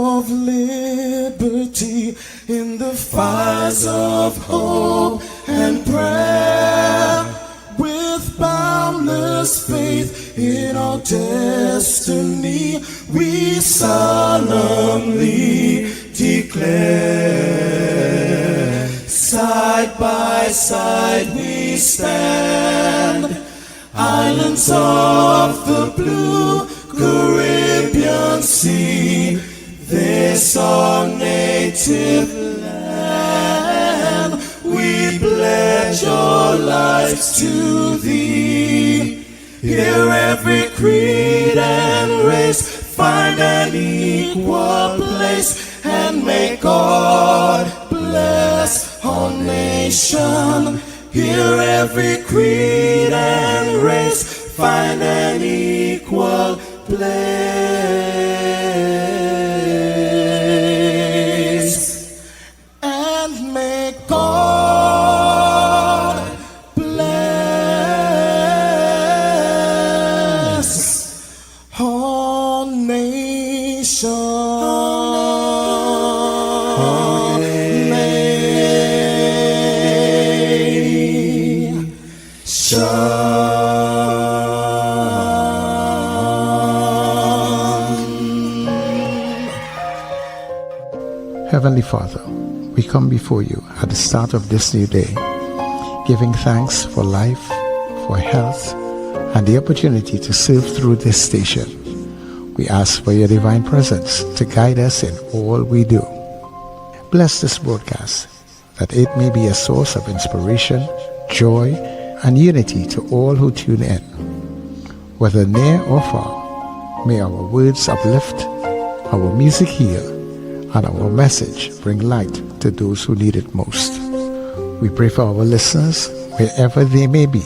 of liberty in the fires of hope and prayer, with boundless faith in our destiny, we solemnly declare. Side by side we stand, islands of the blue Caribbean Sea, this our native land. We pledge our lives to thee. Here every creed and race find an equal place, and may God bless our nation. Here every creed and race find an equal place, and may God bless our nation. Heavenly Father, we come before you at the start of this new day, giving thanks for life, for health, and the opportunity to serve through this station. We ask for your divine presence to guide us in all we do. Bless this broadcast, that it may be a source of inspiration, joy, and unity to all who tune in. Whether near or far, may our words uplift, our music heal, and our message bring light to those who need it most. We pray for our listeners wherever they may be.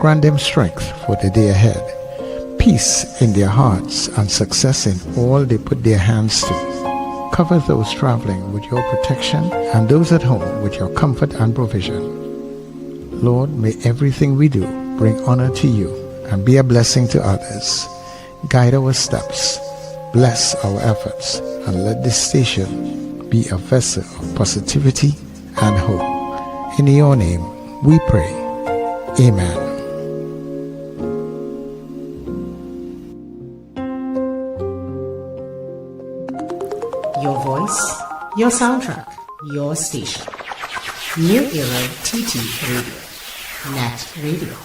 Grant them strength for the day ahead, peace in their hearts, and success in all they put their hands to. Cover those traveling with your protection and those at home with your comfort and provision. Lord, may everything we do bring honor to you and be a blessing to others. Guide our steps, bless our efforts, and let this station be a vessel of positivity and hope. In your name we pray. Amen. Your voice, your soundtrack, your station. New Era TT Radio. NETT Radio.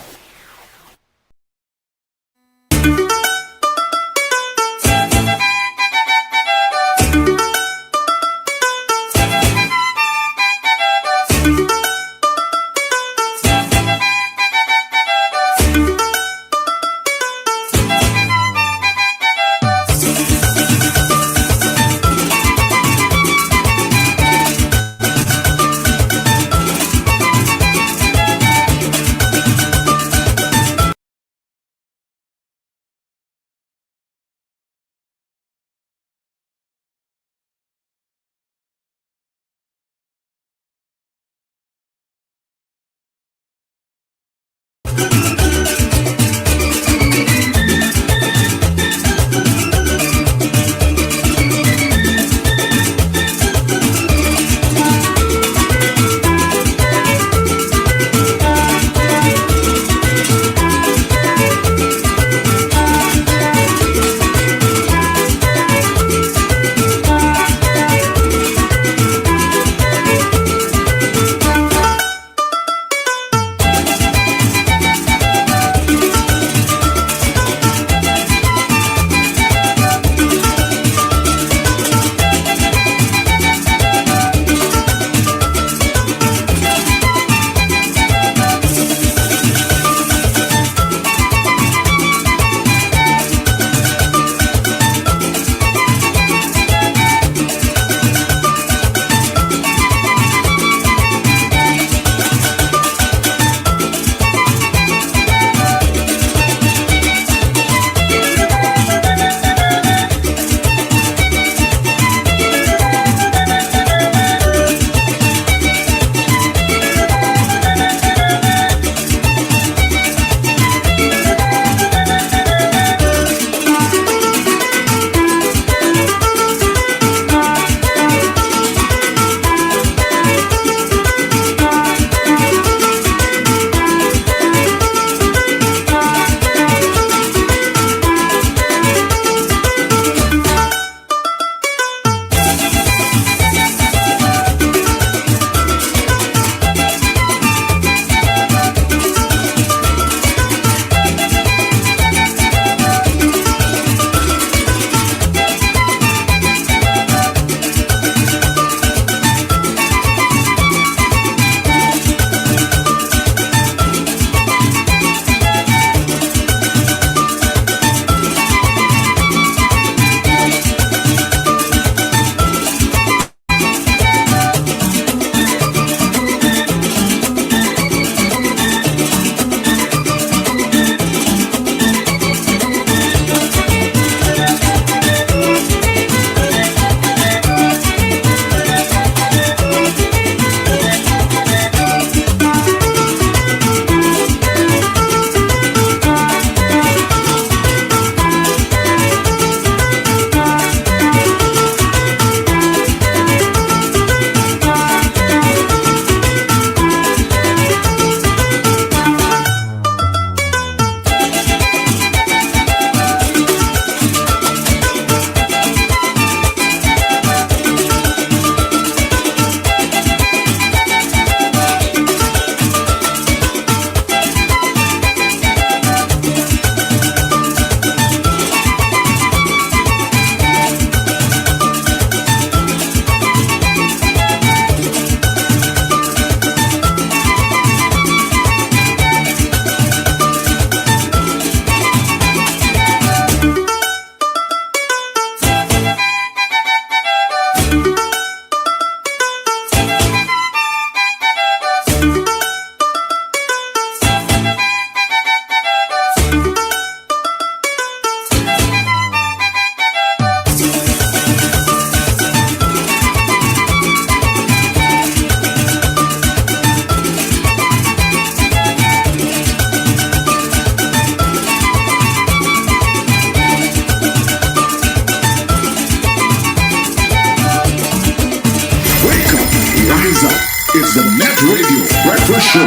NETT Radio Breakfast Show,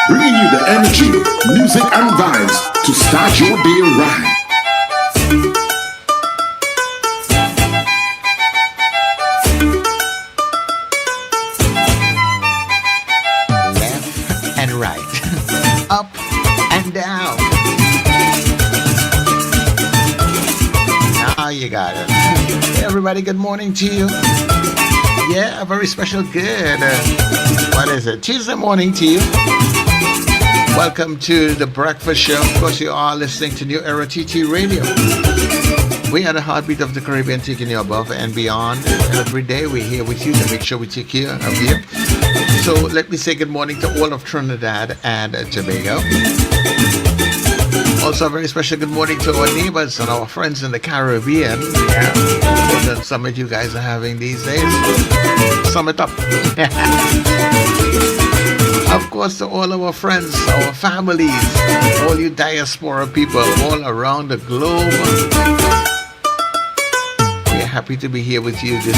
bringing you the energy, music, and vibes to start your day right. Left and right, up and down. Now you got it. Hey everybody, good morning to you. Yeah, a very special good, Tuesday morning to you. Welcome to the breakfast show. Of course, you are listening to New Era TT Radio. We are the heartbeat of the Caribbean, taking you above and beyond. Every day we're here with you to make sure we take care of you. So let me say good morning to all of Trinidad and Tobago. Also, a very special good morning to our neighbors and our friends in the Caribbean. Yeah, more than some of you guys are having these days. Sum it up. Of course, to all our friends, our families, all you diaspora people all around the globe. We're happy to be here with you this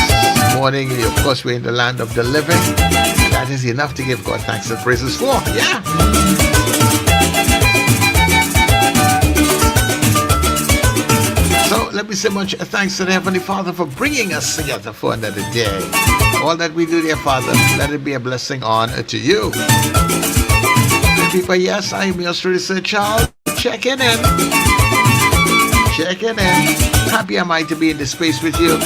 morning. Of course, we're in the land of the living. That is enough to give God thanks and praises for. Yeah. So let me say much thanks to the Heavenly Father for bringing us together for another day. All that we do, dear Father, let it be a blessing on to you. People, yes, I am your Sir Charles. Checking in. Happy am I to be in this space with you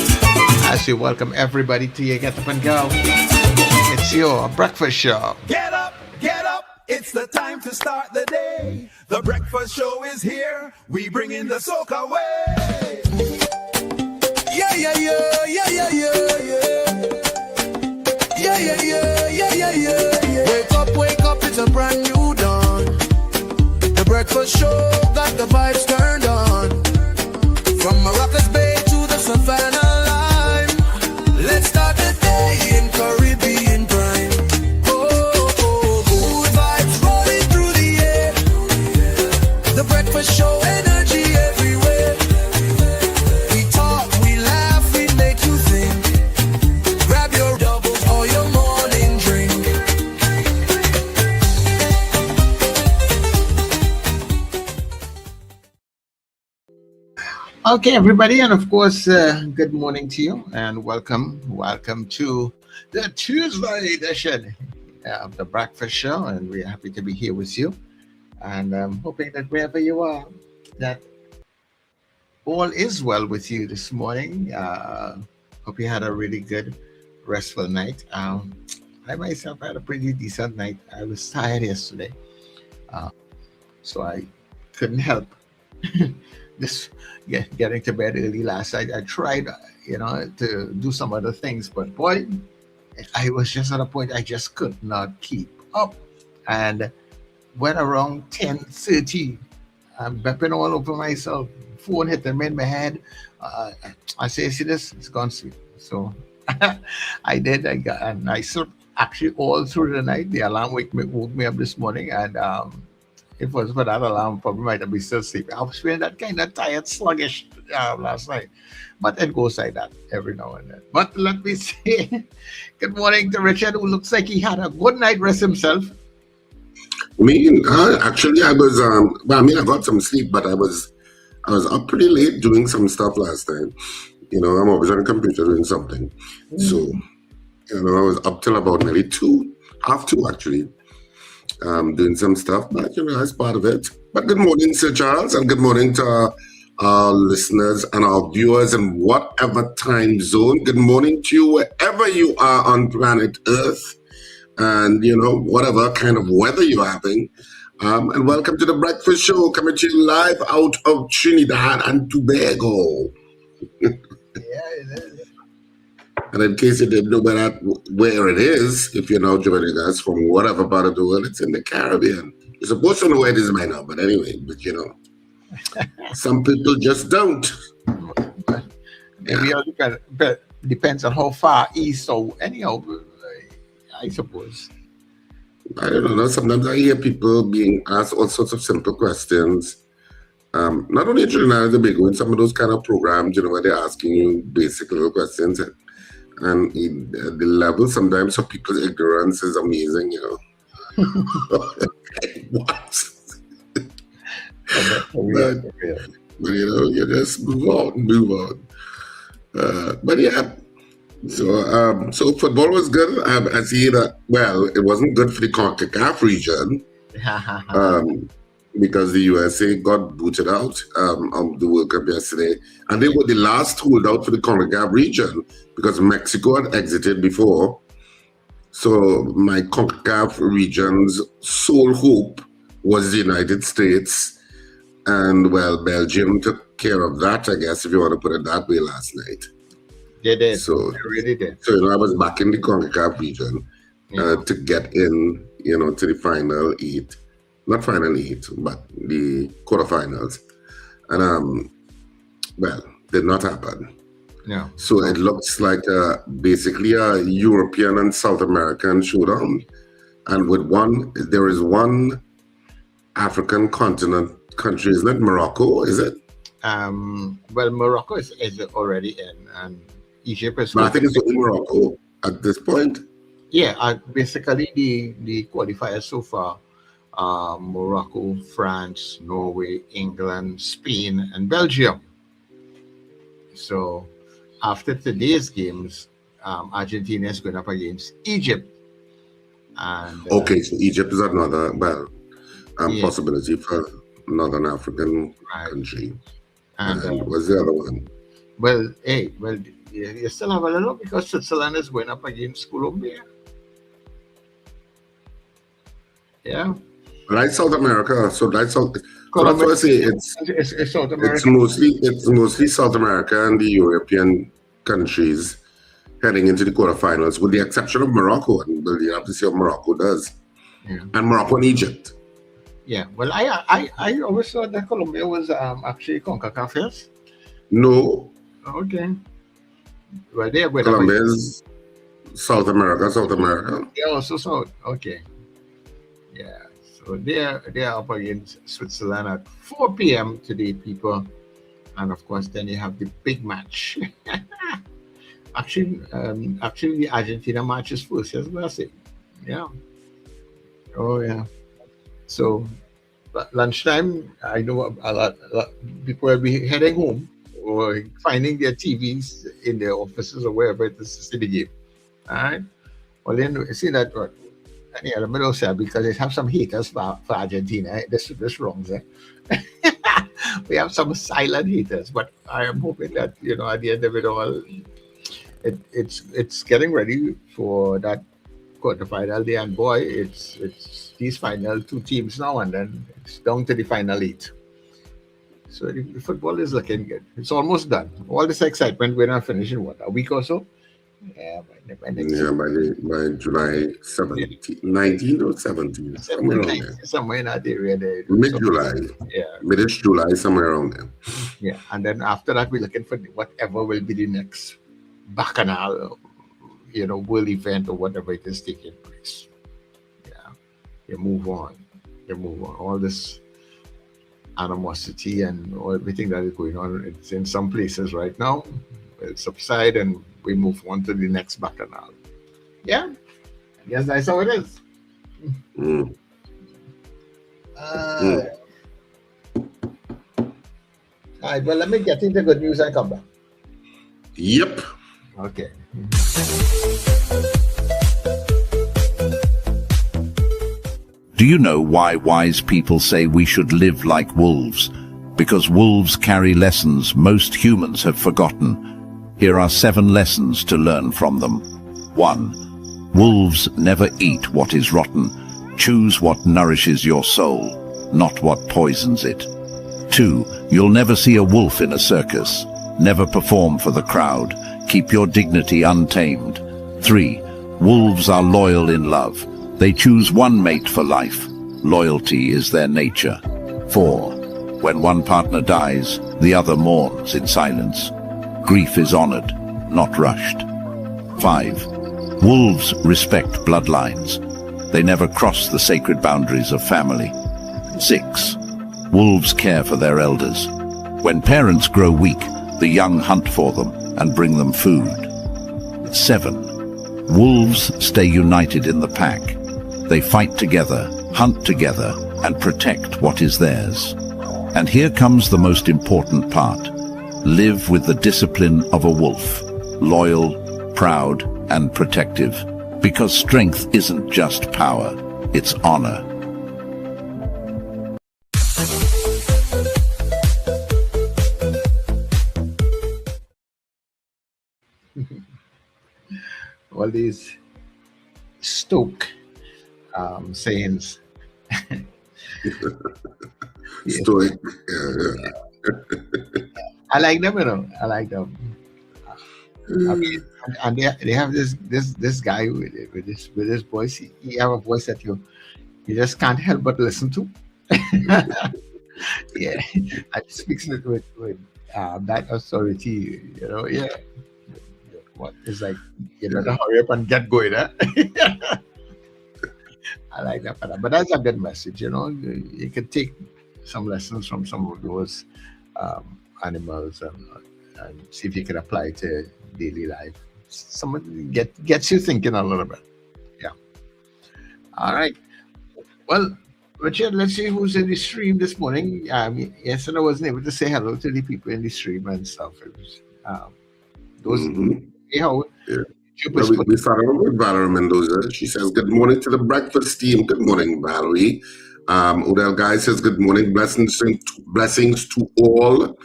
as we welcome everybody to your Get Up and Go. It's your breakfast show. Get up, it's the time to start the day. The breakfast show is here, we bring in the soca way. Yeah, yeah, yeah, yeah, yeah, yeah, yeah. Yeah, yeah, yeah, yeah, yeah, yeah, yeah. Wake up, it's a brand new dawn. The breakfast show got the vibes turned on. From Maracas Bay to the Savannah line. Let's start the day in Caribbean prime. Show energy everywhere. We talk, we laugh, we make you think. Grab your doubles or your morning drink. Okay, everybody, and of course, good morning to you, and welcome to the Tuesday edition of the Breakfast Show, and we're happy to be here with you. And I'm hoping that wherever you are, that all is well with you this morning. Hope you had a really good, restful night. I myself had a pretty decent night. I was tired yesterday, so I couldn't help this getting to bed early last night. I tried, to do some other things, but boy, I was just at a point I just could not keep up. And when around 10:30, I'm bepping all over myself. Phone hit them in my head. I say, see this? It's gone sleep. So I did. I slept actually all through the night. The alarm woke me up this morning, and if it was for that alarm, probably might have been still sleeping. I was feeling that kind of tired, sluggish last night. But it goes like that every now and then. But let me say good morning to Richard, who looks like he had a good night rest himself. Actually, I was. I got some sleep, but I was up pretty late doing some stuff last night. I'm always on the computer doing something. So, I was up till about nearly 2, half 2 actually, doing some stuff. But that's part of it. But good morning, Sir Charles, and good morning to our listeners and our viewers in whatever time zone. Good morning to you wherever you are on planet Earth. And, whatever kind of weather you're having. And welcome to the Breakfast Show, coming to you live out of Trinidad and Tobago. Yeah, it is. And in case you didn't know where it is, if you're now joining us from whatever part of the world, it's in the Caribbean. You're supposed to know where it is by now, but anyway, some people just don't. Maybe it depends on how far east or anyhow. I suppose. I don't know. Sometimes I hear people being asked all sorts of simple questions. Not only in Trinidad and Tobago, in some of those kind of programs, where they're asking you basic little questions. And the level sometimes of people's ignorance is amazing, you know. What? But you know, you just move on. But yeah, so football was good. I see that. Well, it wasn't good for the CONCACAF region because the USA got booted out of the World Cup yesterday, and they were the last holdout for the CONCACAF region because Mexico had exited before. So my CONCACAF region's sole hope was the United States, and well, Belgium took care of that, I guess, if you want to put it that way, last night. They did. So they really did. So, you know, I was back in the CONCACAF region to get in, you know, to the final 8. Not final 8, but the quarterfinals. And, well, did not happen. No. So it looks like basically a European and South American showdown. And with there is one African continent country, isn't it? Morocco, is it? Well, Morocco is already in, and Egypt is. But I think it's only Morocco at this point. Yeah, basically the qualifiers so far are Morocco, France, Norway, England, Spain, and Belgium. So after today's games, Argentina is going up against Egypt. And okay, so Egypt is another possibility for Northern African country. And what's the other one? Well, you still have a little because Switzerland is going up against Colombia. Yeah. Right, South America. So that's South. So that's what I say. It's South America. It's mostly South America and the European countries heading into the quarterfinals, with the exception of Morocco. And we'll have to see how Morocco does. Yeah. And Morocco and Egypt. Yeah. Well, I always thought that Colombia was actually CONCACAF, yes? No. Okay. Well, Colombia is South America. Yeah, also South. Okay. Yeah. So they are up against Switzerland at 4 p.m. today, people. And of course, then you have the big match. Actually, the Argentina match is first, yes, that's it. Yeah. Oh, yeah. So, lunchtime, I know a lot people will be heading home or finding their TVs in their offices or wherever it is to see the game. All right. Well, then you see that. Yeah, the middle side, because they have some haters for Argentina. This wrong, eh? We have some silent haters, but I am hoping that, you know, at the end of it all, it's getting ready for that quarterfinal day, and boy, it's these final 2 teams now, and then it's down to the final 8. So the football is looking good. It's almost done. All this excitement, we're not finishing what, a week or so? Yeah, by July 17th, 19th or 17th, somewhere around there. Somewhere in that area there. Mid-July. Yeah. Mid-ish July, somewhere around there. Yeah, and then after that, we're looking for whatever will be the next bacchanal, you know, world event or whatever it is taking place. Yeah, you move on. All this animosity and everything that is going on, it's in some places right now. It'll subside and we move on to the next bacchanal. Yeah, I guess that's how it is. All right, well, let me get into good news and come back. Yep. Okay. Do you know why wise people say we should live like wolves? Because wolves carry lessons most humans have forgotten. Here are 7 lessons to learn from them. 1. Wolves never eat what is rotten. Choose what nourishes your soul, not what poisons it. 2. You'll never see a wolf in a circus. Never perform for the crowd. Keep your dignity untamed. 3. Wolves are loyal in love. They choose one mate for life. Loyalty is their nature. 4. When one partner dies, the other mourns in silence. Grief is honored, not rushed. 5. Wolves respect bloodlines. They never cross the sacred boundaries of family. 6. Wolves care for their elders. When parents grow weak, the young hunt for them and bring them food. 7. Wolves stay united in the pack. They fight together, hunt together, and protect what is theirs. And here comes the most important part. Live with the discipline of a wolf, loyal, proud, and protective. Because strength isn't just power, it's honor. All these Stoke sayings. Stoic. Yeah. I like them, you know. I like them. I mean, and they have this guy with this voice. He have a voice that you just can't help but listen to. Yeah, and he speaks it with that authority. You know, yeah. What is like? You better hurry up and get going, huh? I like that, but that's a good message. You know, you can take some lessons from some of those animals and see if you can apply it to daily life. Someone gets you thinking a little bit. Yeah. All right. Well, Richard, let's see who's in the stream this morning. Yesterday I wasn't able to say hello to the people in the stream and stuff. It was those. You know, we started with Valerie Mendoza. She says, "Good morning to the breakfast team." Good morning, Valerie. Odell Guy says, "Good morning, blessings to all."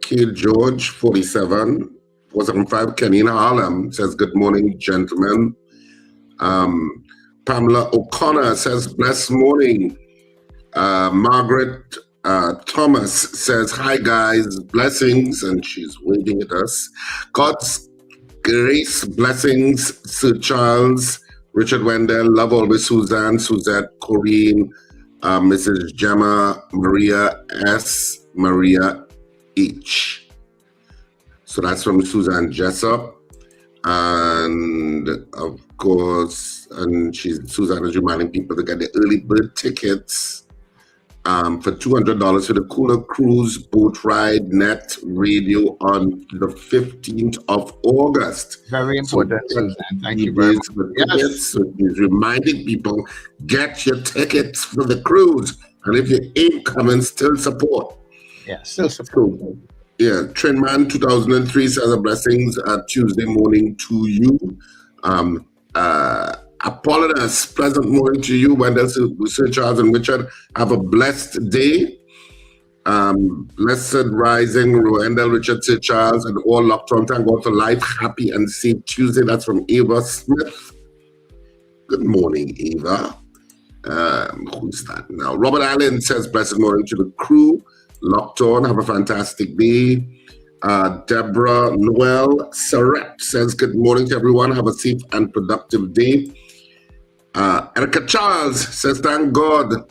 Kid George 47 475 Kenny in Harlem says, "Good morning, gentlemen." Pamela O'Connor says, "Blessed morning." Margaret Thomas says, "Hi guys, blessings," and she's waving at us. God's grace, blessings, Sir Charles, Richard Wendell, love always Suzanne, Suzette, Corrine, Mrs. Gemma, Maria S, Maria H. So that's from Suzanne Jessup. And of course, Suzanne is reminding people to get the early bird tickets for $200 for the Cooler Cruise boat ride NETT Radio on the 15th of August. Very important, Suzanne. Thank you very much. Yes. So he's reminding people, get your tickets for the cruise. And if you ain't coming, still support. Yeah, still support. So, yeah, Trendman 2003 says, "Blessings Tuesday morning to you." Apollonius, pleasant morning to you. Wendell, Sir Charles, and Richard, have a blessed day. Blessed rising, Rowendell, Richard, Sir Charles, and all locked on. Thank God for life. Happy and safe Tuesday. That's from Ava Smith. Good morning, Ava. Who's that now? Robert Allen says, "Blessed morning to the crew. Locked on. Have a fantastic day." Deborah Noel Saret says, "Good morning to everyone. Have a safe and productive day." Erica Charles says, "Thank God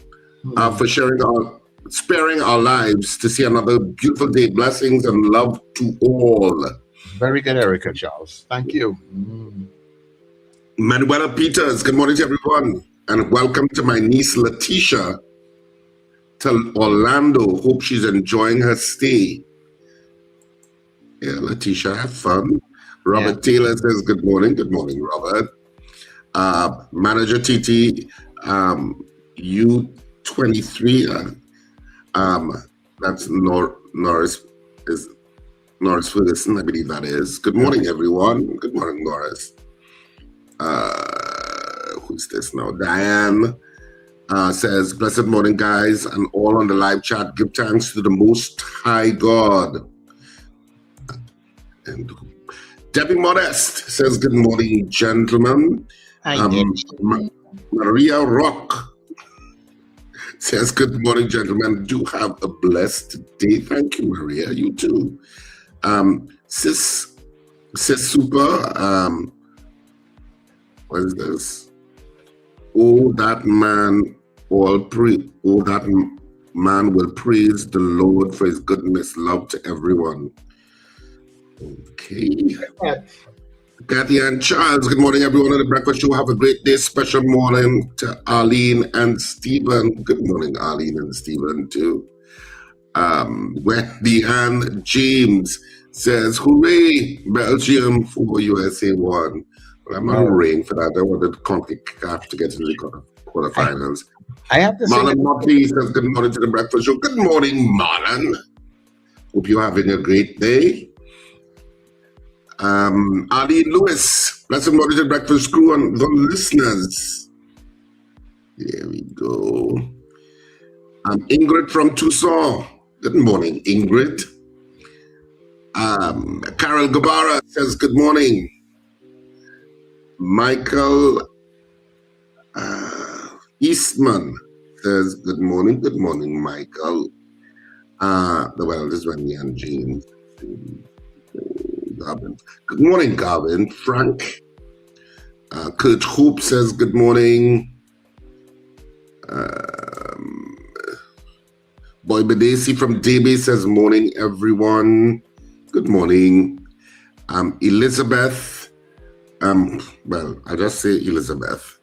for sparing our lives to see another beautiful day. Blessings and love to all." Very good, Erica Charles. Thank you. Manuela Peters, good morning to everyone. And welcome to my niece Letitia to Orlando. Hope she's enjoying her stay. Yeah, Letitia, have fun. Robert Taylor says, "Good morning." Good morning, Robert. Manager TT, U23, that's Norris Ferguson, I believe that is. Good morning, everyone. Good morning, Norris. Who's this now? Diane says, "Blessed morning, guys, and all on the live chat. Give thanks to the Most High God." And Debbie Modest says, "Good morning, gentlemen." Maria Rock says, "Good morning, gentlemen. Do have a blessed day." Thank you, Maria. You too. Sis Super, what is this? Oh, that man will praise the Lord for his goodness, love to everyone. Okay. Kathy and Charles, good morning, everyone on the Breakfast Show. Have a great day. Special morning to Arlene and Stephen. Good morning, Arlene and Stephen, too. Wendy and James says, hooray, Belgium for USA won. Well, I'm not hurraying for that. I wanted CONCACAF to get into the quarterfinals. I have to say, Marlon Motley says, good morning to the breakfast show. Good morning, Marlon. Hope you're having a great day. Ali Lewis, blessed morning to the breakfast crew and the listeners. There we go. Ingrid from Tucson. Good morning, Ingrid. Carol Guevara says, good morning. Michael Eastman says, good morning. Good morning, Michael. Well, this is Wendy and James. Garvin. Good morning, Garvin. Frank. Kurt Hoop says, good morning. Boy Badesi from DB says, morning, everyone. Good morning. Elizabeth. Well, I just say Elizabeth.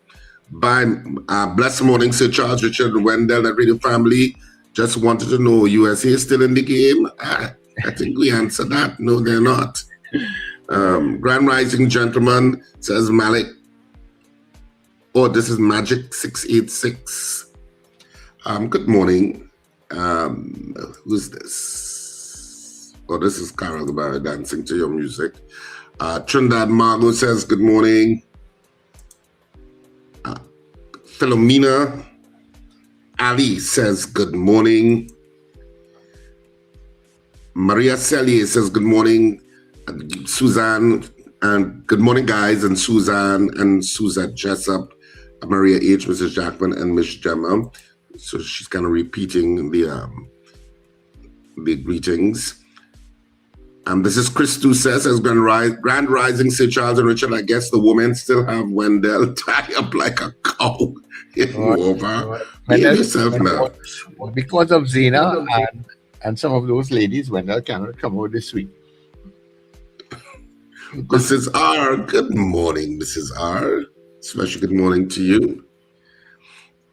Blessed morning, Sir Charles, Richard, Wendell, NETT Radio family. Just wanted to know, USA is still in the game? I think we answered that. No, they're not. Grand Rising Gentleman says Malik. Oh, this is Magic 686. Good morning. Who's this? Oh, this is Carol Guevara dancing to your music. Trinidad Margot says good morning. Philomena Ali says good morning. Maria Cellier says good morning. Suzanne, and good morning, guys, and Suzanne and Suzette Jessup, Maria H, Mrs. Jackman, and Miss Gemma. So she's kind of repeating the greetings. This is Christu says, as Grand Rising, Sir Charles and Richard, I guess the women still have Wendell tie up like a cow. Yourself now. Because of Zena and some of those ladies, Wendell cannot come out this week. Mrs. R, good morning, Mrs. R. Especially good morning to you.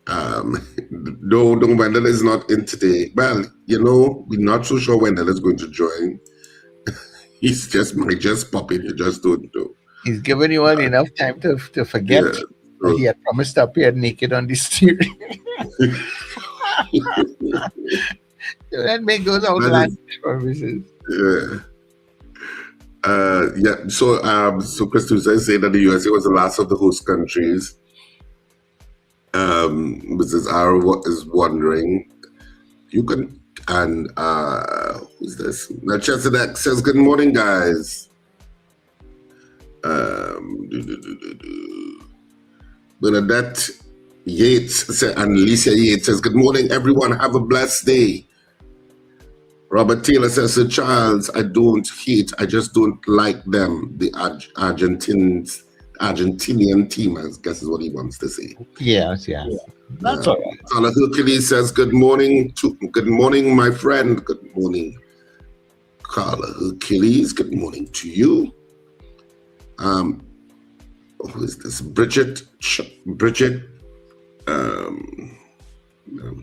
No, Wendell is not in today. Well, we're not so sure Wendell is going to join. He's might just pop in, you just don't know. He's given you all enough time to forget that he had promised to appear naked on the steering. That make those outlandish promises. Yeah. So Christu says say that the USA was the last of the host countries. Mrs. R is wondering. You can, and who's this? Melchizedek says good morning, guys. Bernadette Yates and Lisa Yates says good morning, everyone. Have a blessed day. Robert Taylor says, Sir Charles, I don't hate, I just don't like them. The Argentinian team, I guess is what he wants to say. Yes. That's all right. Carla Hercules says, good morning, my friend. Good morning, Carla Hercules. Good morning to you. Who is this? Bridget. I'm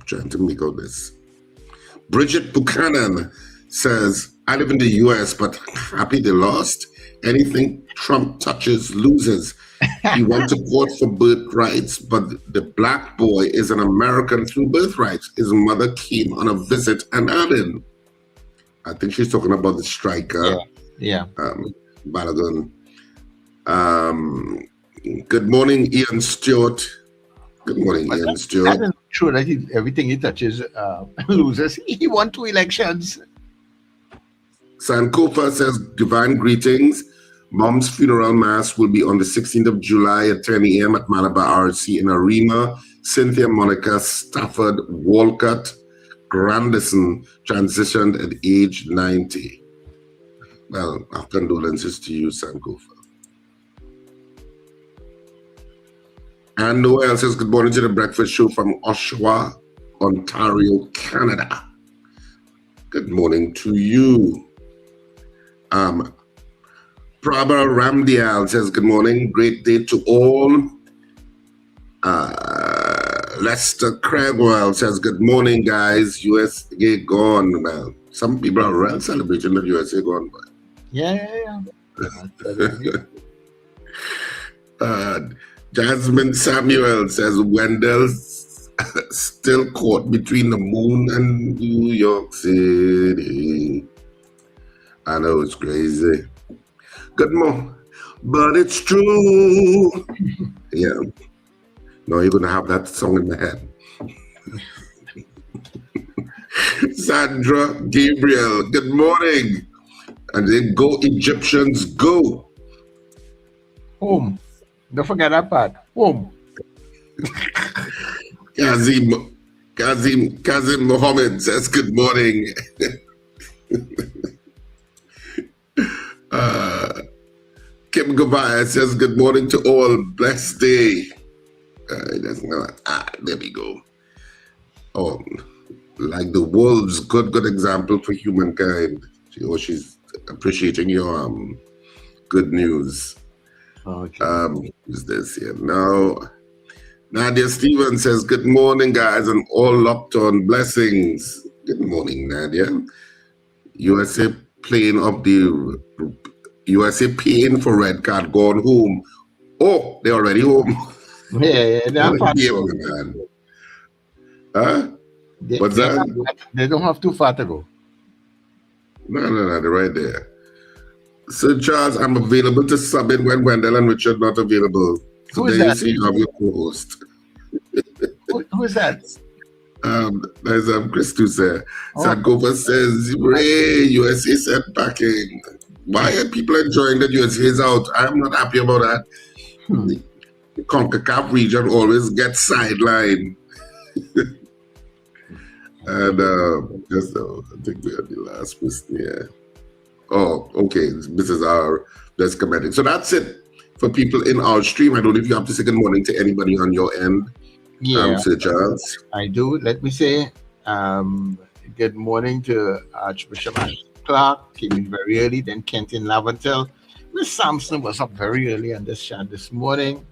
trying to make out this. Bridget Buchanan says, I live in the US, but happy they lost. Anything Trump touches loses. He went to court for birthrights, but the black boy is an American through birthrights. His mother came on a visit and added. I think she's talking about the striker. Yeah. Balogun. Good morning, Ian Stewart. Good morning, Ian Stewart. That's true that everything he touches loses. He won 2 elections. Sankofa says, divine greetings. Mom's funeral mass will be on the 16th of July at 10 a.m. at Malabar RC in Arima. Cynthia Monica Stafford Walcott Grandison transitioned at age 90. Well, our condolences to you, Sankofa. And Noel says, good morning to the breakfast show from Oshawa, Ontario, Canada. Good morning to you. Prabha Ramdial says, good morning. Great day to all. Lester Craigwell says, good morning, guys. USA gone. Well, some people are celebrating that USA gone. But Yeah. Jasmine Samuel says Wendell's still caught between the moon and New York City. I know it's crazy. Good morning, but it's true. Yeah. No, you're gonna have that song in my head. Sandra Gabriel, good morning. And then go Egyptians, go. Home. Don't forget that part. Home. Kazim Mohammed says good morning. Kim Gavaya says good morning to all. Blessed day. There we go. Oh, like the wolves, good example for humankind. She's appreciating your good news. Okay. Is this here now? Nadia Stevens says good morning, guys, and all locked on. Blessings. Good morning, Nadia. USA playing for red card gone home. Oh, they're already home. Yeah, they're man. Huh? What's that? They don't have too far to go. No, they're right there. Sir Charles, I'm available to sub in when Wendell and Richard not available. So Who is there that? you see you have your co-host. Who is that? There's Christus there. Sankofa says, Ray, USA sent packing. Why are people enjoying that USA is out? I'm not happy about that. The CONCACAF region always gets sidelined. And I think we are the last person here. Oh, okay. This is our just commenting. So that's it for people in our stream. I don't know if you have to say good morning to anybody on your end. Yeah, Sir Charles. I do. Let me say good morning to Archbishop Clark, came in very early, then Kenton Laventel. Miss Sampson was up very early on this chat this morning.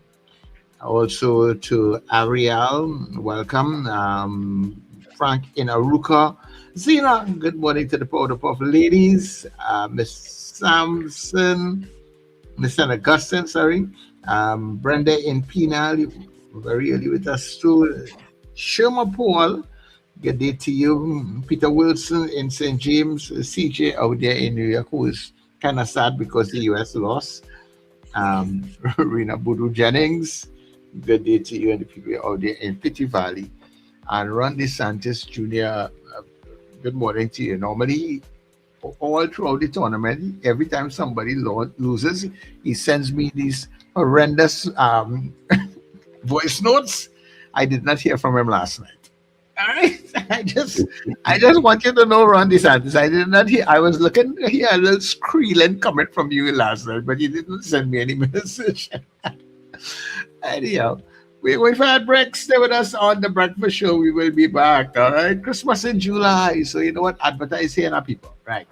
Also to Ariel, welcome. Frank Inaruka. Zena, good morning to the Powder Puff ladies. Miss Sampson, Miss St. Augustine, sorry. Brenda in Penal, very early with us too. Sherma Paul, good day to you. Peter Wilson in St. James. CJ out there in New York, who is kind of sad because the US lost. Rena Boodoo Jennings, good day to you and the people out there in Pity Valley. And Ron DeSantis Jr., good morning to you. Normally, all throughout the tournament, every time somebody loses, he sends me these horrendous voice notes. I did not hear from him last night. All right, I just want you to know, Ron DeSantis, I did not hear. I was looking to hear a little squealing comment from you last night, but you didn't send me any message. Anyhow. We're going for ad break. Stay with us on the breakfast show. We will be back. All right. Christmas in July. So you know what? Advertise here now, people. Right.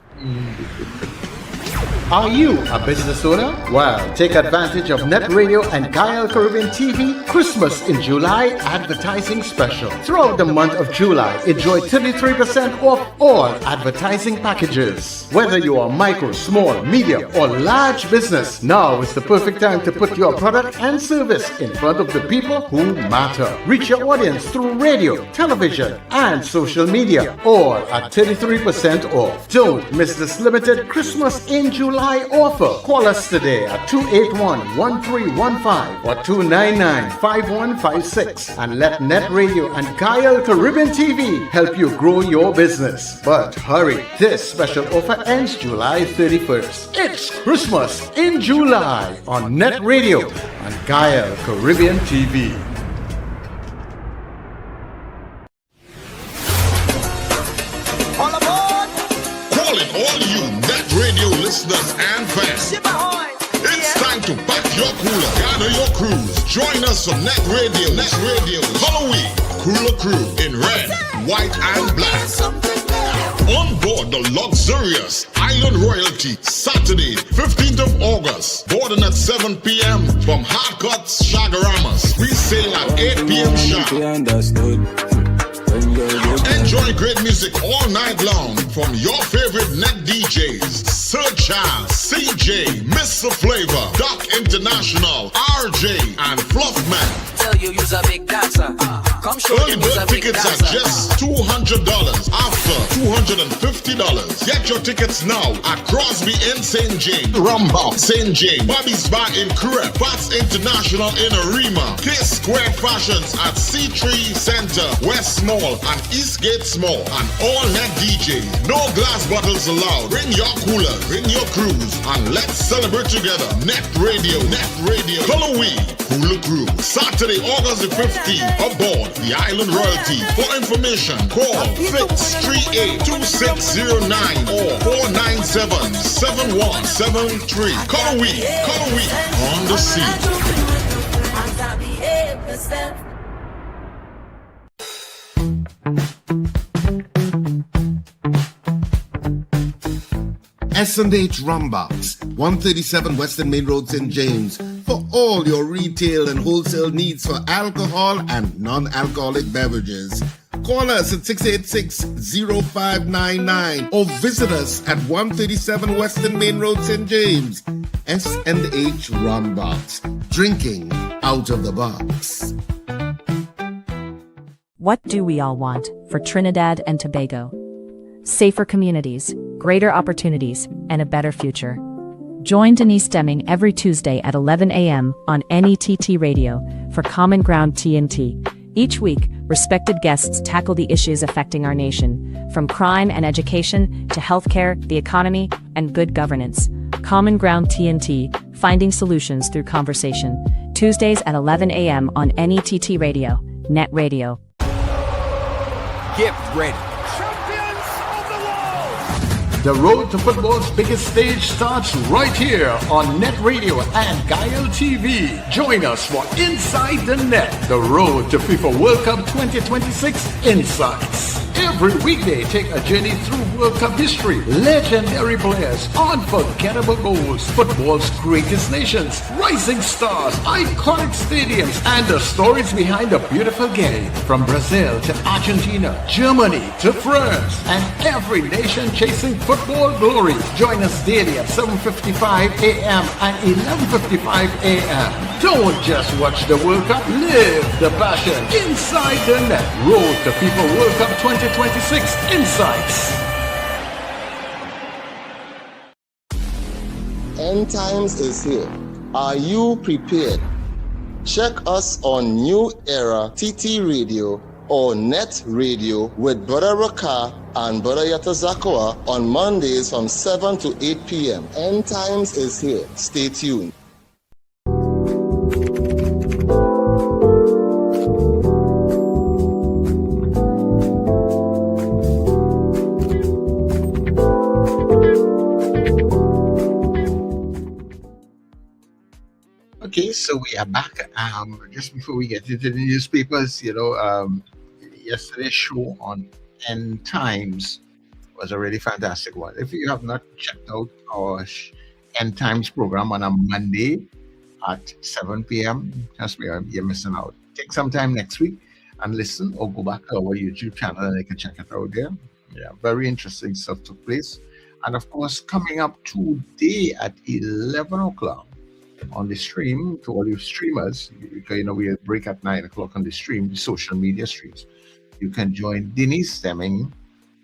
Are you a business owner? Well, take advantage of NETT Radio and Kyle Caribbean TV Christmas in July advertising special. Throughout the month of July, enjoy 33% off all advertising packages. Whether you are micro, small, medium, or large business, now is the perfect time to put your product and service in front of the people who matter. Reach your audience through radio, television, and social media, all at 33% off. Don't miss this limited Christmas in July offer. Call us today at 281-1315 or 299-5156 and let NETT Radio and Kyle Caribbean TV help you grow your business. But hurry, this special offer ends July 31st. It's Christmas in July on NETT Radio and Kyle Caribbean TV. Calling all you NETT Radio listeners and fans. It's time to pack your cooler, gather your crews. Join us for NETT Radio Halloween Cooler Crew in red, white, and black. On board the luxurious Island Royalty, Saturday, 15th of August. Boarding at 7 p.m. from Hardcuts Shagaramas. We sail at 8 p.m. sharp. Enjoy great music all night long from your favorite NETT DJs, Sir Charles, CJ, Mr. Flavor, Doc International, RJ, and Fluffman. Tell you you's a big dancer. Come show Early him you's a bird big tickets at dancer. just $200. After $250. Get your tickets now at Crosby in St. James, Rumba, St. James, Bobby's Bar in Kure, Bats International in Arima, K Square Fashions at C3 Center, West Mall and Eastgate Mall, and all net DJs. No glass bottles allowed. Bring your coolers, bring your crews, and let's celebrate together. NETT Radio, Halloween, Hula Cruise, Saturday, August the 15th, aboard the Island Royalty. For information, call 638-2609 or 497-7173. Halloween, on the scene. S&H Rumbox, 137 Western Main Road, St. James, for all your retail and wholesale needs for alcohol and non-alcoholic beverages. Call us at 686-0599 or visit us at 137 Western Main Road, St. James. S&H Rumbox, drinking out of the box. What do we all want for Trinidad and Tobago? Safer communities, greater opportunities, and a better future. Join Denise Deming every Tuesday at 11 a.m. on NETT Radio for Common Ground TNT. Each week, respected guests tackle the issues affecting our nation, from crime and education to healthcare, the economy, and good governance. Common Ground TNT, finding solutions through conversation. Tuesdays at 11 a.m. on NETT Radio, NETT Radio. Get ready. The road to football's biggest stage starts right here on NETT Radio and Guile TV. Join us for Inside the Net, the road to FIFA World Cup 2026 Insights. Every weekday, take a journey through World Cup history, legendary players, unforgettable goals, football's greatest nations, rising stars, iconic stadiums, and the stories behind the beautiful game. From Brazil to Argentina, Germany to France, and every nation chasing football glory. Join us daily at 7:55 a.m. and 11:55 a.m. Don't just watch the World Cup, live the passion. Inside the Net, road to FIFA World Cup 2026 Insights. End Times is here. Are you prepared? Check us on New Era TT Radio or NETT Radio with Brother Raka and Brother Yatazakawa on Mondays from 7 to 8 p.m. End Times is here. Stay tuned. Okay, so we are back. Just before we get into the newspapers, yesterday's show on End Times was a really fantastic one. If you have not checked out our End Times program on a Monday at 7 p.m., trust me, you're missing out. Take some time next week and listen, or go back to our YouTube channel and you can check it out there. Yeah, very interesting stuff took place. And of course, coming up today at 11 o'clock, on the stream, to all you streamers, because we break at 9 o'clock on the stream, the social media streams. You can join Denise Deming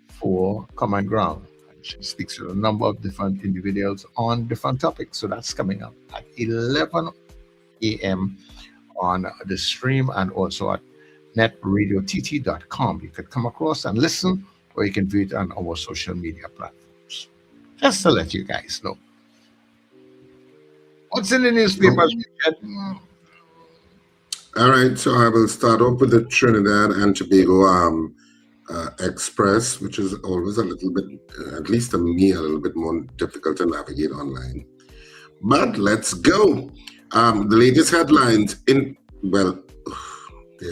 for Common Ground. She speaks to a number of different individuals on different topics. So that's coming up at 11 a.m. on the stream and also at netradiott.com. You could come across and listen, or you can view it on our social media platforms. Just to let you guys know. What's in the newspapers? All right, so I will start off with the Trinidad and Tobago Express, which is always a little bit, at least to me, a little bit more difficult to navigate online. But let's go. The latest headlines there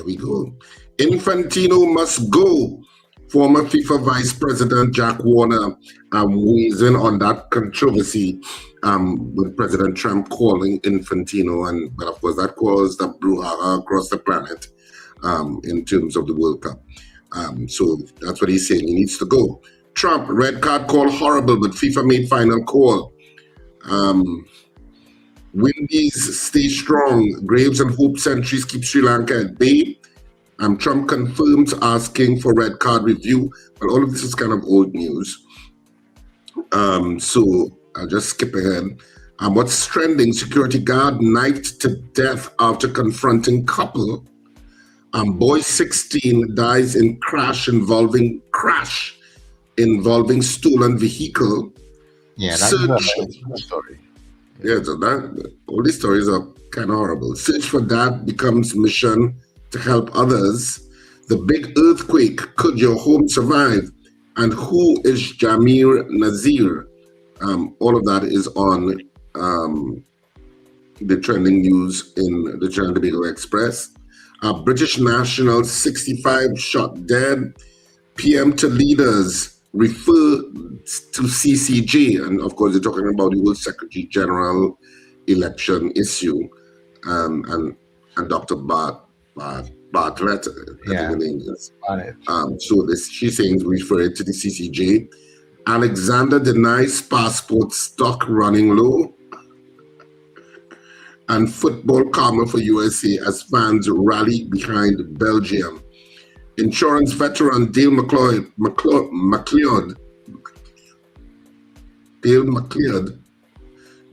we go. Infantino must go. Former FIFA Vice President Jack Warner weighs in on that controversy with President Trump calling Infantino, but of course that caused a brouhaha across the planet in terms of the World Cup. So that's what he's saying. He needs to go. Trump, red card call horrible, but FIFA made final call. Windies stay strong. Graves and Hope centuries keep Sri Lanka at bay. Trump confirms asking for red card review. Well, all of this is kind of old news. So I'll just skip ahead. What's trending? Security guard knifed to death after confronting couple. Boy 16 dies in crash involving stolen vehicle. Yeah, that's a story. Yeah, so all these stories are kind of horrible. Search for dad becomes mission to help others. The big earthquake, could your home survive? And who is Jamir Nazir? All of that is on the trending news in the Trinidad and Tobago Express. British national 65 shot dead. PM to leaders refer to CCJ, and of course they're talking about the whole Secretary General election issue, and Dr. Bartlett, I think the name is. So she's saying refer it to the CCJ. Alexander denies passport stock running low. And football karma for USA as fans rally behind Belgium. Insurance veteran Dale McLeod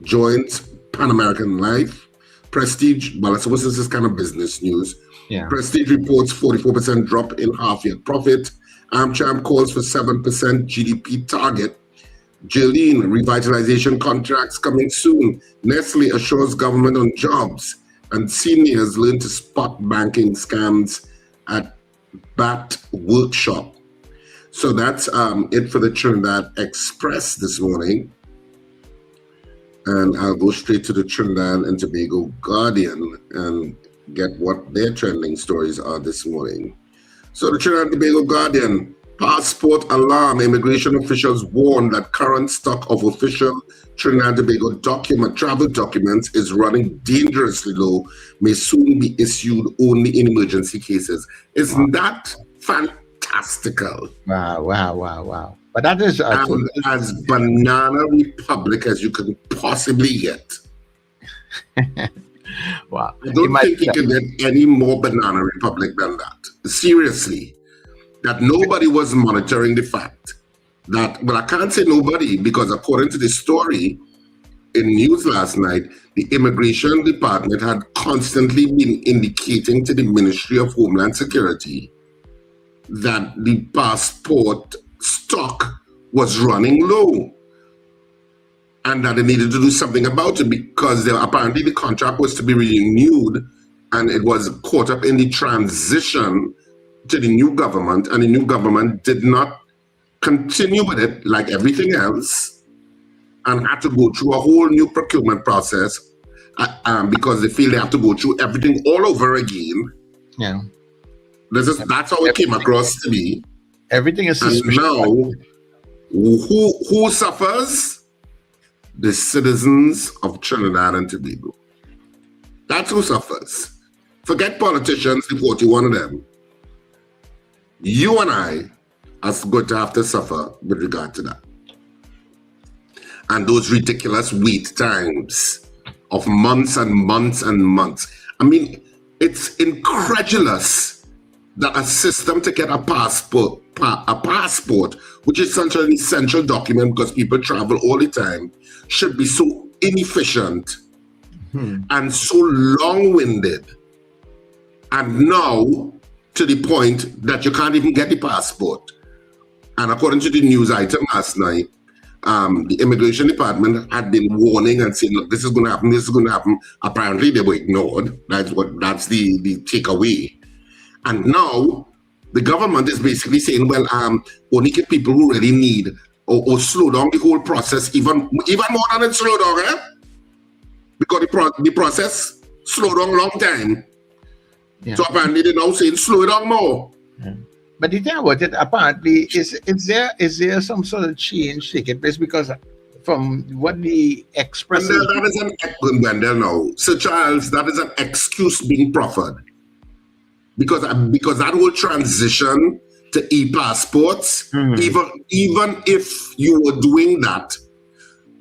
joins Pan American Life. Prestige, well, I suppose this is kind of business news. Yeah. Prestige reports 44% drop in half-year profit. AmCham calls for 7% GDP target. Jillian, revitalization contracts coming soon. Nestle assures government on jobs. And seniors learn to spot banking scams at BAT workshop. So that's it for the Trinidad Express this morning. And I'll go straight to the Trinidad and Tobago Guardian and get what their trending stories are this morning. So the Trinidad and Tobago Guardian, passport alarm. Immigration officials warn that current stock of official Trinidad and Tobago travel documents is running dangerously low, may soon be issued only in emergency cases. Isn't that fantastical? Wow. But that is as banana republic as you can possibly get. Wow. I don't think you can get any more banana republic than that. Seriously. That nobody was monitoring the fact that, well, I can't say nobody, because according to the story in news last night, the Immigration Department had constantly been indicating to the Ministry of Homeland Security that the passport stock was running low and that they needed to do something about it, because apparently the contract was to be renewed and it was caught up in the transition to the new government, and the new government did not continue with it like everything else and had to go through a whole new procurement process because they feel they have to go through everything all over again. Yeah. That's how it came across to me. Everything is suspicious. And now, who suffers? The citizens of Trinidad and Tobago. That's who suffers. Forget politicians, the 41 of them. You and I are going to have to suffer with regard to that. And those ridiculous wait times of months and months and months. I mean, it's incredulous that a system to get a passport, which is such an essential document because people travel all the time, should be so inefficient and so long-winded. And now, to the point that you can't even get the passport. And according to the news item last night, the Immigration Department had been warning and saying, look, this is going to happen, this is going to happen. Apparently they were ignored. That's the takeaway. And now the government is basically saying, well, only get people who really need or slow down the whole process even more than it slowed down, because the process slowed down a long time. Yeah. So apparently they're now saying slow it down more. Yeah. But the thing about it, apparently, is there some sort of change taking place? Because from what the Express... Wendell, now, Sir Charles, that is an excuse being proffered. Because that whole transition to e-passports, even if you were doing that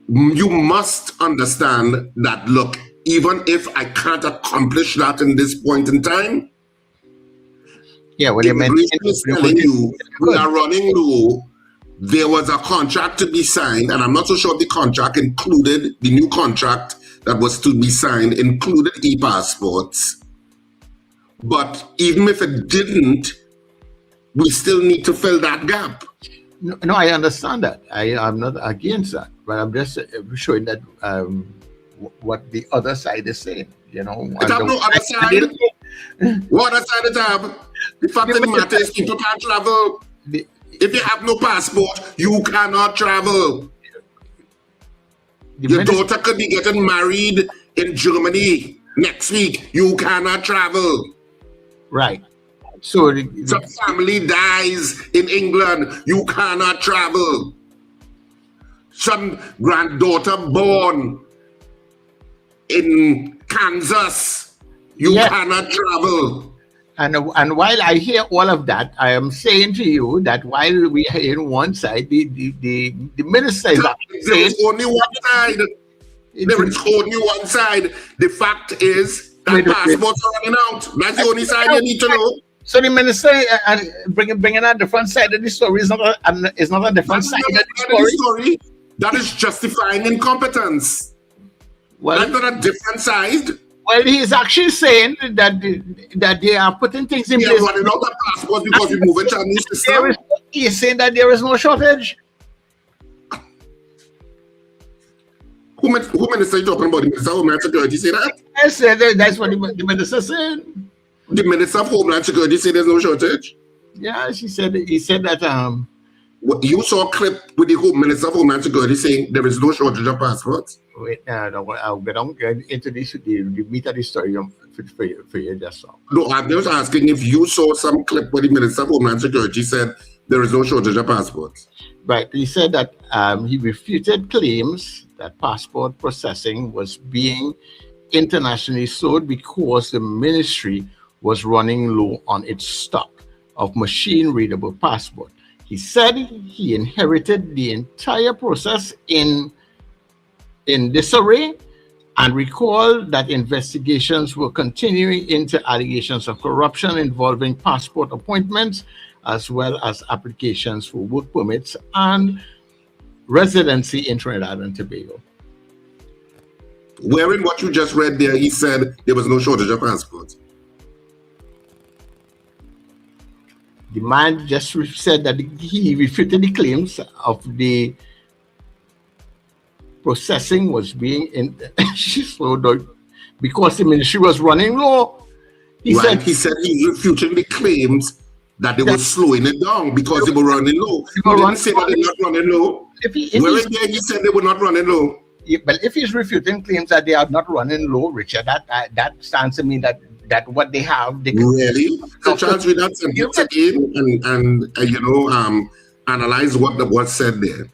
you must understand that, look, even if I can't accomplish that in this point in time, when immigration is telling you we are running low. There was a contract to be signed, and I'm not so sure the contract included, the new contract that was to be signed included e-passports. But even if it didn't, we still need to fill that gap. No, I understand that. I'm not against that, but I'm just showing that what the other side is saying. You know, it have no other side. What other side it have? The fact of the matter is people can't travel. If you have no passport, you cannot travel. Your daughter could be getting married in Germany next week. You cannot travel. Right. So some family dies in England. You cannot travel. Some granddaughter born in Kansas. You cannot travel. And while I hear all of that, I am saying to you that while we are in one side, the minister is saying only one side. There is only one side. The fact is that passports are running out. That's the only side you need to know. So the minister bringing a different side of the story is not a different side of the story. That is justifying incompetence. Well, that's not a different side. Well, he's actually saying that they are putting things in place. Running out of passports because we move into a new system. He's saying that there is no shortage. Who minister are you talking about? The Minister of Homeland Security say that? I said that's what the minister said. The Minister of Homeland Security said there's no shortage? Yeah, he said that you saw a clip with the Minister of Homeland Security saying there is no shortage of passports? Wait, no, I'll get into this, the meat of the story for you just now. No, I'm just asking if you saw some clip where the Minister of Homeland Security said there is no shortage of passports. Right, he said that he refuted claims that passport processing was being internationally sold because the ministry was running low on its stock of machine-readable passport. He said he inherited the entire process in disarray and recalled that investigations were continuing into allegations of corruption involving passport appointments as well as applications for work permits and residency in Trinidad and Tobago. Wherein what you just read there, he said there was no shortage of passports. The man just said that he refuted the claims of the processing was being slowed down because the ministry was running low. He said he's refuting the claims that they were slowing it down because they were running low. He didn't say that they're not running low. He said they were not running low. But if he's refuting claims that they are not running low, Richard, that stands to mean that what they have, they can really. So Charles, read that sentence again and analyze what was said there.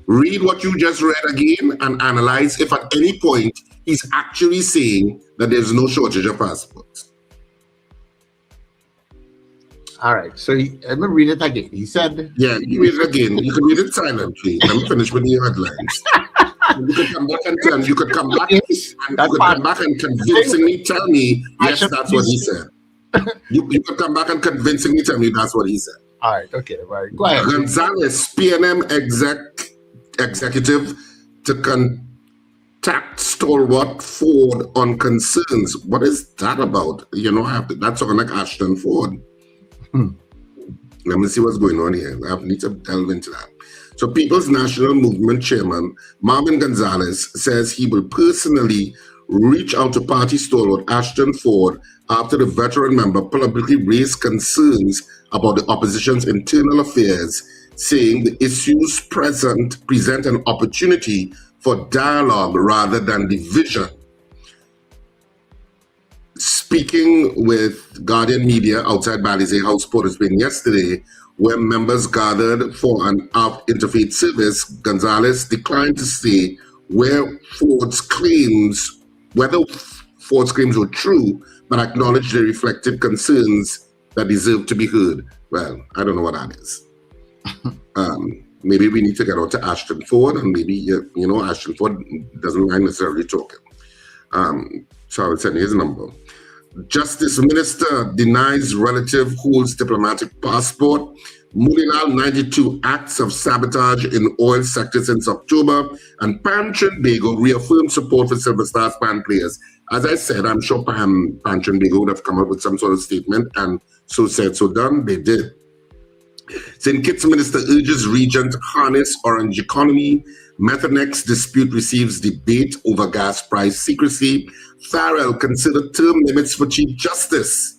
Read what you just read again and analyze if at any point he's actually saying that there's no shortage of passports. All right, so let me read it again. He said... Yeah, you read it again. You can read it silently. Let me finish with the headlines. You could come back and tell. You could come back and convincingly tell me, yes, that's what he said. You could come back and convincingly tell me that's what he said. All right, okay, right. Go ahead. Gonzalez, PNM executive to contact stalwart Ford on concerns. What is that about? That's sort of like Ashton Ford. Let me see what's going on here. I need to delve into that. So People's National Movement Chairman Marvin Gonzalez says he will personally reach out to party stalwart Ashton Ford after the veteran member publicly raised concerns about the opposition's internal affairs, saying the issues present an opportunity for dialogue rather than division. Speaking with Guardian Media outside Balizé House, Port of Spain yesterday, where members gathered for an interfaith service, Gonzalez declined to say whether Ford's claims were true, but acknowledged they reflected concerns that deserve to be heard. Well, I don't know what that is. maybe we need to get out to Ashton Ford, and maybe, you know, Ashton Ford doesn't mind necessarily talking. So I will send his number. Justice Minister denies relative holds diplomatic passport. Mulilal, 92 acts of sabotage in oil sector since October, and Pan Trinidad reaffirmed support for Silver Stars band players. As I said, I'm sure Pan Trinidad would have come up with some sort of statement, and so said, so done, they did. St. Kitts Minister urges Regent harness orange economy. Methanex dispute receives debate over gas price secrecy. Farrell considered term limits for Chief Justice.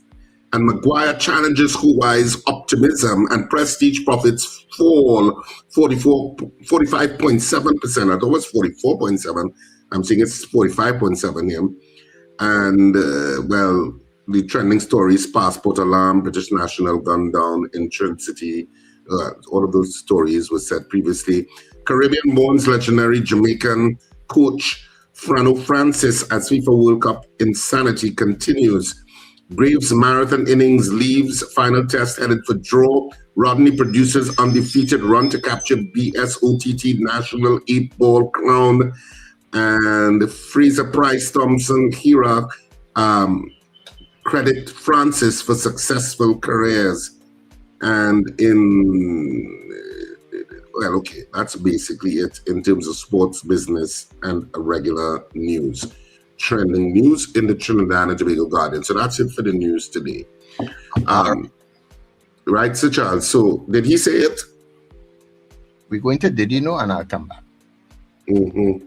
And Maguire challenges Huawei's optimism, and prestige profits fall 45.7%. I thought it was 44.7. I'm saying it's 45.7 here. And, well, the trending stories, passport alarm, British national gunned down in Trinidad City. All of those stories were said previously. Caribbean mourns legendary Jamaican coach Frano Francis as FIFA World Cup insanity continues. Braves marathon innings leaves final test headed for draw. Rodney produces undefeated run to capture BSOTT National 8-ball crown. And Fraser Price Thompson Hira credit Francis for successful careers. And well, okay, that's basically it in terms of sports, business, and regular news. Trending news in the Trinidad and Tobago Guardian. So that's it for the news today. Right, Sir Charles. So did he say it? We're going to Did You Know, and I'll come back. Mm-hmm.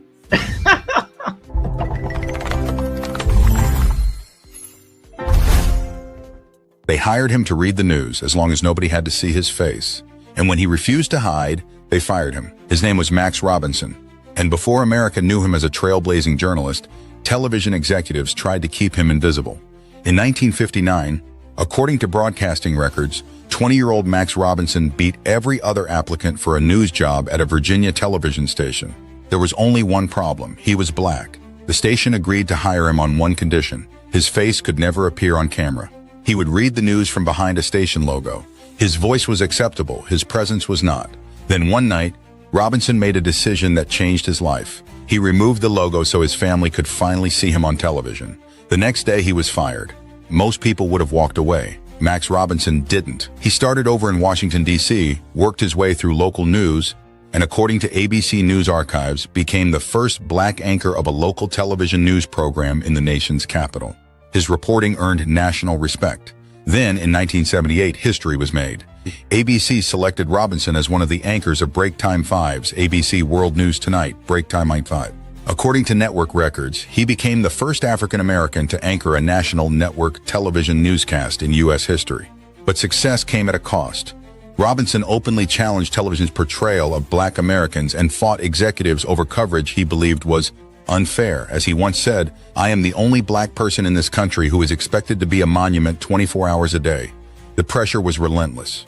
They hired him to read the news as long as nobody had to see his face. And when he refused to hide, they fired him. His name was Max Robinson. And before America knew him as a trailblazing journalist, television executives tried to keep him invisible. In 1959, according to broadcasting records, 20-year-old Max Robinson beat every other applicant for a news job at a Virginia television station. There was only one problem: he was black. The station agreed to hire him on one condition: his face could never appear on camera. He would read the news from behind a station logo. His voice was acceptable, his presence was not. Then one night, Robinson made a decision that changed his life. He removed the logo so his family could finally see him on television. The next day he was fired. Most people would have walked away. Max Robinson didn't. He started over in Washington, D.C., worked his way through local news, and according to ABC News Archives, became the first black anchor of a local television news program in the nation's capital. His reporting earned national respect. Then, in 1978, history was made. ABC selected Robinson as one of the anchors of Break Time 5's ABC World News Tonight, Break Time 5. According to network records, he became the first African American to anchor a national network television newscast in U.S. history. But success came at a cost. Robinson openly challenged television's portrayal of black Americans and fought executives over coverage he believed was unfair. As he once said, "I am the only black person in this country who is expected to be a monument 24 hours a day." The pressure was relentless.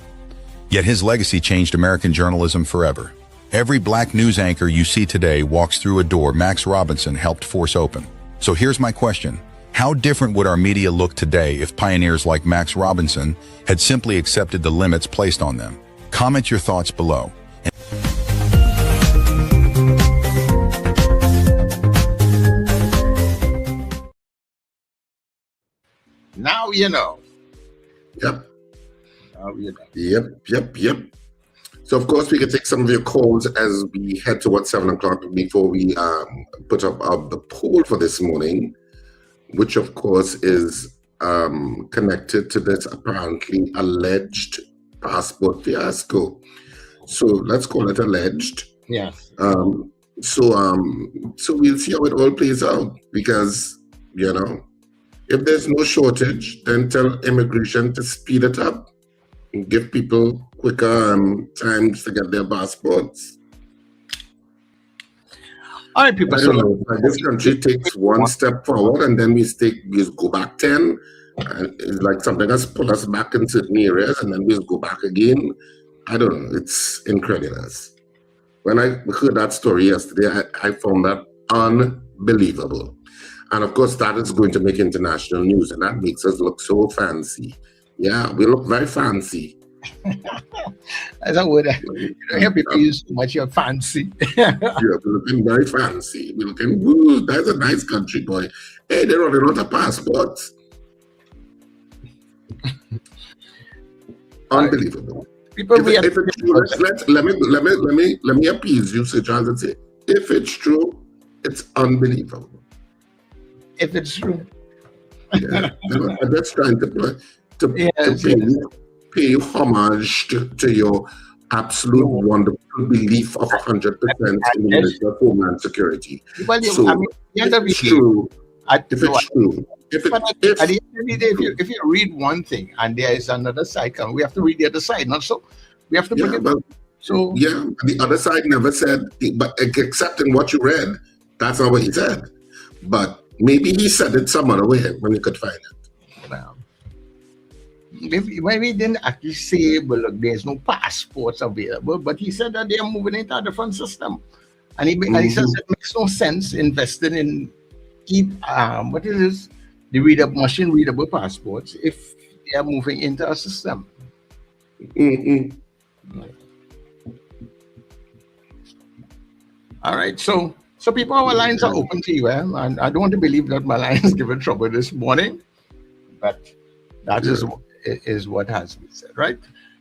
Yet his legacy changed American journalism forever. Every black news anchor you see today walks through a door Max Robinson helped force open. So here's my question: how different would our media look today if pioneers like Max Robinson had simply accepted the limits placed on them? Comment your thoughts below. Now you know. Yep. Now you know. Yep. So, of course, we can take some of your calls as we head towards 7 o'clock before we put up the poll for this morning, which, of course, is connected to this apparently alleged passport fiasco. So let's call it alleged. Yes. So we'll see how it all plays out, because, you know, if there's no shortage, then tell immigration to speed it up and give people quicker times to get their passports. All right, people. I don't know. This country takes one step forward and then we go back 10. And it's like something has put us back in certain areas and then we just go back again. I don't know. It's incredulous. When I heard that story yesterday, I found that unbelievable. And of course, that is going to make international news, and that makes us look so fancy. Yeah, we look very fancy That's a word. You don't hear people use too much. You're fancy. Yeah, we're looking very fancy. We're looking, ooh, that's a nice country boy. Hey, they're running out of passports. Unbelievable. People if it's true, let me appease you, Sir Charles, and say, if it's true, it's unbelievable. If it's true. Yeah, I'm just trying to pay you homage to your absolute wonderful belief of 100% in the Ministry of Homeland Security. Well, so, I mean, if it's true, if the end of the day, if you read one thing and there is another side coming, we have to read the other side, not so. We have to bring it. So the other side never said, but except in what you read, that's not what he said. But maybe he said it some other way when he could find it. Well, maybe he didn't actually say, well, look, there's no passports available, but he said that they are moving into a different system. And he says it makes no sense investing in what is this? The machine readable passports if they are moving into a system. All right, so people, our lines are open to you, and I don't want to believe that my line is giving trouble this morning, but that is what has been said, right?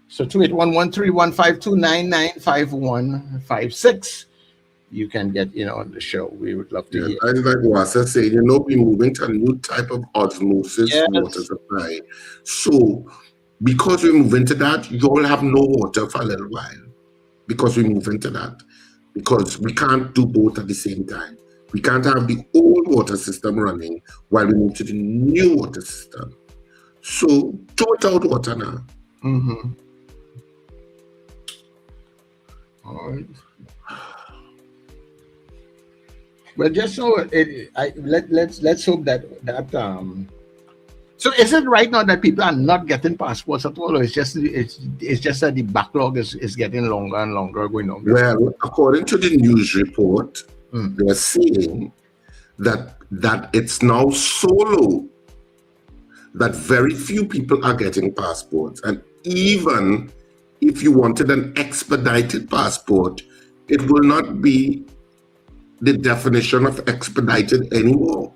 So 28113152995156. You can get on the show. We would love to hear. I like Wasa saying, we're moving to a new type of osmosis water supply. So because we move into that, you all have no water for a little while. Because we move into that. Because we can't do both at the same time. We can't have the old water system running while we move to the new water system. So throw it out water now. All right. Well, just so let's hope that so is it right now that people are not getting passports at all, or it's just that the backlog is getting longer and longer going on? Well, according to the news report, they're saying that it's now so low that very few people are getting passports, and even if you wanted an expedited passport, it will not be the definition of expedited anymore.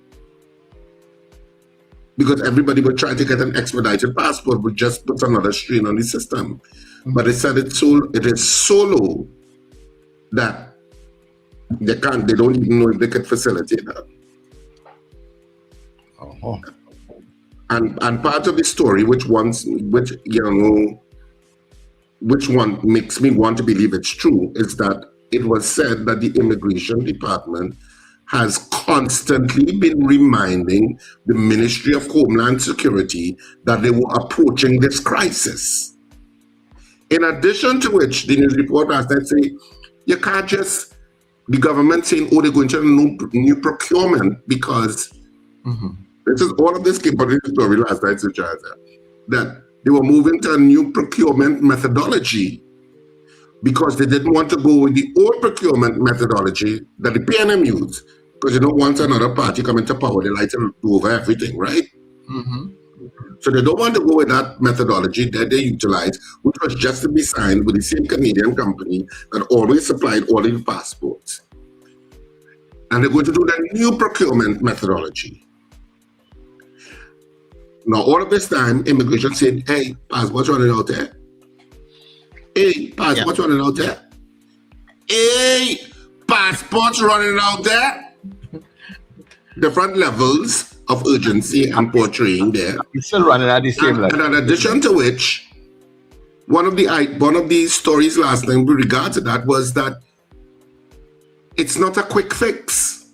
Because everybody will try to get an expedited passport, which just puts another strain on the system. But they said it is so low that they don't even know if they can facilitate that. And part of the story, which one makes me want to believe it's true, is that it was said that the Immigration Department has constantly been reminding the Ministry of Homeland Security that they were approaching this crisis. In addition to which, the news report last night say, you can't just, the government saying, they're going to a new procurement because this is all of this came out in the story last night, that they were moving to a new procurement methodology because they didn't want to go with the old procurement methodology that the PNM used. Because once another party come into power, they like to do over everything, right? So they don't want to go with that methodology that they utilize, which was just to be signed with the same Canadian company that always supplied all the passports. And they're going to do the new procurement methodology. Now, all of this time, immigration said, hey, passports running out there. Hey, passports running out there. Hey, passports running out there. Different levels of urgency and portraying there. It's still running at the same level. And in addition to which, one of the stories last time with regard to that was that it's not a quick fix.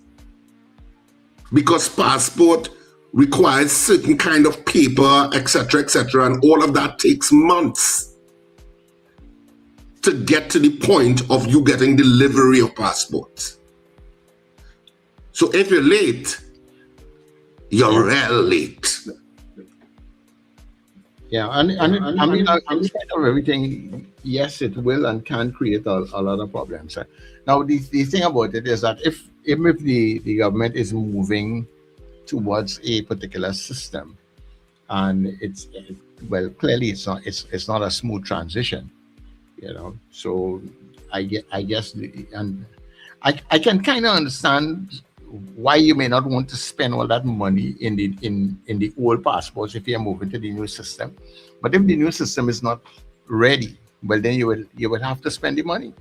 Because passport requires certain kind of paper, etc., and all of that takes months to get to the point of you getting delivery of passports. So if you're late, you're real late. Yeah, and I mean, in spite of everything, yes, it will and can create a lot of problems. Now, the thing about it is that even if the government is moving towards a particular system, and well, clearly it's not a smooth transition, So I guess, and I can kind of understand why you may not want to spend all that money in the old passports if you're moving to the new system. But if the new system is not ready, well, then you will have to spend the money,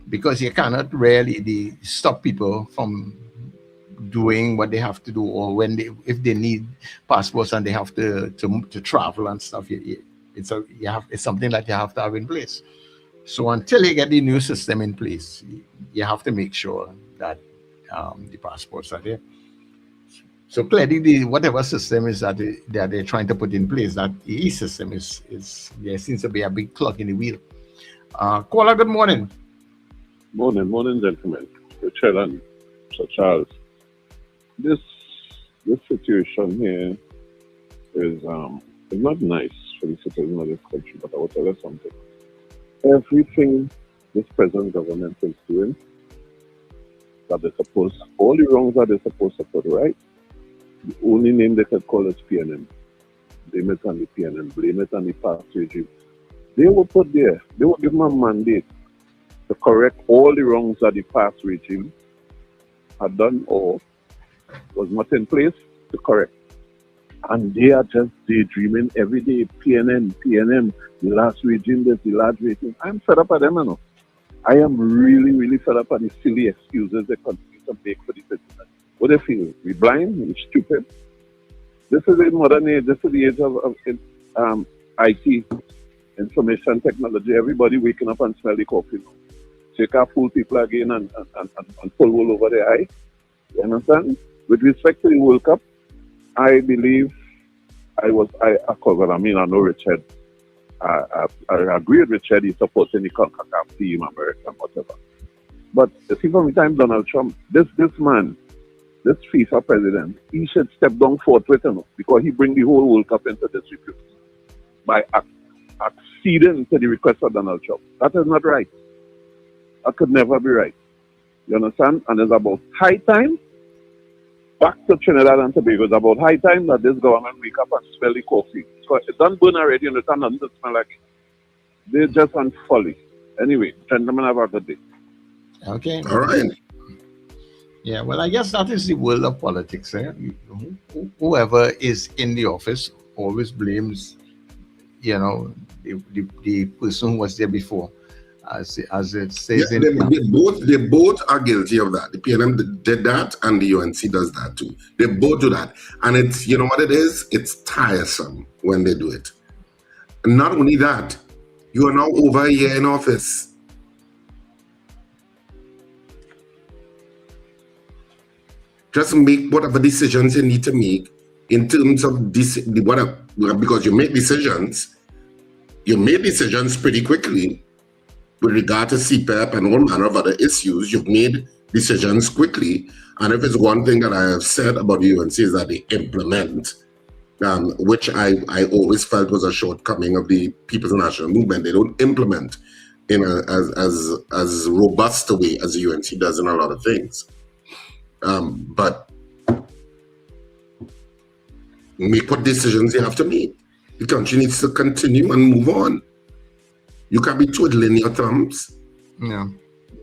because you cannot really stop people from doing what they have to do, or if they need passports and they have to travel and stuff. It's something that you have to have in place. So until you get the new system in place, you have to make sure that the passports are there. So clearly, whatever system is that they're trying to put in place, that e-system is there seems to be a big clog in the wheel. Caller, good morning. Morning, gentlemen. Richard and Sir Charles. This situation here is not nice for the citizens of this country, but I will tell you something. Everything this present government is doing, that they're supposed, all the wrongs that they're supposed to put right, the only name they could call is PNM. Blame it on the PNM, blame it on the past regime. They will put there, they will give them a mandate to correct all the wrongs that the past regime had done or was not in place to correct. And they are just daydreaming every day, PNM, the last regime, the last regime. I'm fed up at them, I am really, really fed up at the silly excuses they continue to make for the citizens. What they feel? We blind? We stupid? This is the modern age. This is the age of IT, information technology. Everybody waking up and smell the coffee. So you can't fool people again and pull wool over their eye. You understand? With respect to the World Cup, I believe I know Richard. I agree with Richard. He's supporting the CONCACAF team, America, whatever. But you see, from the time Donald Trump, this man, this FIFA president, he should step down forthwith, because he bring the whole World Cup into disrepute by acceding to the request of Donald Trump. That is not right. That could never be right. You understand? And it's about high time, back to Trinidad and Tobago, it's about high time that this government wake up and smell the coffee. Because it done burn already and it's nothing to smell like it. They're just on folly. Anyway, gentlemen, have a good day. Okay. All right. Yeah, well, I guess that is the world of politics. Whoever is in the office always blames, the person who was there before. As it says, they both are guilty of that. The PNM did that, and the UNC does that too. They both do that, and it's what it is. It's tiresome when they do it. And not only that, you are now over a year in office. Just make whatever decisions you need to make in terms of this. Because you make decisions. You made decisions pretty quickly. With regard to CPEP and all manner of other issues, you've made decisions quickly. And if it's one thing that I have said about the UNC is that they implement, which I always felt was a shortcoming of the People's National Movement. They don't implement in as robust a way as the UNC does in a lot of things. But make what decisions you have to make. The country needs to continue and move on. You can't be twiddling your thumbs. Yeah.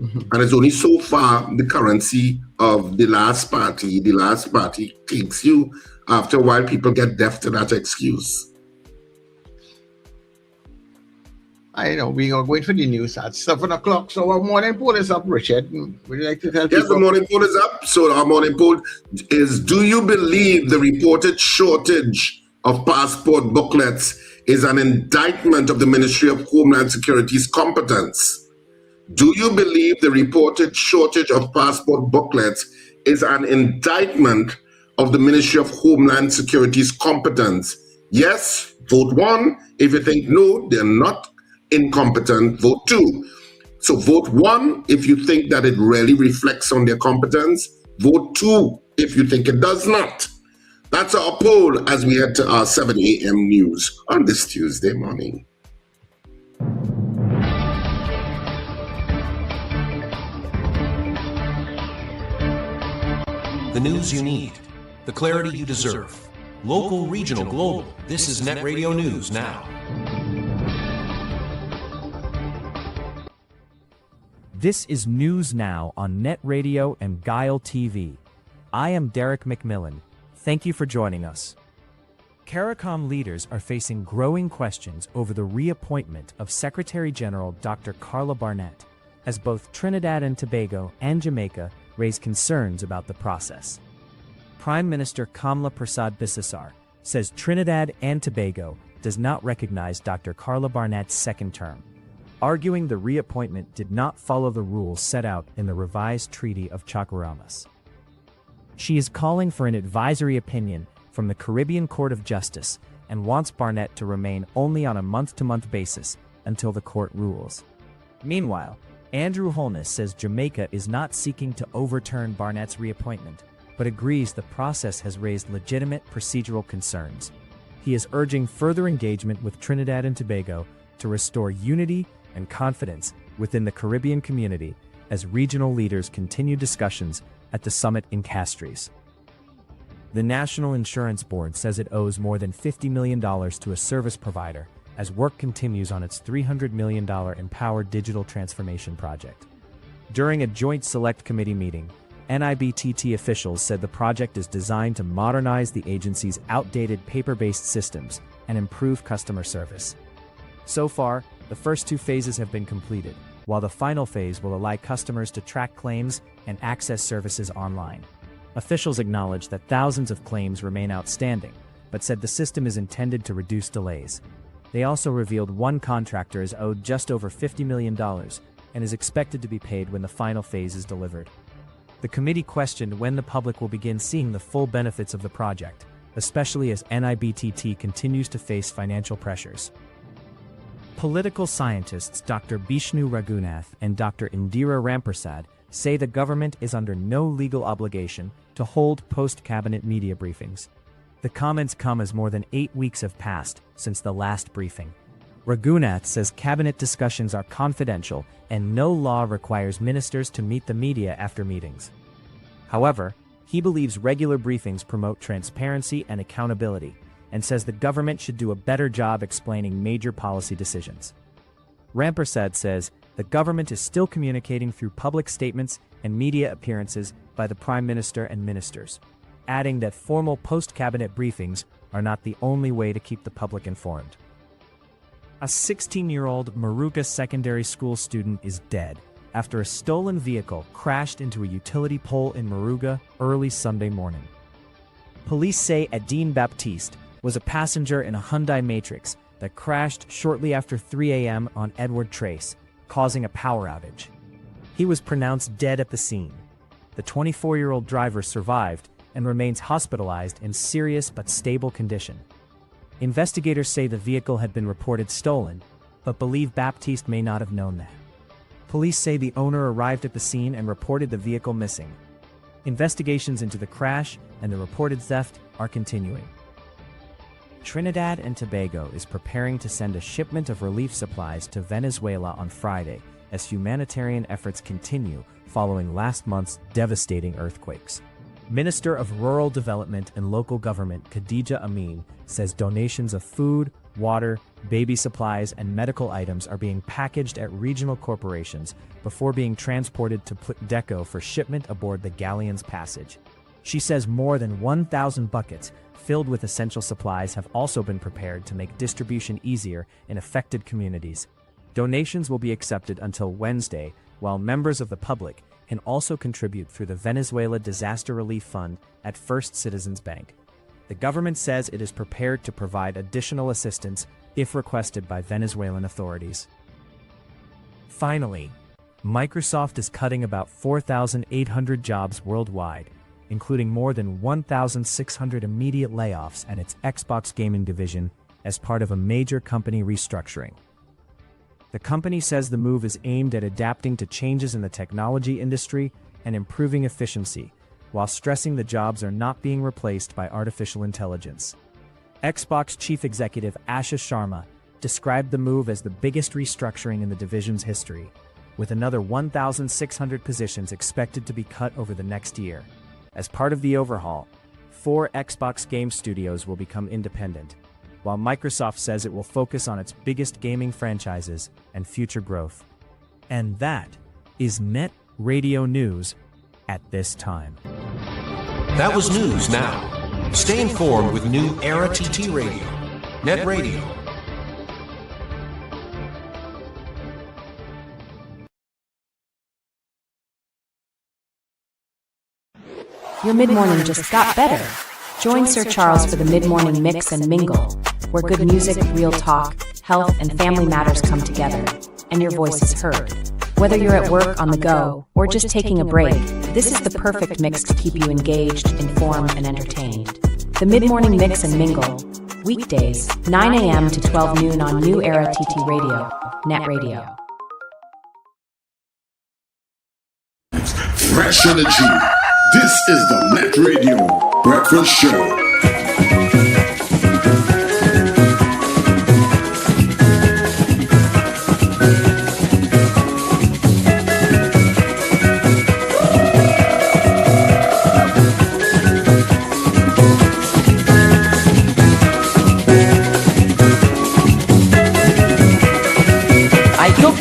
Mm-hmm. And it's only so far the currency of the last party takes you. After a while, people get deaf to that excuse. I know. We are going for the news at 7 o'clock. So our morning poll is up, Richard. Would you like to tell people? Yes, the morning poll is up. So our morning poll is, do you believe the reported shortage of passport booklets is an indictment of the Ministry of Homeland Security's competence? Do you believe the reported shortage of passport booklets is an indictment of the Ministry of Homeland Security's competence? Yes, vote 1. If you think no, they're not incompetent, vote 2. So vote 1 if you think that it really reflects on their competence. Vote 2 if you think it does not. That's our poll as we head to our 7 a.m. news on this Tuesday morning. The news you need, the clarity you deserve. Local, regional, global. This is Net Radio News Now. This is News Now on Net Radio and Guile TV. I am Derek McMillan. Thank you for joining us. CARICOM leaders are facing growing questions over the reappointment of Secretary General Dr. Carla Barnett, as both Trinidad and Tobago and Jamaica raise concerns about the process. Prime Minister Kamla Persad Bissessar says Trinidad and Tobago does not recognize Dr. Carla Barnett's second term, arguing the reappointment did not follow the rules set out in the revised Treaty of Chaguaramas. She is calling for an advisory opinion from the Caribbean Court of Justice and wants Barnett to remain only on a month-to-month basis until the court rules. Meanwhile, Andrew Holness says Jamaica is not seeking to overturn Barnett's reappointment, but agrees the process has raised legitimate procedural concerns. He is urging further engagement with Trinidad and Tobago to restore unity and confidence within the Caribbean community as regional leaders continue discussions at the summit in Castries. The National Insurance Board says it owes more than $50 million to a service provider as work continues on its $300 million Empowered Digital Transformation project. During a joint select committee meeting, NIBTT officials said the project is designed to modernize the agency's outdated paper-based systems and improve customer service. So far, the first two phases have been completed, while the final phase will allow customers to track claims and access services online. Officials acknowledged that thousands of claims remain outstanding, but said the system is intended to reduce delays. They also revealed one contractor is owed just over $50 million and is expected to be paid when the final phase is delivered. The committee questioned when the public will begin seeing the full benefits of the project, especially as NIBTT continues to face financial pressures. Political scientists Dr. Bishnu Raghunath and Dr. Indira Rampersad say the government is under no legal obligation to hold post-cabinet media briefings. The comments come as more than 8 weeks have passed since the last briefing. Raghunath says cabinet discussions are confidential and no law requires ministers to meet the media after meetings. However, he believes regular briefings promote transparency and accountability, and says the government should do a better job explaining major policy decisions. Rampersad says the government is still communicating through public statements and media appearances by the Prime Minister and ministers, adding that formal post-cabinet briefings are not the only way to keep the public informed. A 16-year-old Moruga Secondary School student is dead after a stolen vehicle crashed into a utility pole in Moruga early Sunday morning. Police say Adine Baptiste was a passenger in a Hyundai Matrix that crashed shortly after 3 a.m. on Edward Trace, causing a power outage. He was pronounced dead at the scene. The 24-year-old driver survived and remains hospitalized in serious but stable condition. Investigators say the vehicle had been reported stolen, but believe Baptiste may not have known that. Police say the owner arrived at the scene and reported the vehicle missing. Investigations into the crash and the reported theft are continuing. Trinidad and Tobago is preparing to send a shipment of relief supplies to Venezuela on Friday as humanitarian efforts continue following last month's devastating earthquakes. Minister of Rural Development and Local Government Khadija Amin says donations of food, water, baby supplies, and medical items are being packaged at regional corporations before being transported to Deco for shipment aboard the Galleon's Passage. She says more than 1,000 buckets filled with essential supplies have also been prepared to make distribution easier in affected communities. Donations will be accepted until Wednesday, while members of the public can also contribute through the Venezuela Disaster Relief Fund at First Citizens Bank. The government says it is prepared to provide additional assistance if requested by Venezuelan authorities. Finally, Microsoft is cutting about 4,800 jobs worldwide, including more than 1,600 immediate layoffs at its Xbox gaming division as part of a major company restructuring. The company says the move is aimed at adapting to changes in the technology industry and improving efficiency, while stressing the jobs are not being replaced by artificial intelligence. Xbox chief executive Asha Sharma described the move as the biggest restructuring in the division's history, with another 1,600 positions expected to be cut over the next year. As part of the overhaul, 4 Xbox game studios will become independent, while Microsoft says it will focus on its biggest gaming franchises and future growth. And that is Net Radio News at this time. That was News Now. Stay informed with New Era TT Radio, Net Radio. Your mid-morning just got better. Join Sir Charles for the mid-morning mix and mingle, where good music, real talk, health, and family matters come together, and your voice is heard. Whether you're at work, on the go, or just taking a break, this is the perfect mix to keep you engaged, informed, and entertained. The mid-morning mix and mingle, weekdays, 9 a.m. to 12 noon on New Era TT Radio, Net Radio. Fresh energy. This is the Net Radio Breakfast Show.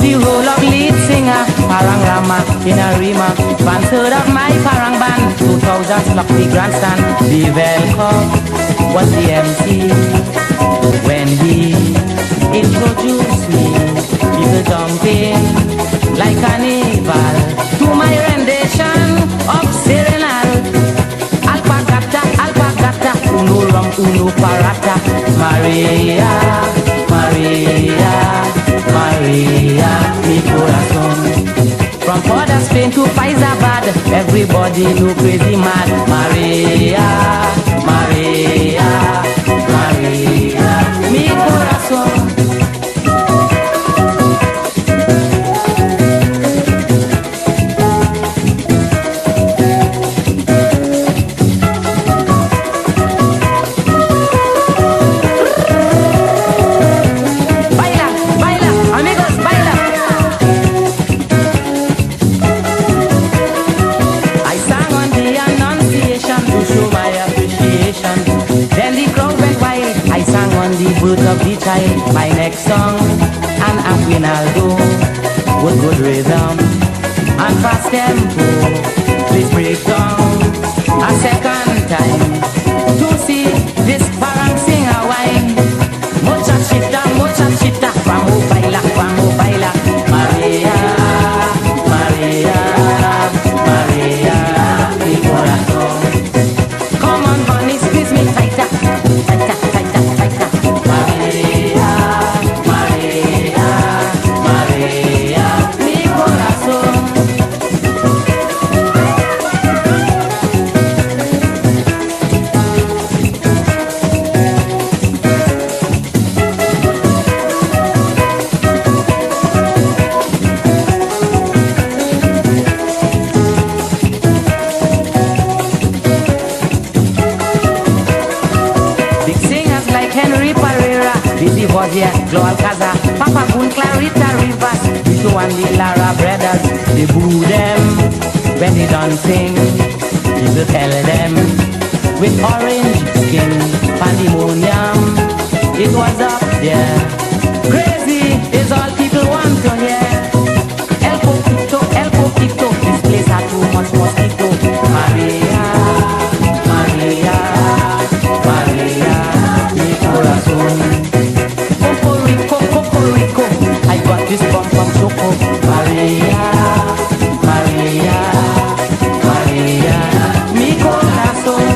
The role of lead singer, Parang Rama in a rima. Fans heard of my Parang band, 2000 lucky grandstand. The Velcro was the MC when he introduced me. People jumping like carnival to my rendition of Serenal. Alpagata, alpagata, uno rum, uno parata. Maria, Maria, Maria, mi corazón. From Port of Spain to Faizabad, everybody know crazy mad. Maria, Maria, Maria, mi corazón. Of the child, my next song, and Aquinaldo with good rhythm and fast tempo. Please break down a second time to see this parang singer wine. Muchachita, vamos baila, Maria, Maria, Maria, mi corazón. Come on, bunny, squeeze me tighter, tighter. Gloal Casa, Papa Gun, Clarita Rivas, Vito and the Lara brothers, they boo them when they don't sing. People tell them with orange skin, pandemonium, it was up there. Crazy is all people want to hear. El Poquito, this place had too much mosquito. Maria, Maria, Maria, mi corazón. I got this bum choco. Maria, Maria, Maria, mi corazón.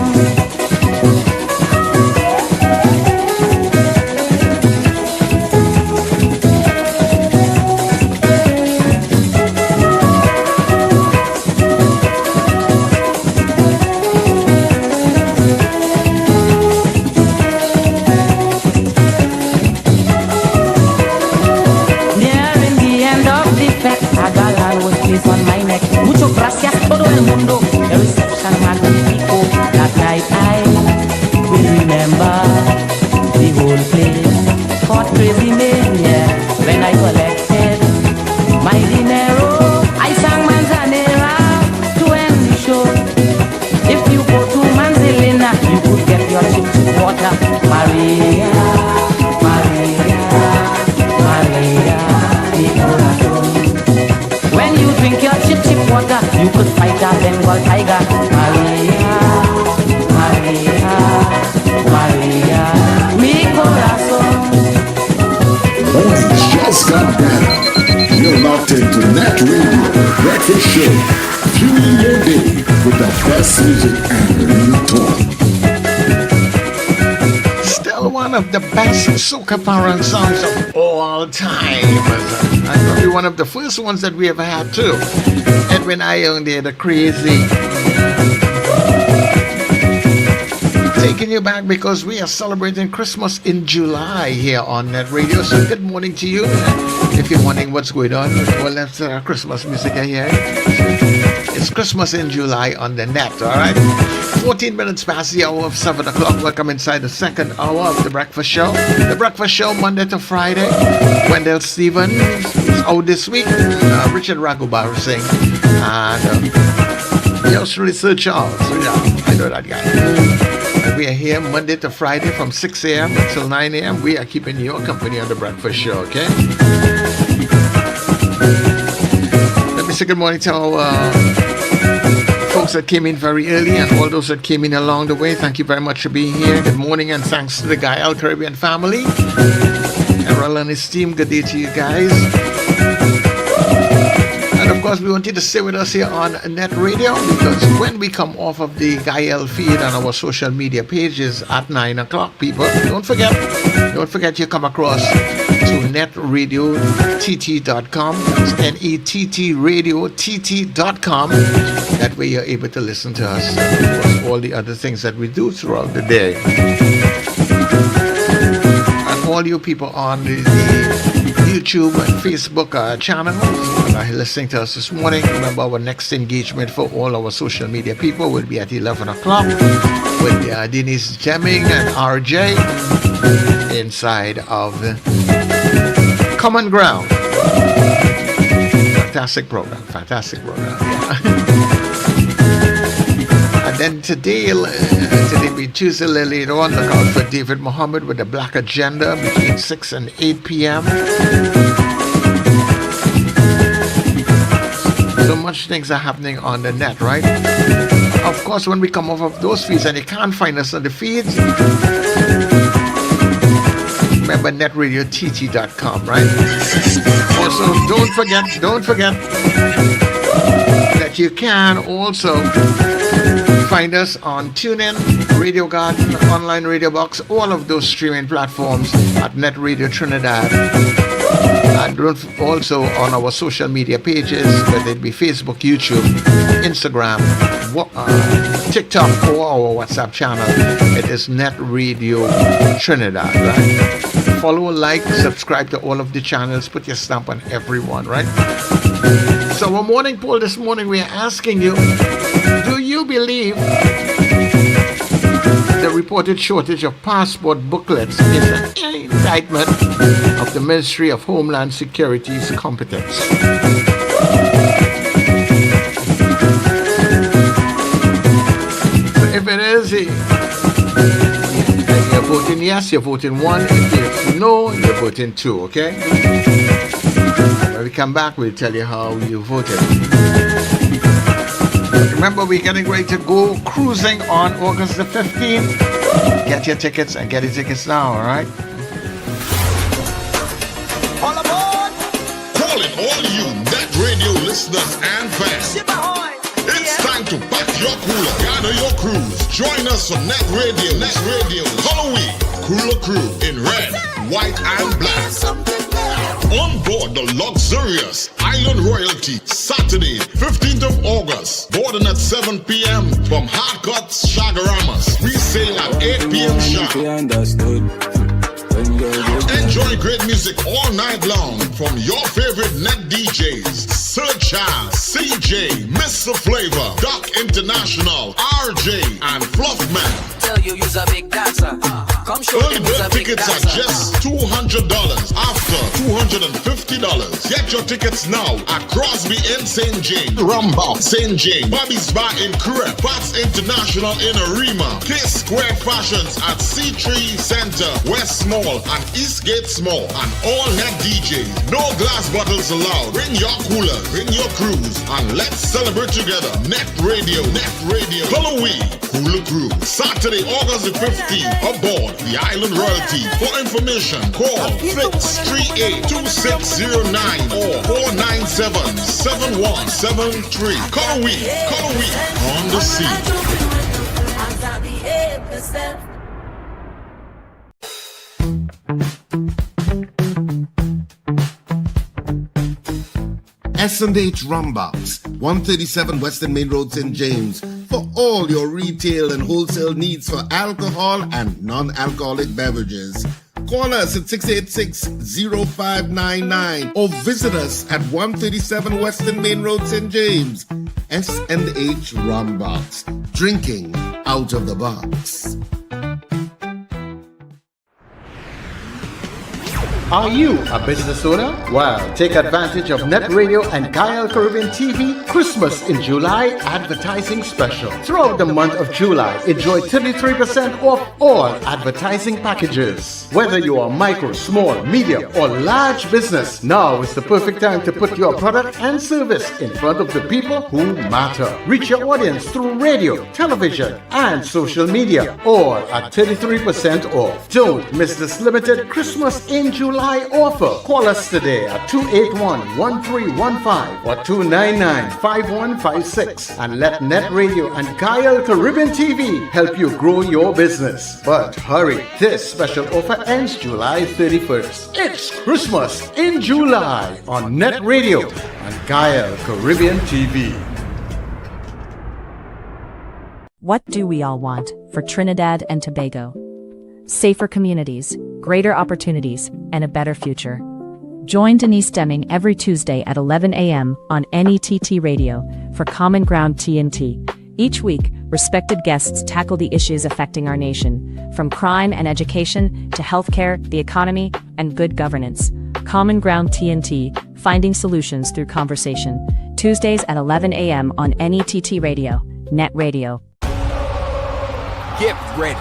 On my neck, mucho gracias todo el mundo. The reception magnifico. That night I will remember the whole place. Caught crazy mania when I collected my dinero. I sang Manzanera to end the show. If you go to Manzanera, you water. Maria, Maria, Maria, mi corazón. When you drink your chip water, you could fight a Bengal tiger. Maria, Maria, Maria, mi corazón. Mornings just got better. You're locked into NETT Radio Breakfast Show. Fueling your day with the best music and real talk. Still one of the best soca parent songs of all time. And probably one of the first ones that we ever had too. Edwin Ione there, the crazy. Taking you back because we are celebrating Christmas in July here on NETT Radio. So good morning to you. If you're wondering what's going on, well, that's Christmas music here. It's Christmas in July on the net, all right? 14 minutes past the hour of 7 o'clock. Welcome inside the second hour of The Breakfast Show. The Breakfast Show, Monday to Friday. Wendell Stevens is out this week. Richard Raghubar sing. And yours truly, Sir Charles. So yeah, I know that guy. And we are here Monday to Friday from 6 a.m. until 9 a.m. We are keeping your company on The Breakfast Show, okay? Let me say good morning to our folks that came in very early and all those that came in along the way. Thank you very much for being here. Good morning and thanks to the Gael Caribbean family. Errol and his team, good day to you guys. And of course, we want you to stay with us here on NETT Radio because when we come off of the Gael feed on our social media pages at 9 o'clock, people, don't forget you come across to netradiott.com. That's NETT-radio-TT.com. That way you're able to listen to us and of course all the other things that we do throughout the day. And all you people on the YouTube and Facebook channels that are listening to us this morning, remember our next engagement for all our social media people will be at 11 o'clock with Denise Jemming and RJ inside of Common Ground. Fantastic program. Yeah. And then today being Tuesday, later on, look out for David Muhammad with the Black Agenda between 6 and 8 p.m. So much things are happening on the net, right? Of course, when we come off of those feeds and you can't find us on the feeds, remember netradiott.com, right? Also, don't forget that you can also find us on TuneIn, Radio Garden, Online Radio Box, all of those streaming platforms at NETT Radio Trinidad. And also on our social media pages, whether it be Facebook, YouTube, Instagram, TikTok, or our WhatsApp channel. It is NETT Radio Trinidad, right? Follow, like, subscribe to all of the channels, put your stamp on everyone, right? So our morning poll this morning, we are asking you, do you believe the reported shortage of passport booklets is an indictment of the Ministry of Homeland Security's competence? So if it is, you're voting yes, you're voting 1. If it's no, you're voting 2, okay? When we come back, we'll tell you how you voted. Remember, we're getting ready to go cruising on August the 15th. Get your tickets and get your tickets now, all right? All aboard! Calling all you NETT Radio listeners and fans. It's time to pack your cooler, gather your crews. Join us on NETT Radio Halloween Cooler Crew in red, white, and black. On board the luxurious Island Royalty, Saturday, 15th of August, boarding at 7 p.m. from Hardcuts, Shagaramas. We sail at 8 p.m. sharp. Enjoy great music all night long from your favorite NETT DJs, Sir Charles, CJ, Mr. Flavor, Doc International, RJ, and Fluffman. Tell you you's a big dancer. Come show Early them who's a bird big tickets are dancer. just $200. After $250. Get your tickets now at Crosby in St. James, Rumba, St. James, Bobby's Bar in Kure, Bats International in Arima, K Square Fashions at C3 Center, West Mall and Eastgate Mall, and all net DJs. No glass bottles allowed. Bring your coolers, bring your crews, and let's celebrate together. Net Radio, Halloween, Hula Cruise, Saturday, August the 15th, aboard the Island Royalty. For information, call 638-2609 or 497-7173. Halloween, on the scene. S&H Rumbox, 137 Western Main Road, St. James, for all your retail and wholesale needs for alcohol and non-alcoholic beverages. Call us at 686-0599 or visit us at 137 Western Main Road, St. James. S&H Rumbox, drinking out of the box. Are you a business owner? Well, take advantage of NETT Radio and Gael Caribbean TV Christmas in July advertising special. Throughout the month of July, enjoy 33% off all advertising packages. Whether you are micro, small, medium, or large business, now is the perfect time to put your product and service in front of the people who matter. Reach your audience through radio, television, and social media, all at 33% off. Don't miss this limited Christmas in July offer. Call us today at 281-1315 or 299-5156 and let NETT Radio and Gael Caribbean TV help you grow your business. But hurry, this special offer ends July 31st. It's Christmas in July on NETT Radio and Gael Caribbean TV. What do we all want for Trinidad and Tobago? Safer communities, greater opportunities, and a better future. Join Denise Deming every Tuesday at 11 a.m. on NETT Radio for Common Ground TNT. Each week, respected guests tackle the issues affecting our nation, from crime and education to healthcare, the economy, and good governance. Common Ground TNT, finding solutions through conversation. Tuesdays at 11 a.m. on NETT Radio, NETT Radio. Get ready.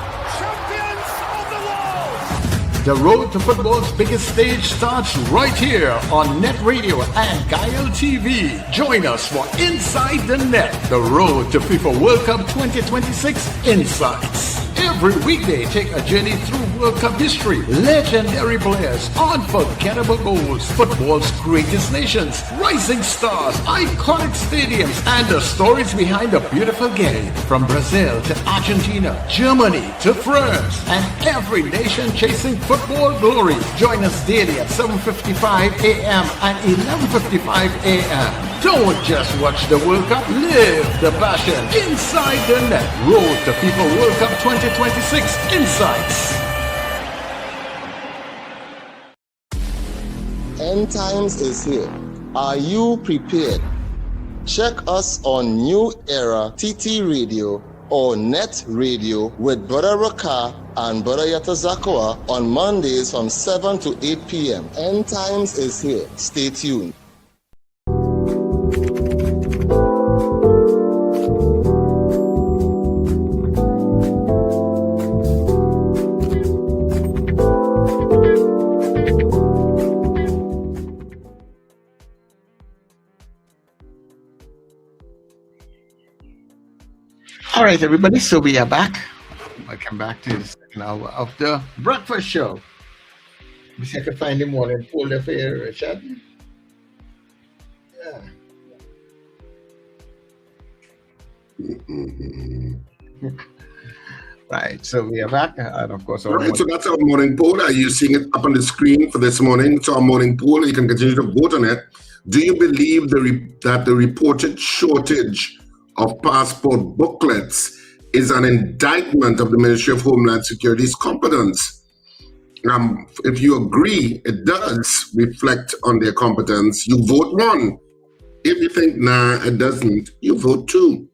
The road to football's biggest stage starts right here on NETT Radio and Gael TV. Join us for Inside the Net, the road to FIFA World Cup 2026 Insights. Every weekday, take a journey through World Cup history, legendary players, unforgettable goals, football's greatest nations, rising stars, iconic stadiums, and the stories behind the beautiful game. From Brazil to Argentina, Germany to France, and every nation chasing football glory. Join us daily at 7:55 a.m. and 11:55 a.m. Don't just watch the World Cup, live the passion. Inside the Net, road to FIFA World Cup 2026 Insights. End times is here. Are you prepared? Check us on New Era TT Radio or NETT Radio with Brother Raka and Brother Yatazakawa on Mondays from 7 to 8 p.m. End times is here. Stay tuned. All right, everybody, so we are back. Welcome back to the second hour of the breakfast show. We see if I can find the morning folder for you, Richard. Yeah. Right, so we are back, and of course, right, so that's our morning poll. Are you seeing it up on the screen for this morning? It's our morning poll. You can continue to vote on it. Do you believe that the reported shortage of passport booklets is an indictment of the Ministry of Homeland Security's competence? If you agree it does reflect on their competence, you vote 1. If you think, nah, it doesn't, you vote 2.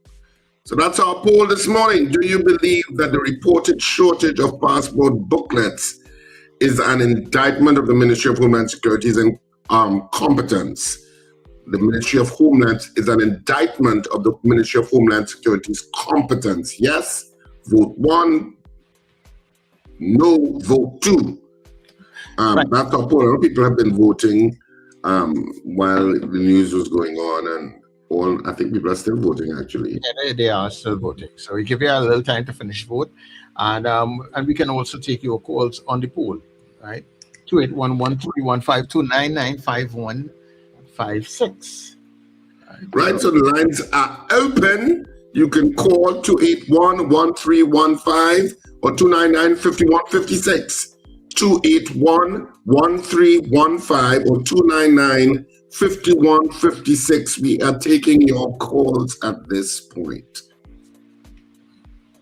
So that's our poll this morning. Do you believe that the reported shortage of passport booklets is an indictment of the Ministry of Homeland Security's competence? The Ministry of Homeland is an indictment of the Ministry of Homeland Security's competence. Yes, vote 1. No, vote 2. Right. That's our poll. A lot of people have been voting while the news was going on, and I think people are still voting, actually. Yeah, they are still voting. So we give you a little time to finish vote. And we can also take your calls on the poll, right? 2811-315-299-5156. Right, so the lines are open. You can call 281-1315 or 299-5156. 281-1315 or 299-5156. We are taking your calls at this point.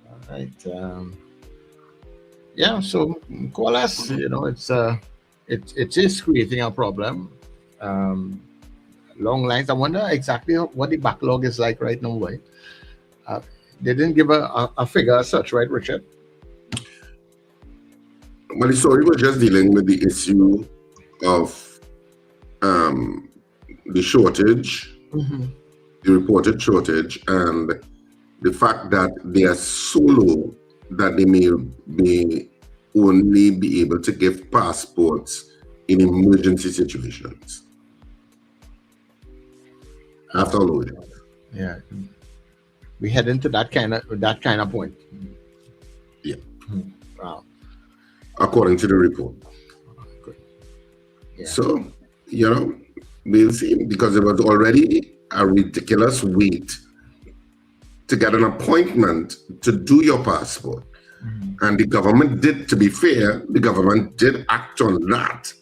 All right. Yeah, so call us. You know, it is creating a problem. Long lines. I wonder exactly what the backlog is like right now, right? They didn't give a figure as such, right, Richard? Well, the story was just dealing with the issue of the shortage, the reported shortage, and the fact that they are so low that they may only be able to give passports in emergency situations. After all of it. Yeah, we head into that kind of point. Yeah. Wow. According to the report. Good. Yeah. So, we'll see, because it was already a ridiculous wait to get an appointment to do your passport. And the government did, to be fair, the government did act on that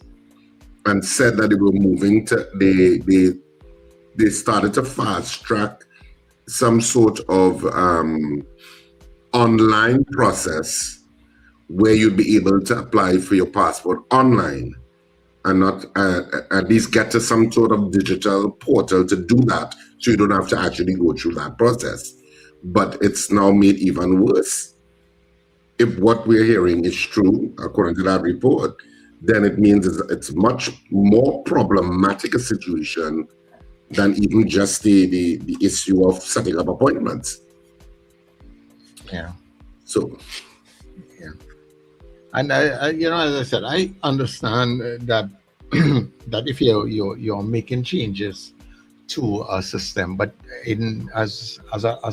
and said that they were moving to, they started to fast track some sort of online process where you'd be able to apply for your passport online and not at least get to some sort of digital portal to do that, so you don't have to actually go through that process. But it's now made even worse. If what we're hearing is true, according to that report, then it means it's much more problematic a situation than even just the issue of setting up appointments. Yeah. So. Yeah. And as I said, I understand that that if you're making changes to a system, but as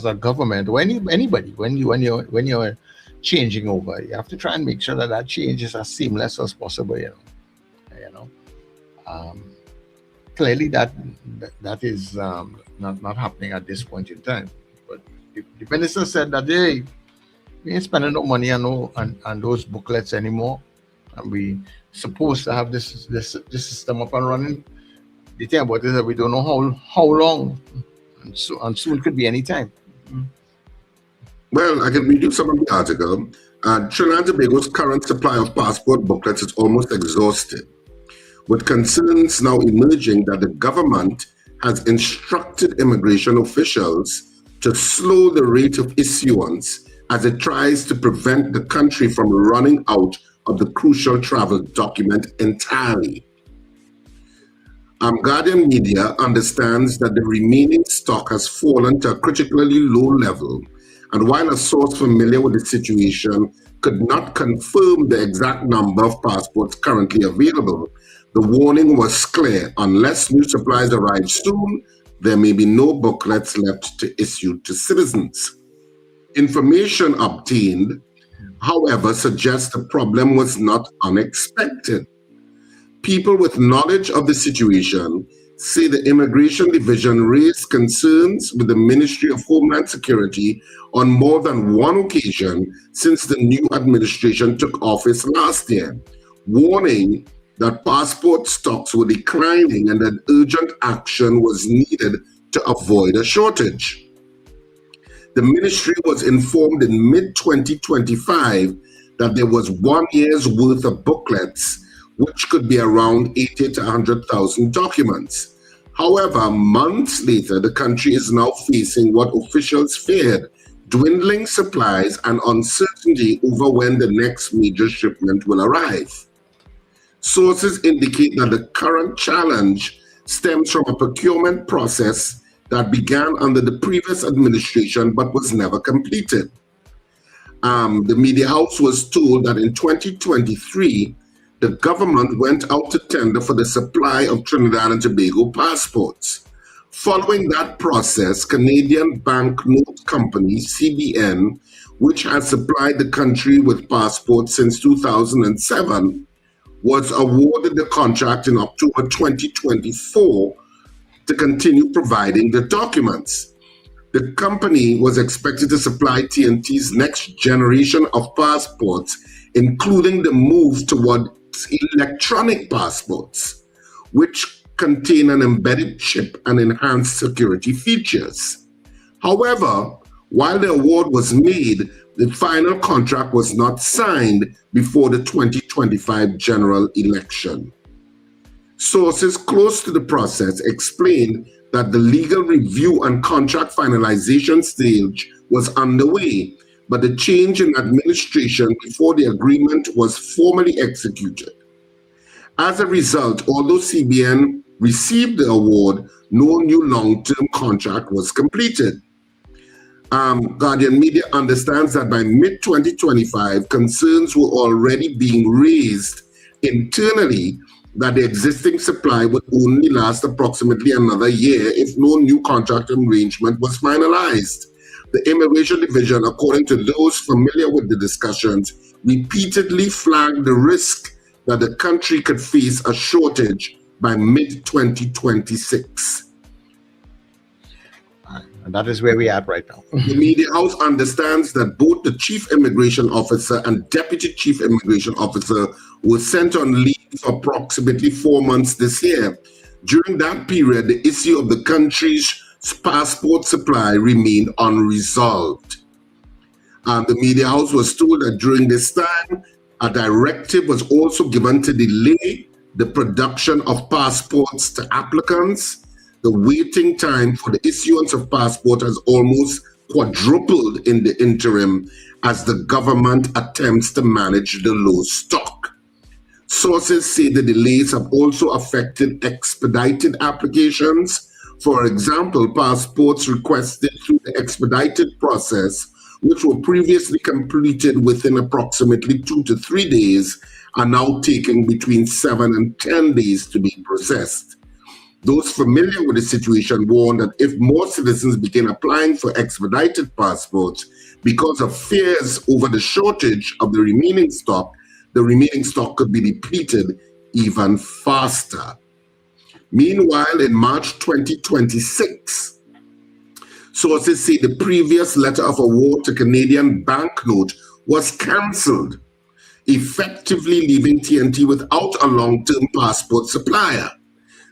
a government or anybody, when you're changing over, you have to try and make sure that change is as seamless as possible. Clearly that is not happening at this point in time. But the minister said that we ain't spending no money on those booklets anymore, and we supposed to have this system up and running. The thing about it is that we don't know how long, and soon could be any time. Well, I can read you some of the article. Trinidad and Tobago's current supply of passport booklets is almost exhausted, with concerns now emerging that the government has instructed immigration officials to slow the rate of issuance as it tries to prevent the country from running out of the crucial travel document entirely. Guardian Media understands that the remaining stock has fallen to a critically low level, and while a source familiar with the situation could not confirm the exact number of passports currently available, the warning was clear: unless new supplies arrive soon, there may be no booklets left to issue to citizens. Information obtained, however, suggests the problem was not unexpected. People with knowledge of the situation say the Immigration Division raised concerns with the Ministry of Homeland Security on more than one occasion since the new administration took office last year, warning that passport stocks were declining and that urgent action was needed to avoid a shortage. The ministry was informed in mid-2025 that there was 1 year's worth of booklets, which could be around 80 to 100,000 documents. However, months later, the country is now facing what officials feared dwindling supplies, and uncertainty over when the next major shipment will arrive. Sources indicate that the current challenge stems from a procurement process that began under the previous administration but was never completed. The media house was told that in 2023, the government went out to tender for the supply of Trinidad and Tobago passports. Following that process, Canadian Banknote Company, CBN, which has supplied the country with passports since 2007, was awarded the contract in October 2024 to continue providing the documents. The company was expected to supply TNT's next generation of passports, including the move towards electronic passports, which contain an embedded chip and enhanced security features. However, while the award was made, the final contract was not signed before the 2025 general election. Sources close to the process explained that the legal review and contract finalization stage was underway, but the change in administration before the agreement was formally executed. As a result, although CBN received the award, no new long-term contract was completed. Guardian Media understands that by mid-2025, concerns were already being raised internally that the existing supply would only last approximately another year if no new contract arrangement was finalized. The Immigration Division, according to those familiar with the discussions, repeatedly flagged the risk that the country could face a shortage by mid-2026. And that is where we are right now. The media house understands that both the Chief Immigration Officer and Deputy Chief Immigration Officer were sent on leave for approximately 4 months this year. During that period, the issue of the country's passport supply remained unresolved. The media house was told that during this time, a directive was also given to delay the production of passports to applicants. The waiting time for the issuance of passport has almost quadrupled in the interim as the government attempts to manage the low stock. Sources say the delays have also affected expedited applications. For example, passports requested through the expedited process, which were previously completed within approximately 2 to 3 days, are now taking between 7 and 10 days to be processed. Those familiar with the situation warn that if more citizens begin applying for expedited passports because of fears over the shortage of the remaining stock could be depleted even faster. Meanwhile, in March 2026, sources say the previous letter of award to Canadian Banknote was cancelled, effectively leaving TNT without a long-term passport supplier.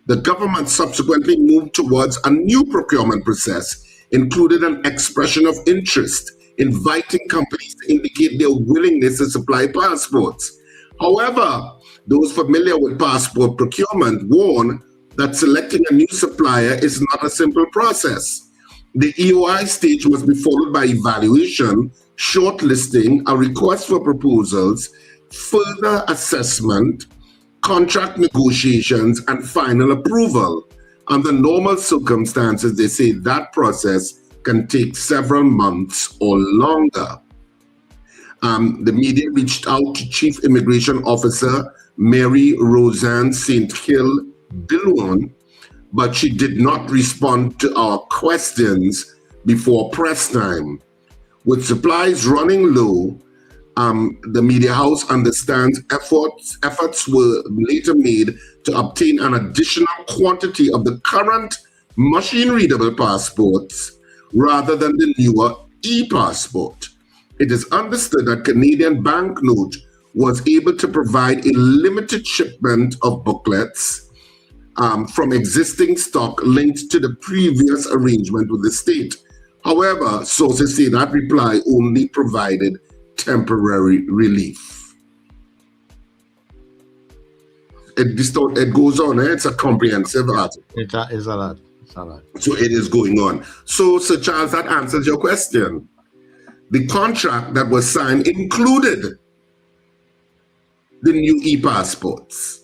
The government subsequently moved towards a new procurement process, including an expression of interest, inviting companies to indicate their willingness to supply passports. However, those familiar with passport procurement warn that selecting a new supplier is not a simple process. The EOI stage must be followed by evaluation, shortlisting, a request for proposals, further assessment, contract negotiations, and final approval. Under normal circumstances, they say that process can take several months or longer. The media reached out to Chief Immigration Officer Mary Roseanne St. Hill Bilwan, but she did not respond to our questions before press time. With supplies running low, the media house understands efforts were later made to obtain an additional quantity of the current machine-readable passports rather than the newer e-passport. It is understood that Canadian Banknote was able to provide a limited shipment of booklets from existing stock linked to the previous arrangement with the state. However, sources say that reply only provided temporary relief. It goes on, it's a comprehensive article. It's a lot. So it is going on. So, Sir Charles, that answers your question. the contract that was signed included the new e-passports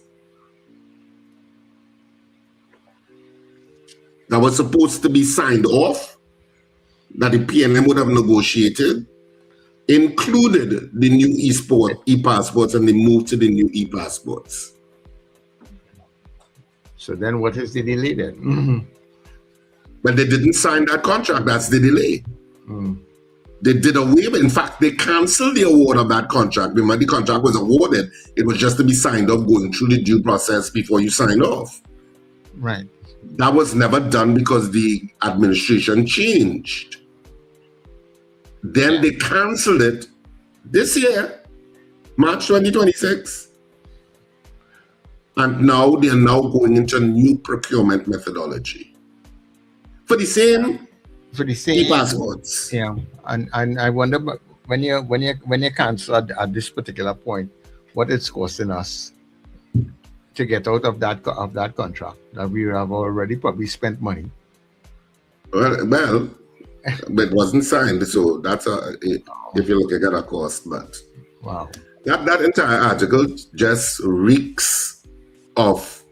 that was supposed to be signed off, that the PNM would have negotiated, included the new e-passports, and they moved to the new e-passports. So then what is the delay then? But they didn't sign that contract. That's the delay. They did away with, in fact, they canceled the award of that contract. When the contract was awarded, it was just to be signed off, going through the due process before you sign off. Right. That was never done because the administration changed. Then they canceled it this year, March 2026. And now they are now going into a new procurement methodology for the same e-passports. Yeah, and I wonder, when you cancel at this particular point, what it's costing us to get out of that contract that we have already probably spent money. Well, but it wasn't signed, so that's if you look at a cost. But wow, that entire article just reeks of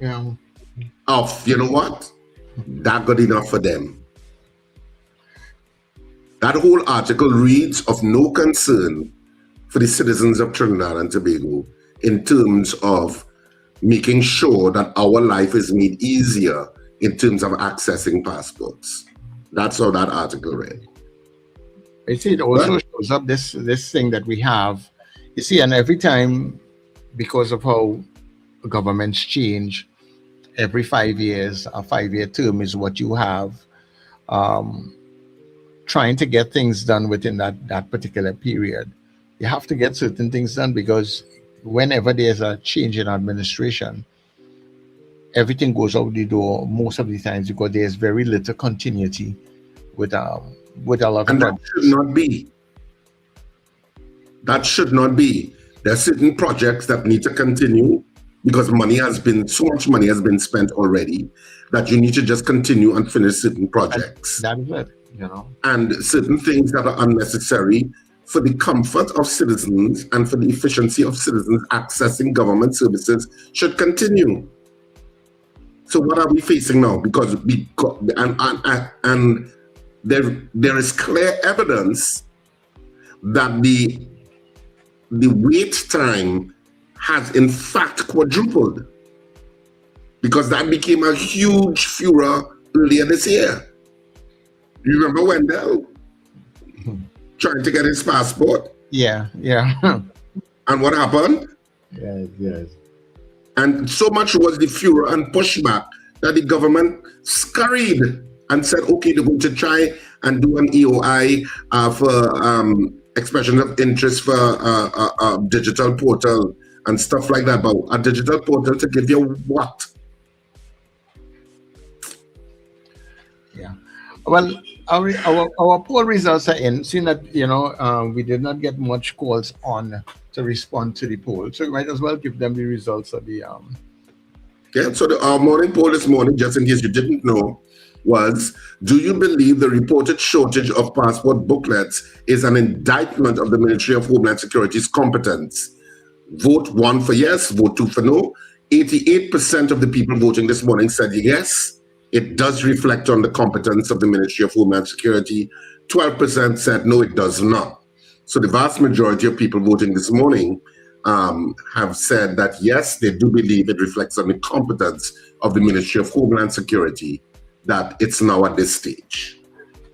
you know what? That good enough for them. That whole article reads of no concern for the citizens of Trinidad and Tobago in terms of making sure that our life is made easier in terms of accessing passports. That's how that article read. You see, it also shows up this thing that we have. You see, and every time, because of how governments change, every 5 years, a 5-year term is what you have. Trying to get things done within that particular period. You have to get certain things done, because whenever there's a change in administration, everything goes out the door most of the times, because there's very little continuity with a lot of that should not be. That should not be. There are certain projects that need to continue because so much money has been spent already that you need to just continue and finish certain projects. That is it, you know. And certain things that are unnecessary for the comfort of citizens and for the efficiency of citizens accessing government services should continue. So what are we facing now? Because there is clear evidence that the wait time has in fact quadrupled, because that became a huge furor earlier this year. You remember Wendell trying to get his passport? Yeah. And what happened? Yes. And so much was the furor and pushback that the government scurried and said, okay, they're going to try and do an EOI for expression of interest for a digital portal and stuff like that. But a digital portal to give you what? Yeah. Well, our poll results are in. Seeing that, we did not get much calls on to respond to the poll, so we might as well give them the results of the Yeah, so our morning poll this morning, just in case you didn't know, was: do you believe the reported shortage of passport booklets is an indictment of the Ministry of Homeland Security's competence? Vote 1 for yes, vote 2 for no. 88% of the people voting this morning said yes, it does reflect on the competence of the Ministry of Homeland Security. 12% said no, it does not. So the vast majority of people voting this morning have said that yes, they do believe it reflects on the competence of the Ministry of Homeland Security, that it's now at this stage.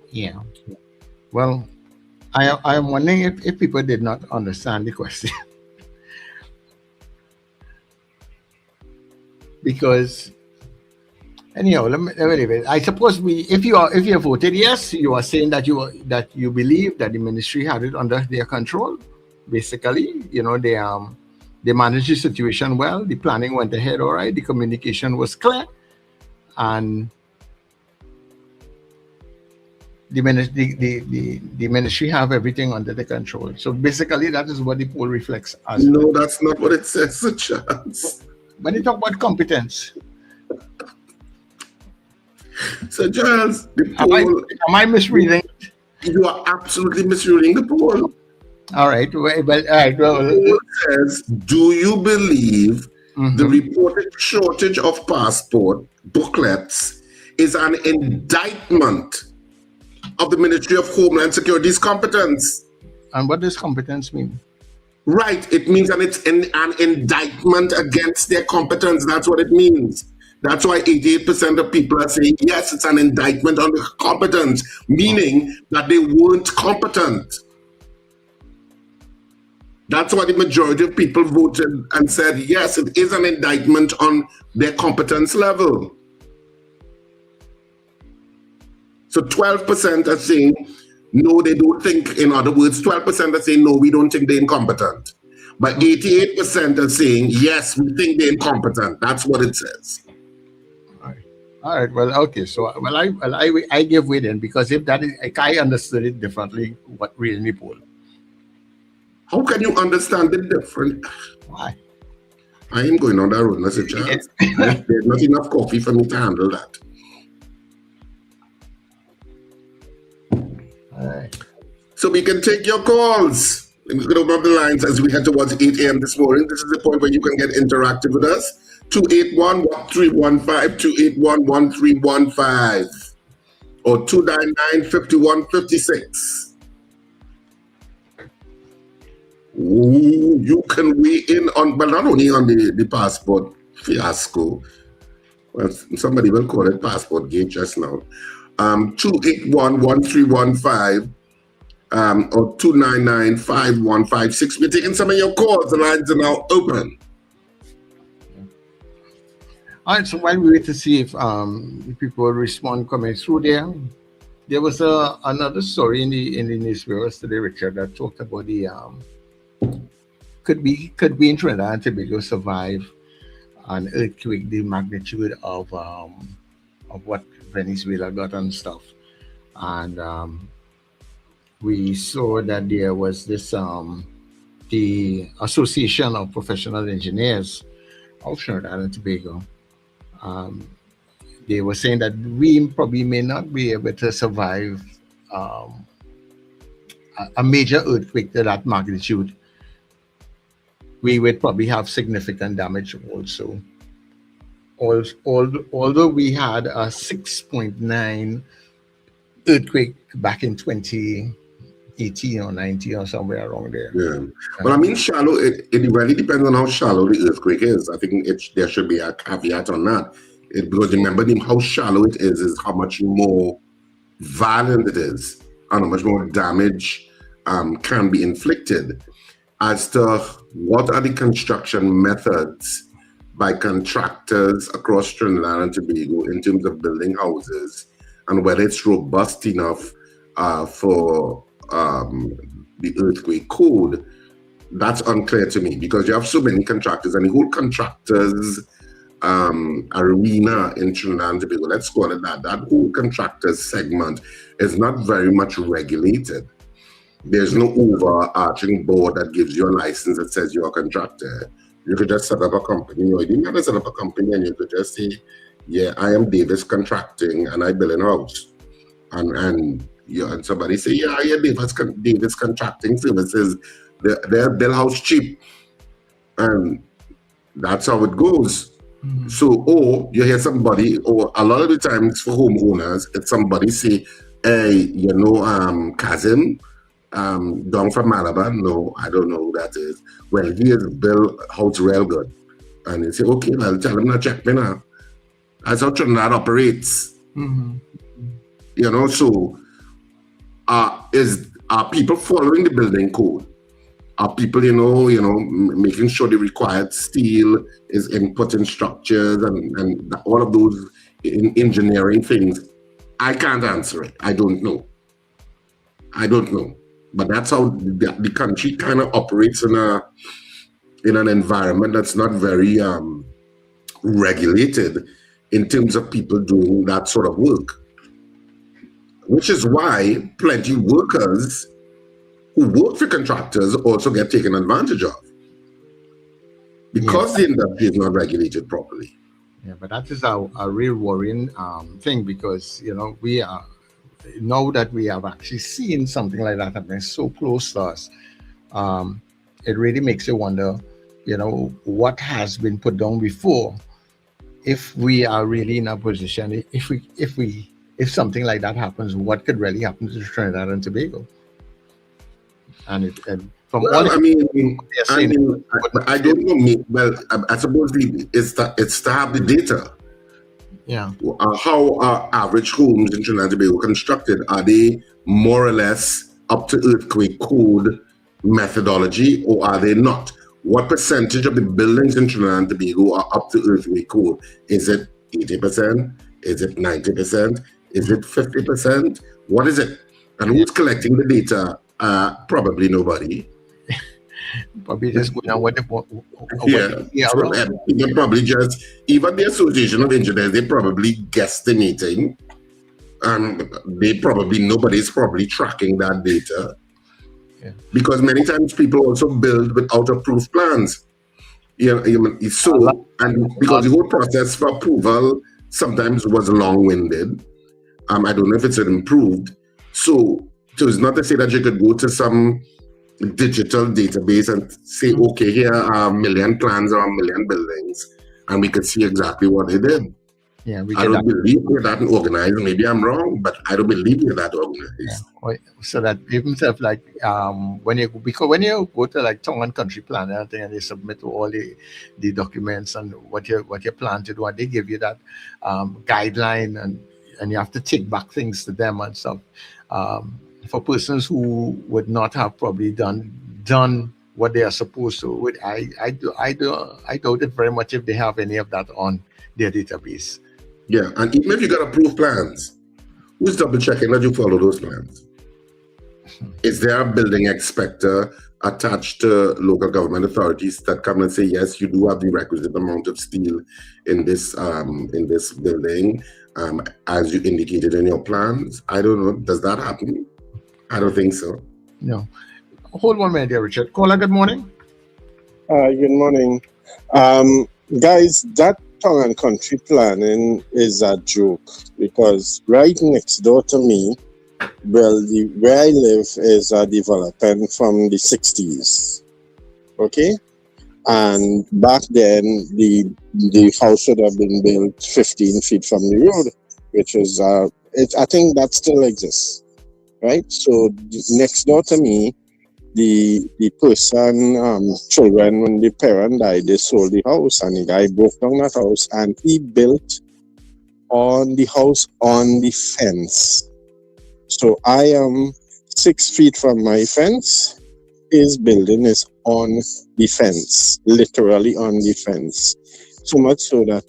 Yeah. Well, I am wondering if people did not understand the question. Because anyhow, let me leave it. I suppose if you voted yes, you are saying that you believe that the ministry had it under their control. Basically, they managed the situation well. The planning went ahead all right. The communication was clear, and the ministry have everything under the control. So basically, that is what the poll reflects as. No, that's not what it says, a chance. When you talk about competence, So Charles, the Am I misreading? You are absolutely misreading the poll. All right. Well, all right. The poll says, do you believe the reported shortage of passport booklets is an indictment of the Ministry of Homeland Security's competence? And what does competence mean? Right. It means that it's an indictment against their competence. That's what it means. That's why 88% of people are saying, yes, it's an indictment on the competence, meaning that they weren't competent. That's why the majority of people voted and said, yes, it is an indictment on their competence level. So 12% are saying, no, they don't think, in other words, 12% are saying, no, we don't think they're incompetent. But 88% are saying, yes, we think they're incompetent. That's what it says. All right. Well, okay. So, I give way then, because if that is, I understood it differently. What reading the poll? How can you understand it different? Why? I am going on that road, Mr. Charles. There's not enough coffee for me to handle that. All right. So we can take your calls. Let me open up the lines as we head towards 8 a.m. this morning. This is the point where you can get interactive with us. 281-1315, 281-1315, or 299-5156. Ooh, you can weigh in on, but not only on the passport fiasco. Well, somebody will call it passport gate just now. 281-1315, or 299-5156. We're taking some of your calls. The lines are now open. All right, so while we wait to see if people respond coming through there was another story in the newspaper today, Richard, that talked about the could be in Trinidad and Tobago survive an earthquake the magnitude of what Venezuela got and stuff, and we saw that there was this the Association of Professional Engineers of Trinidad and Tobago. They were saying that we probably may not be able to survive a major earthquake to that magnitude. We would probably have significant damage also. Although we had a 6.9 earthquake back in 2018 or 19 or somewhere around there. Yeah. But I mean, shallow, it really depends on how shallow the earthquake is. I think there should be a caveat on that. Because remember, how shallow it is how much more violent it is and how much more damage can be inflicted. As to what are the construction methods by contractors across Trinidad and Tobago in terms of building houses, and whether it's robust enough for the earthquake code, that's unclear to me, because you have so many contractors, and the whole contractors arena in Trinidad and Tobago, let's call it that whole contractors segment is not very much regulated. There's no overarching board that gives you a license that says you're a contractor. You could just set up a company, or you didn't have to set up a company, and you could just say, yeah, I am Davis Contracting and I build a house. And somebody say, yeah, Davis Contracting Services, they'll house cheap. And that's how it goes. Mm-hmm. So, or you hear somebody, or a lot of the times for homeowners, it's somebody say, hey, Kazim, down from Malabar, no, I don't know who that is. Well, he has built house real good. And they say, okay, well, tell him to check me now. That's how Trinidad operates. Mm-hmm. So are people following the building code? Are people, making sure the required steel is input in structures and all of those engineering things? I can't answer it. I don't know. But that's how the country kind of operates in an environment that's not very regulated in terms of people doing that sort of work. Which is why plenty of workers who work for contractors also get taken advantage of, because the industry is not regulated properly. Yeah, but that is a real worrying thing, because we are, now that we have actually seen something like that happening so close to us, it really makes you wonder, what has been put down before, if we are really in a position, if something like that happens, what could really happen to Trinidad and Tobago? And from all I don't know. Well, I suppose it's to have the data. Yeah. How are average homes in Trinidad and Tobago constructed? Are they more or less up to earthquake code methodology, or are they not? What percentage of the buildings in Trinidad and Tobago are up to earthquake code? Is it 80%? Is it 90%? Is it 50%? What is it? And who's collecting the data? Probably nobody. Probably just going on what they probably just, even the Association of Engineers, they're probably guesstimating, and nobody's probably tracking that data. Yeah. Because many times people also build without approved plans. And because the whole process for approval sometimes was long-winded. I don't know if it's improved. So it's not to say that you could go to some digital database and say, okay, here are 1 million plans or 1 million buildings, and we could see exactly what they did. Yeah, I don't believe we're that organized. Maybe I'm wrong, but I don't believe we're that organized. Yeah. So that even stuff like when you go to like town and country plan and everything, and they submit all the documents and what you plan to do, and they give you that guideline, and you have to take back things to them and stuff. For persons who would not have probably done what they are supposed to, I doubt it very much if they have any of that on their database. Yeah, and even if you got approved plans, who's double checking that you follow those plans? Is there a building inspector attached to local government authorities that come and say, yes, you do have the requisite amount of steel in this building, as you indicated in your plans? I don't know. Does that happen? I don't think so. No. Hold 1 minute there, Richard. Caller, good morning. Good morning. Guys, that town and country planning is a joke, because right next door to me, where I live is a development from the 60s. Okay? And back then, the house should have been built 15 feet from the road, which is, I think that still exists. Right? So next door to me, the person, children, when the parent died, they sold the house, and the guy broke down that house, and he built on the house on the fence. So I am 6 feet from my fence. His building is on the fence, literally on the fence. So much so that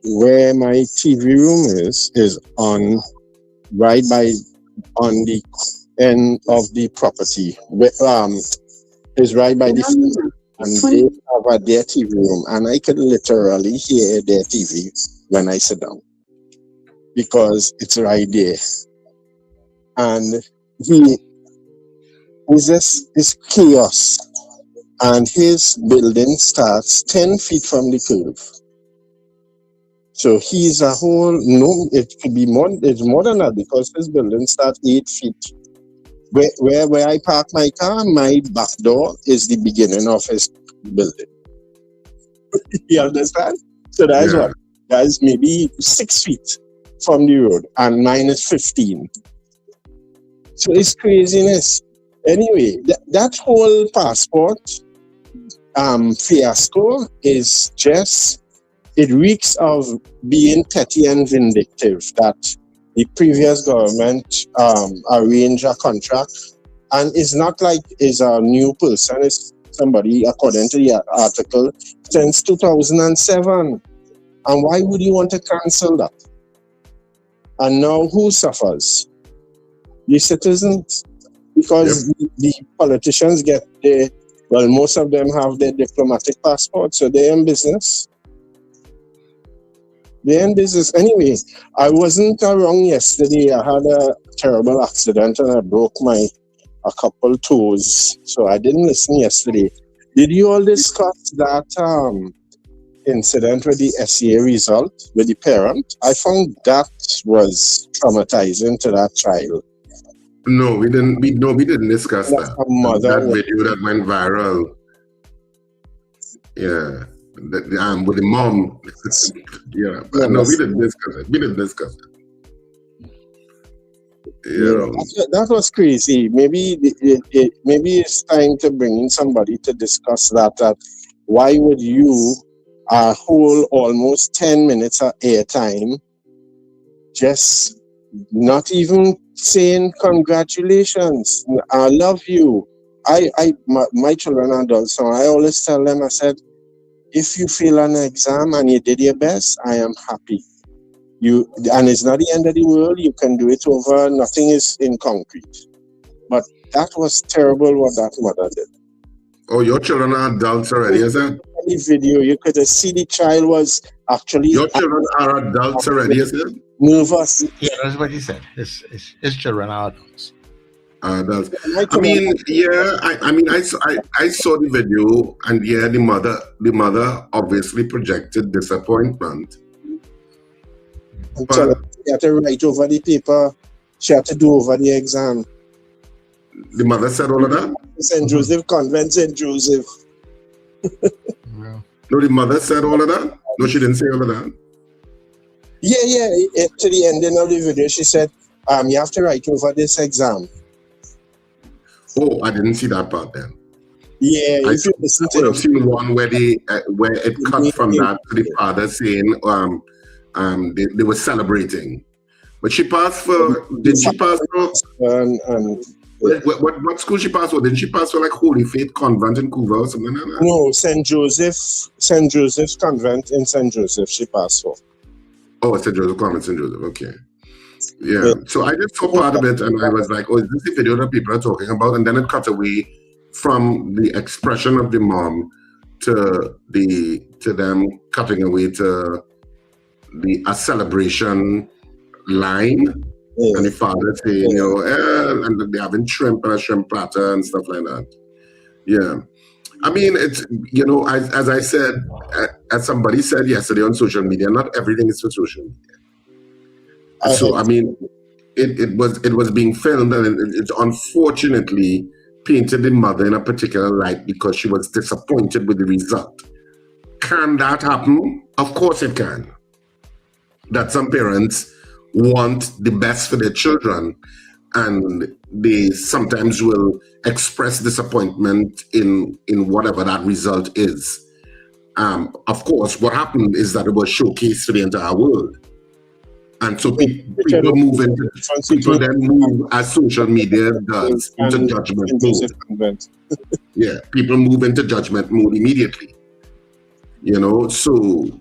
where my TV room is on the end of the property. Is right by the fence, and they have their TV room, and I can literally hear their TV when I sit down, because it's right there. And it's chaos, and his building starts 10 feet from the curve. So he's a whole, no, it could be more, it's more than that, because his building starts 8 feet. Where I park my car, my back door is the beginning of his building. You understand? So that's what, guys, maybe 6 feet from the road, and mine is 15. So it's craziness. Anyway, that whole passport fiasco is just, it reeks of being petty and vindictive, that the previous government arranged a contract, and it's not like it's a new person, it's somebody, according to the article, since 2007. And why would you want to cancel that? And now who suffers? The citizens. Because the politicians get most of them have their diplomatic passport, so they're in business. They're in business. Anyway, I wasn't around yesterday. I had a terrible accident and I broke a couple toes, so I didn't listen yesterday. Did you all discuss that incident with the SEA result with the parent, I found that was traumatizing to that child. No, we didn't. We didn't discuss That's that. a mother. That video that went viral. Yeah, with the mom. Yeah, but no, we didn't discuss it. We didn't discuss it. That was crazy. Maybe maybe it's time to bring in somebody to discuss that. Why would you hold almost 10 minutes of airtime just not even saying congratulations, I love you? My children are adults, so I always tell them, I said, if you fail an exam and you did your best, I am happy. And it's not the end of the world. You can do it over. Nothing is in concrete. But that was terrible what that mother did. Oh, your children are adults already, is it? The video, you could see the child was actually. Your children are adults already, is it? Nervous. Yeah, that's what he said. His children are adults. Adults. I mean, yeah. I saw the video, and yeah, the mother obviously projected disappointment. She had to write over the paper. She had to do over the exam. The mother said all of that? St. Joseph Convent, St. Joseph. No, the mother said all of that? No, she didn't say all of that? Yeah. To the ending of the video, she said, you have to write over this exam. Oh, I didn't see that part then. Yeah, I would have seen one where it cut from that to the father saying they were celebrating. But she passed for, did she pass for, what school she passed for? Didn't she pass for like Holy Faith Convent in Couva or something like that? No, St. Joseph's Convent in St. Joseph she passed for. Oh, St. Joseph Convent, St. Joseph, okay. Yeah, so I just saw part of it and I was like, oh, is this the video that people are talking about? And then it cut away from the expression of the mom to them cutting away to a celebration line, and the father saying, and they're having shrimp and a shrimp platter and stuff like that. Yeah. I mean, it's, as I said, as somebody said yesterday on social media, not everything is for social media. So, I mean, it was being filmed, and it unfortunately painted the mother in a particular light because she was disappointed with the result. Can that happen? Of course it can. That some parents want the best for their children, and they sometimes will express disappointment in whatever that result is. Of course, what happened is that it was showcased for the entire world. And so people then move, as social media does, into judgment mode. Yeah, people move into judgment mode immediately. So,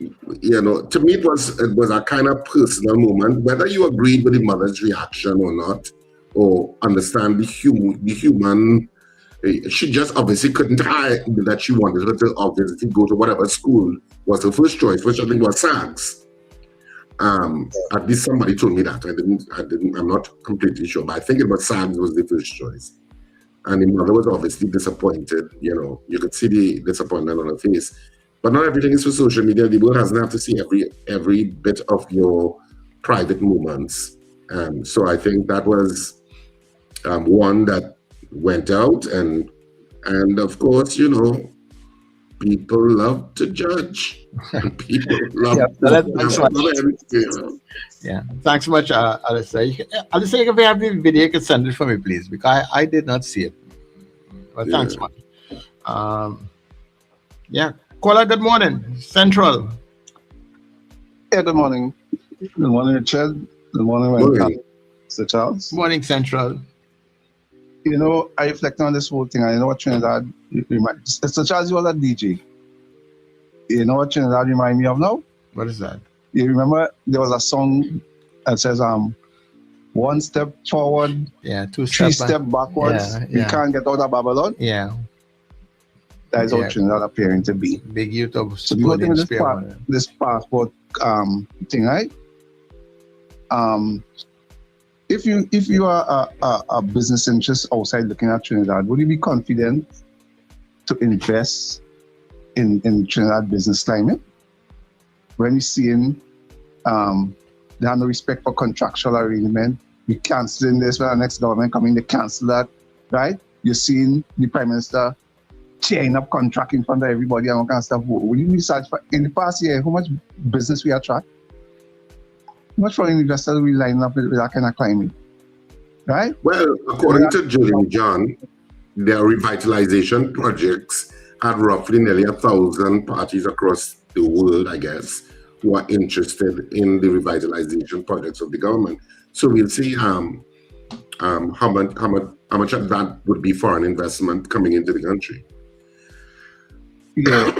to me it was a kind of personal moment, whether you agreed with the mother's reaction or not, or understand the human. She just obviously couldn't hide that she wanted her to obviously go to whatever school was her first choice, which I think was SAGS. At least somebody told me that. I'm not completely sure, but I think it was SAGS was the first choice. And the mother was obviously disappointed. You could see the disappointment on her face. But not everything is for social media. The world doesn't have to see every bit of your private moments. So I think that was one that went out, and of course, people love to judge. People love Yeah, thanks so much, Alistair. Alistair, if you have the video, you can send it for me, please, because I did not see it. But thanks so much. Caller, good morning. Central. Yeah, good morning. Good morning, Richard. Good morning, Mr. Charles. Morning, Central. I reflect on this whole thing. I know what Trinidad reminds me. Mr. Charles, you was a DJ. You know what Trinidad reminds me of now? What is that? You remember there was a song that says, one step forward, three step backwards. We can't get out of Babylon. Yeah. That is how Trinidad appearing to be. Big youth of so people think this passport thing, right? If you are a business interest outside looking at Trinidad, would you be confident to invest in Trinidad business climate. When we're seeing they have no respect for contractual arrangement, we canceling this when the next government coming, they cancel that, right? You're seeing the Prime Minister tearing up contract in front of everybody and all kind of stuff. Will you research for in the past year how much business we attract? How much foreign investors we line up with that kind of climate? Right? Well, according to Julian John, their revitalization projects had roughly nearly 1,000 parties across the world, I guess, who are interested in the revitalization projects of the government. So we'll see how much of that would be foreign investment coming into the country. Yeah,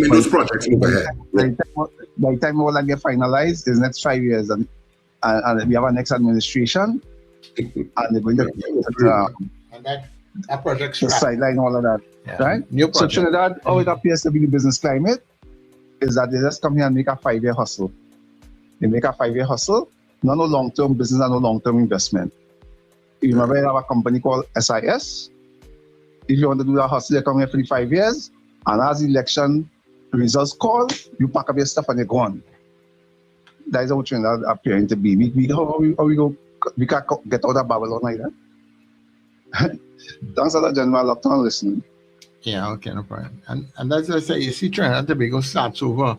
those projects move ahead. By the time all that get finalized, is next 5 years, and we have our next administration, and they're going to and that project's sideline all of that, right? New project. So Trinidad, how it appears to be the business climate is that they just come here and make a 5-year hustle. They make a 5-year hustle, no long-term business and no long-term investment. You remember they have a company called SIS. If you want to do that hustle, they come here for the 5 years, and as the election results call, you pack up your stuff and you're gone. That is how Trinidad appearing to be. We can't get out of Babylon like that. Thanks a lot, General Lockdown, listening. Yeah, okay, no problem. And as I say, you see, Trinidad and Tobago starts over.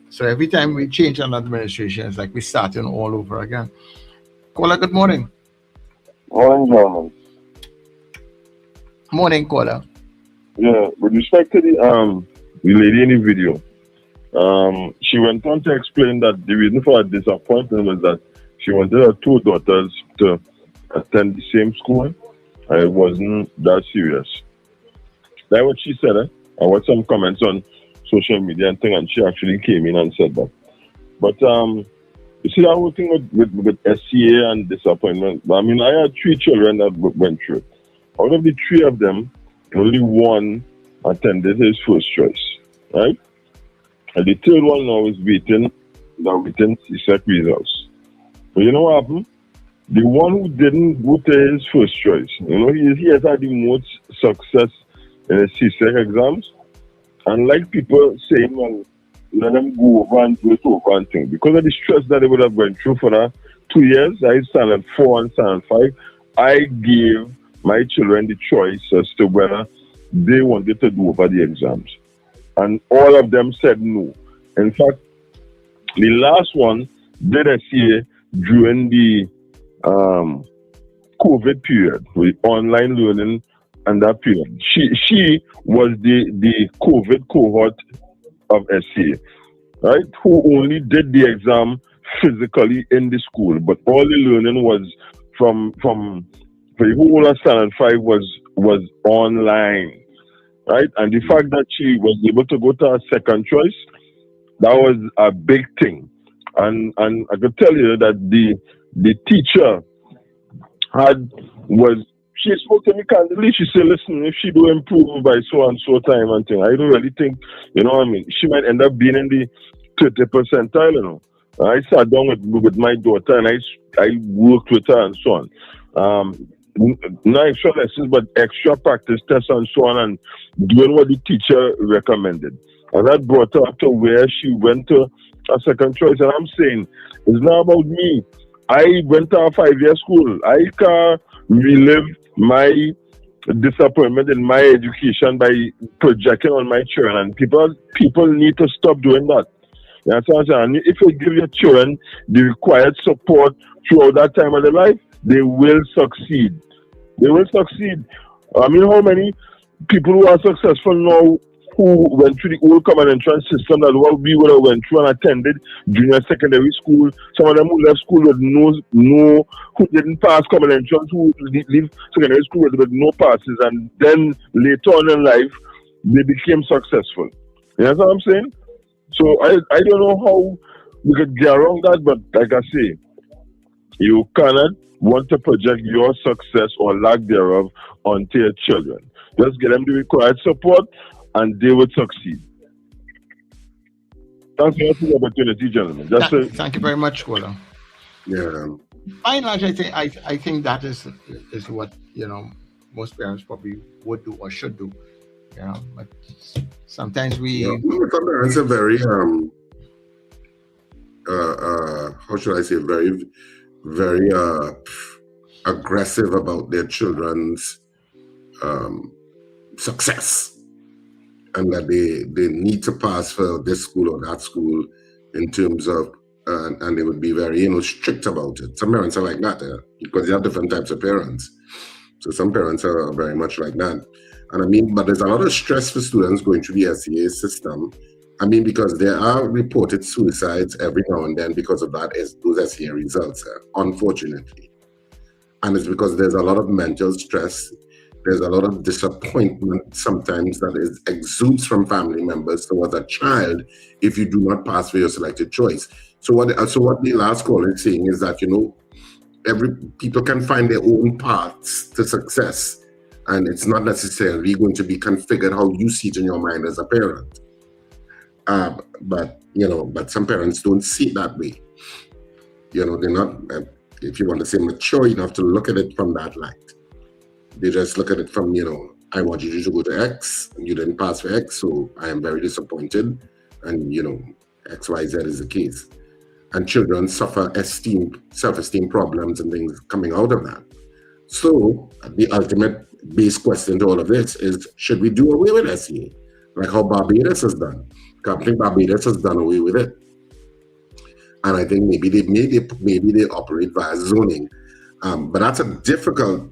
So every time we change an administration, it's like we're starting all over again. Caller, good morning. Morning, gentlemen. Morning, caller. Yeah, with respect to the lady in the video, she went on to explain that the reason for her disappointment was that she wanted her 2 daughters to attend the same school, and it wasn't that serious. That's what she said. I watched some comments on social media and thing, and she actually came in and said that. But you see that whole thing with SCA and disappointment. I mean, I had 3 children that went through it. Out of the 3 of them, only 1 attended his first choice, right? And the 3rd one now is waiting CSEC results. But you know what happened? The one who didn't go to his first choice, he has had the most success in his CSEC exams. And like people saying, well, let them go over and do it over and thing. Because of the stress that they would have gone through for that 2 years, I standard 4 and standard 5, I gave my children the choice as to whether they wanted to do over the exams. And all of them said no. In fact, the last one did SCA during the COVID period, with online learning and that period. She was the COVID cohort of SCA, right? Who only did the exam physically in the school, but all the learning was from the whole of standard 5 was online, right? And the fact that she was able to go to her second choice, that was a big thing. And I could tell you that the teacher she spoke to me candidly. She said, listen, if she do improve by so and so time and thing, I don't really think, she might end up being in the 30th percentile, I sat down with my daughter and I worked with her and so on. Not extra lessons, but extra practice tests and so on, and doing what the teacher recommended. And that brought her up to where she went to a second choice. And I'm saying, it's not about me. I went to a 5-year school. I can relive my disappointment in my education by projecting on my children. And people need to stop doing that. You know what I'm saying? If you give your children the required support throughout that time of their life, they will succeed. They will succeed. I mean, how many people who are successful now who went through the old common entrance system that we would have went through and attended junior secondary school, some of them who left school with no who didn't pass common entrance, who leave secondary school with no passes, and then later on in life they became successful. You know what I'm saying? So I don't know how we could get around that, but like I say, you cannot want to project your success or lack thereof onto your children. Just get them the required support and they will succeed. Thanks for the opportunity, gentlemen. Thank you very much, Kola. Yeah. By and large, I think that is what most parents probably would do or should do. you know. But sometimes we. Some parents are very how should I say, very, very aggressive about their children's success, and that they need to pass for this school or that school in terms of, and they would be very, strict about it. Some parents are like that, because you have different types of parents. So some parents are very much like that. And I mean, but there's a lot of stress for students going through the SEA system. I mean, because there are reported suicides every now and then because of that, those SEA results, unfortunately. And it's because there's a lot of mental stress. There's a lot of disappointment sometimes that exudes from family members towards a child if you do not pass for your selected choice. So what the last caller is saying is that, people can find their own paths to success, and it's not necessarily going to be configured how you see it in your mind as a parent. But some parents don't see it that way. They're not, if you want to say mature enough to look at it from that light. They just look at it from, I want you to go to X, and you didn't pass for X, so I am very disappointed, and X, Y, Z is the case. And children suffer self-esteem problems and things coming out of that. So the ultimate base question to all of this is, should we do away with SEA? Like how Barbados has done. I think Barbados has done away with it. And I think maybe they operate via zoning. But that's a difficult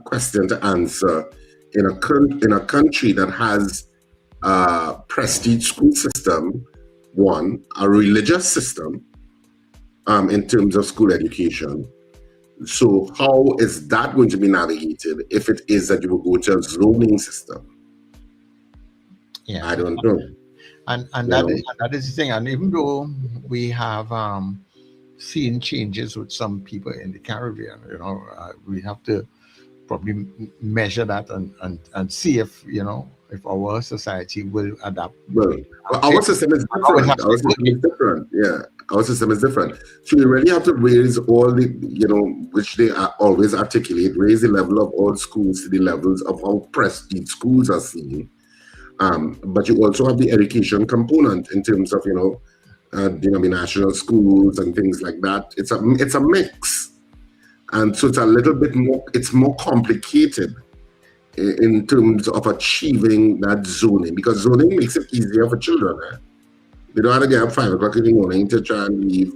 question to answer in a country that has a prestige school system, one, a religious system in terms of school education. So how is that going to be navigated if it is that you will go to a zoning system? Yeah, I don't know. And that is the thing. And even though we have seen changes with some people in the Caribbean, we have to probably measure that and see if our society will adapt. Well, our system is different. Our system is different. Yeah, our system is different. So you really have to raise all the, which they always articulate, raise the level of all schools to the levels of how prestige schools are seen. But you also have the education component in terms of, denominational schools and things like that. It's a mix. And so it's a little bit more, it's more complicated in terms of achieving that zoning, because zoning makes it easier for children. They don't have to get up 5 o'clock in the morning to try and leave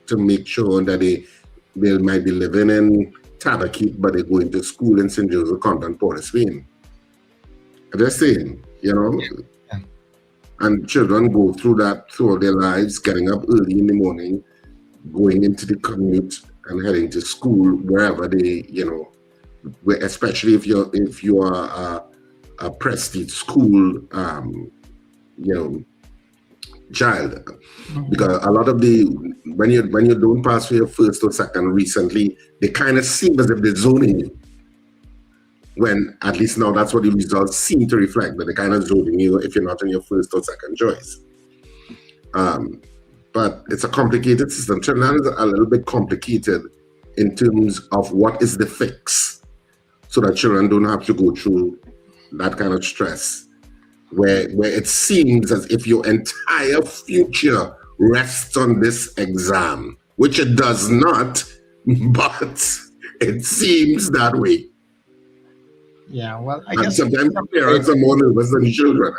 to make sure that they might be living in Tabaquite, but they're going to school in St. Joseph Convent, Port of Spain. I'm just saying, and children go through that throughout their lives, getting up early in the morning, going into the commute and heading to school wherever they, especially if you are a prestige school, child, because a lot of when you don't pass for your first or second recently, they kind of seem as if they're zoning you. When at least now that's what the results seem to reflect, that they kind of zoning you if you're not in your first or second choice. But it's a complicated system. Trinidad is a little bit complicated in terms of what is the fix, so that children don't have to go through that kind of stress, where it seems as if your entire future rests on this exam, which it does not, but it seems that way. Yeah, well, I and guess sometimes parents are more nervous than children.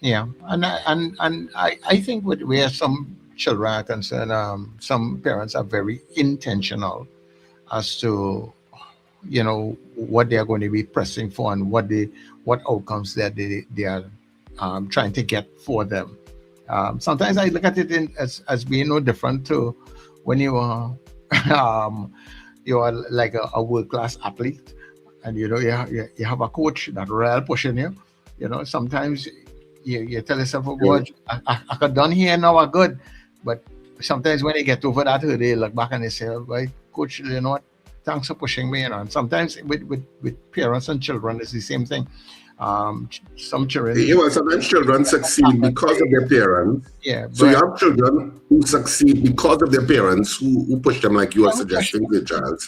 Yeah, and I think where some children are concerned, some parents are very intentional as to what they are going to be pressing for and what outcomes that they are trying to get for them. Sometimes I look at it as being no different to when you are like a world-class athlete, and you have a coach that really pushing you. Sometimes you tell yourself, oh God, I could done here now, I'm good. But sometimes when you get over that, they look back and they say, oh, right, coach, what? Thanks for pushing me. And sometimes with parents and children, it's the same thing. Some children. Sometimes children succeed because of their parents. Yeah. So you have children who succeed because of their parents who push them, like you are suggesting, dear Charles.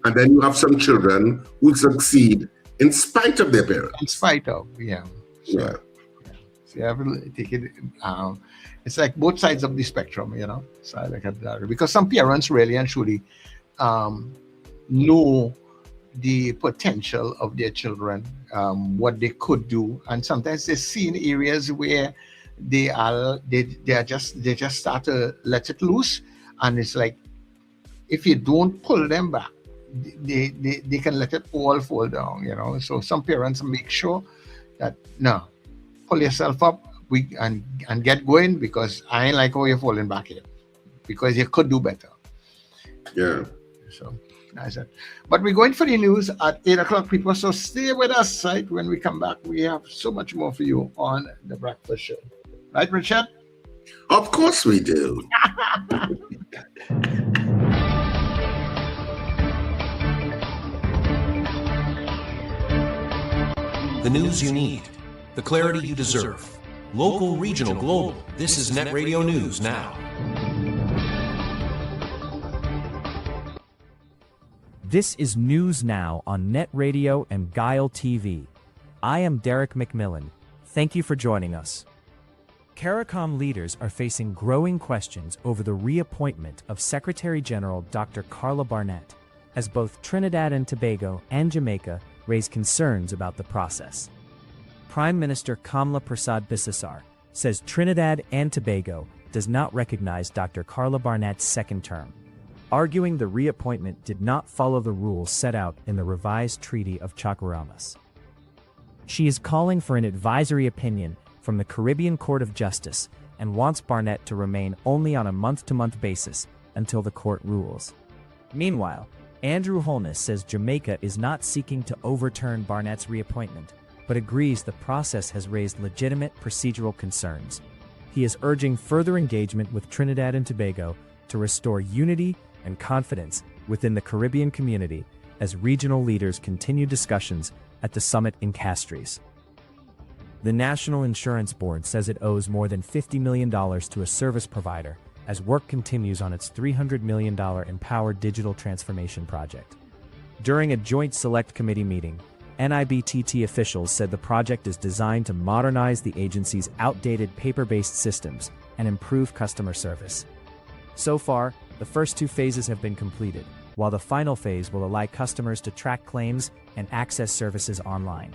And then you have some children who succeed in spite of their parents. In spite of, yeah. So, Yeah. So you have to take it. It's like both sides of the spectrum, So I look at that because some parents really and truly know the potential of their children, what they could do, and sometimes they see in areas where they just start to let it loose, and it's like if you don't pull them back, they can let it all fall down, So some parents make sure that no, pull yourself up and get going, because I ain't like how you're falling back here, because you could do better. Yeah. So that's it. But we're going for the news at 8 o'clock, people. So stay with us, right? When we come back, we have so much more for you on the breakfast show. Right, Richard? Of course we do. The news you need, the clarity you deserve. Local, regional, global. This is Net Radio News Now. This is News Now on Net Radio and Guile TV. I am Derek McMillan. Thank you for joining us. CARICOM leaders are facing growing questions over the reappointment of Secretary General Dr. Carla Barnett, as both Trinidad and Tobago and Jamaica raise concerns about the process. Prime Minister Kamla Persad Bissessar says Trinidad and Tobago does not recognize Dr. Carla Barnett's second term, arguing the reappointment did not follow the rules set out in the revised Treaty of Chaguaramas. She is calling for an advisory opinion from the Caribbean Court of Justice and wants Barnett to remain only on a month-to-month basis until the court rules. Meanwhile, Andrew Holness says Jamaica is not seeking to overturn Barnett's reappointment, but agrees the process has raised legitimate procedural concerns. He is urging further engagement with Trinidad and Tobago to restore unity and confidence within the Caribbean community as regional leaders continue discussions at the summit in Castries. The National Insurance Board says it owes more than $50 million to a service provider as work continues on its $300 million Empowered Digital Transformation project. During a joint select committee meeting, NIBTT officials said the project is designed to modernize the agency's outdated paper-based systems and improve customer service. So far, the first two phases have been completed, while the final phase will allow customers to track claims and access services online.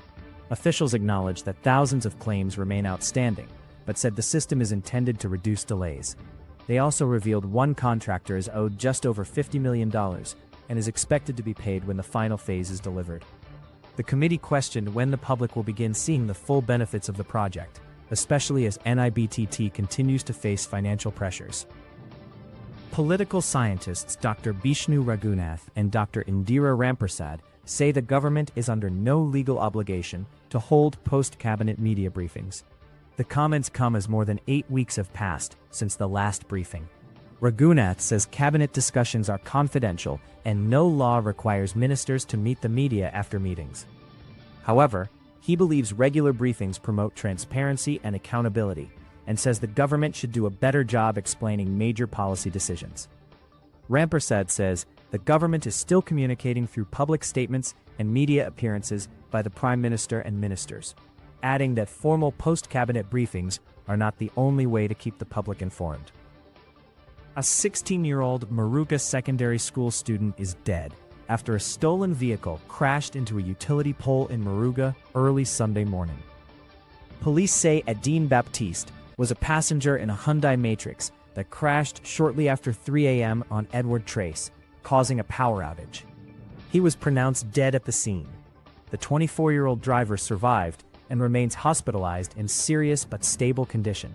Officials acknowledged that thousands of claims remain outstanding, but said the system is intended to reduce delays. They also revealed one contractor is owed just over $50 million and is expected to be paid when the final phase is delivered. The committee questioned when the public will begin seeing the full benefits of the project, especially as NIBTT continues to face financial pressures. Political scientists Dr. Bishnu Raghunath and Dr. Indira Rampersad say the government is under no legal obligation to hold post-cabinet media briefings. The comments come as more than 8 weeks have passed since the last briefing. Raghunath says cabinet discussions are confidential and no law requires ministers to meet the media after meetings. However, he believes regular briefings promote transparency and accountability, and says the government should do a better job explaining major policy decisions. Rampersad says the government is still communicating through public statements and media appearances by the Prime Minister and ministers, adding that formal post-cabinet briefings are not the only way to keep the public informed. A 16-year-old Moruga Secondary School student is dead after a stolen vehicle crashed into a utility pole in Moruga early Sunday morning. Police say Adine Baptiste was a passenger in a Hyundai Matrix that crashed shortly after 3 a.m. on Edward Trace, causing a power outage. He was pronounced dead at the scene. The 24-year-old driver survived and remains hospitalized in serious but stable condition.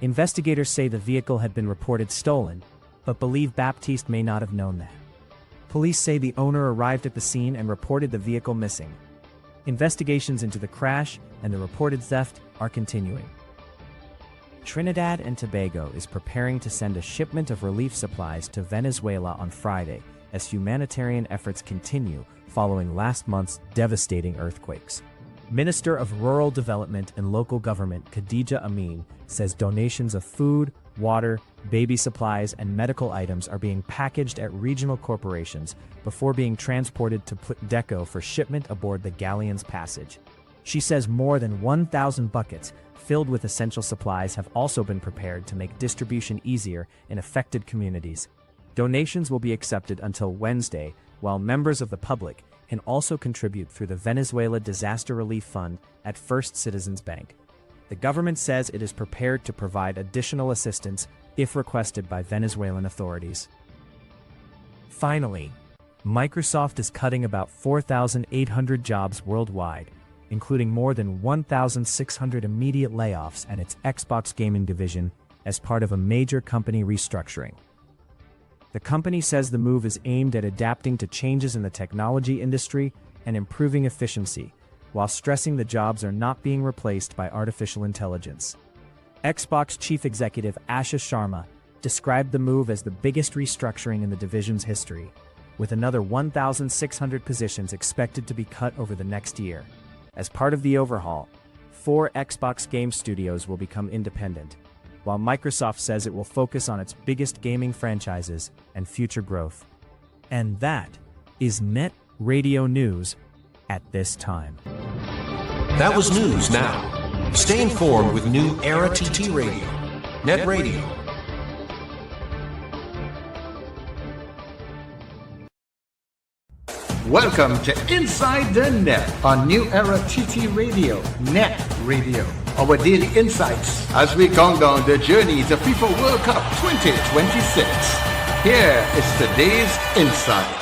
Investigators say the vehicle had been reported stolen, but believe Baptiste may not have known that. Police say the owner arrived at the scene and reported the vehicle missing. Investigations into the crash and the reported theft are continuing. Trinidad and Tobago is preparing to send a shipment of relief supplies to Venezuela on Friday as humanitarian efforts continue following last month's devastating earthquakes. Minister of Rural Development and Local Government Khadija Amin says donations of food, water, baby supplies, and medical items are being packaged at regional corporations before being transported to Deco for shipment aboard the galleon's passage. She says more than 1,000 buckets filled with essential supplies have also been prepared to make distribution easier in affected communities. Donations will be accepted until Wednesday, while members of the public can also contribute through the Venezuela Disaster Relief Fund at First Citizens Bank. The government says it is prepared to provide additional assistance if requested by Venezuelan authorities. Finally, Microsoft is cutting about 4,800 jobs worldwide, including more than 1,600 immediate layoffs at its Xbox gaming division as part of a major company restructuring. The company says the move is aimed at adapting to changes in the technology industry and improving efficiency, while stressing the jobs are not being replaced by artificial intelligence. Xbox chief executive Ashish Sharma described the move as the biggest restructuring in the division's history, with another 1,600 positions expected to be cut over the next year. As part of the overhaul, 4 Xbox game studios will become independent, while Microsoft says it will focus on its biggest gaming franchises and future growth. And that is NETT Radio News at this time. That was News Now. Stay informed with New Era TT Radio. NETT Radio. Welcome to Inside the Net on New Era TT Radio, NETT Radio. Our daily insights as we count down the journey to FIFA World Cup 2026. Here is today's insight.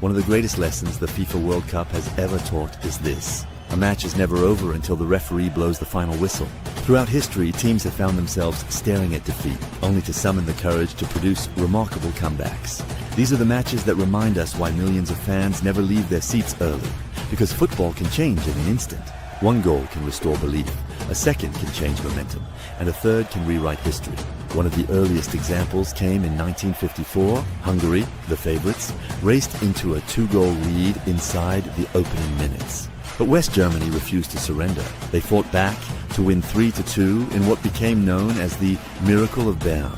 One of the greatest lessons the FIFA World Cup has ever taught is this. A match is never over until the referee blows the final whistle. Throughout history, teams have found themselves staring at defeat, only to summon the courage to produce remarkable comebacks. These are the matches that remind us why millions of fans never leave their seats early, because football can change in an instant. One goal can restore belief, a second can change momentum, and a third can rewrite history. One of the earliest examples came in 1954. Hungary, the favorites, raced into a 2-goal lead inside the opening minutes. But West Germany refused to surrender. They fought back to win 3-2 in what became known as the Miracle of Bern.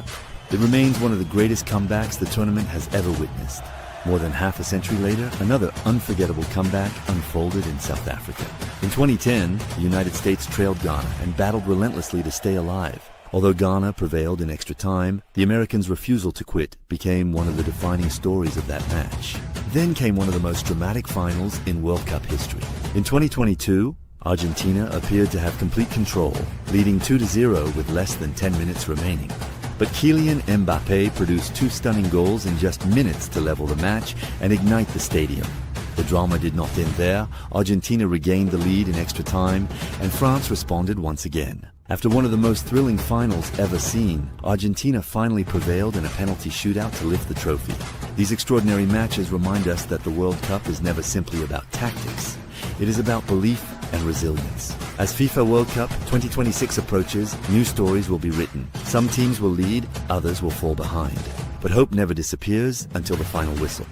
It remains one of the greatest comebacks the tournament has ever witnessed. More than half a century later, another unforgettable comeback unfolded in South Africa. In 2010, the United States trailed Ghana and battled relentlessly to stay alive. Although Ghana prevailed in extra time, the Americans' refusal to quit became one of the defining stories of that match. Then came one of the most dramatic finals in World Cup history. In 2022, Argentina appeared to have complete control, leading 2-0 with less than 10 minutes remaining. But Kylian Mbappe produced 2 stunning goals in just minutes to level the match and ignite the stadium. The drama did not end there. Argentina regained the lead in extra time, and France responded once again. After one of the most thrilling finals ever seen, Argentina finally prevailed in a penalty shootout to lift the trophy. These extraordinary matches remind us that the World Cup is never simply about tactics. It is about belief and resilience. As FIFA World Cup 2026 approaches, new stories will be written. Some teams will lead, others will fall behind. But hope never disappears until the final whistle.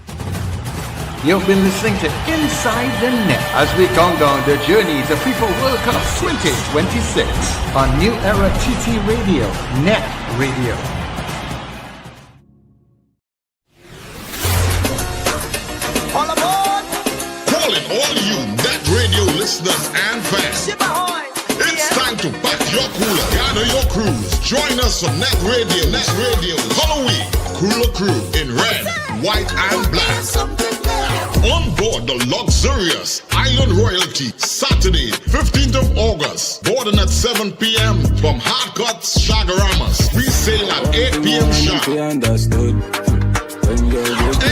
You've been listening to Inside the Net as we count down the journey to FIFA World Cup 2026 on New Era TT Radio, NETT Radio. All aboard! Calling all you NETT Radio listeners and fans. It's time to pack your cooler, gather your crews. Join us on NETT Radio, NETT Radio, Halloween, Cooler Crew in red, white and black. On board the luxurious Island Royalty, Saturday, 15th of August, boarding at 7 p.m. from Hardcuts, Shagaramas. We sail at 8 p.m. sharp.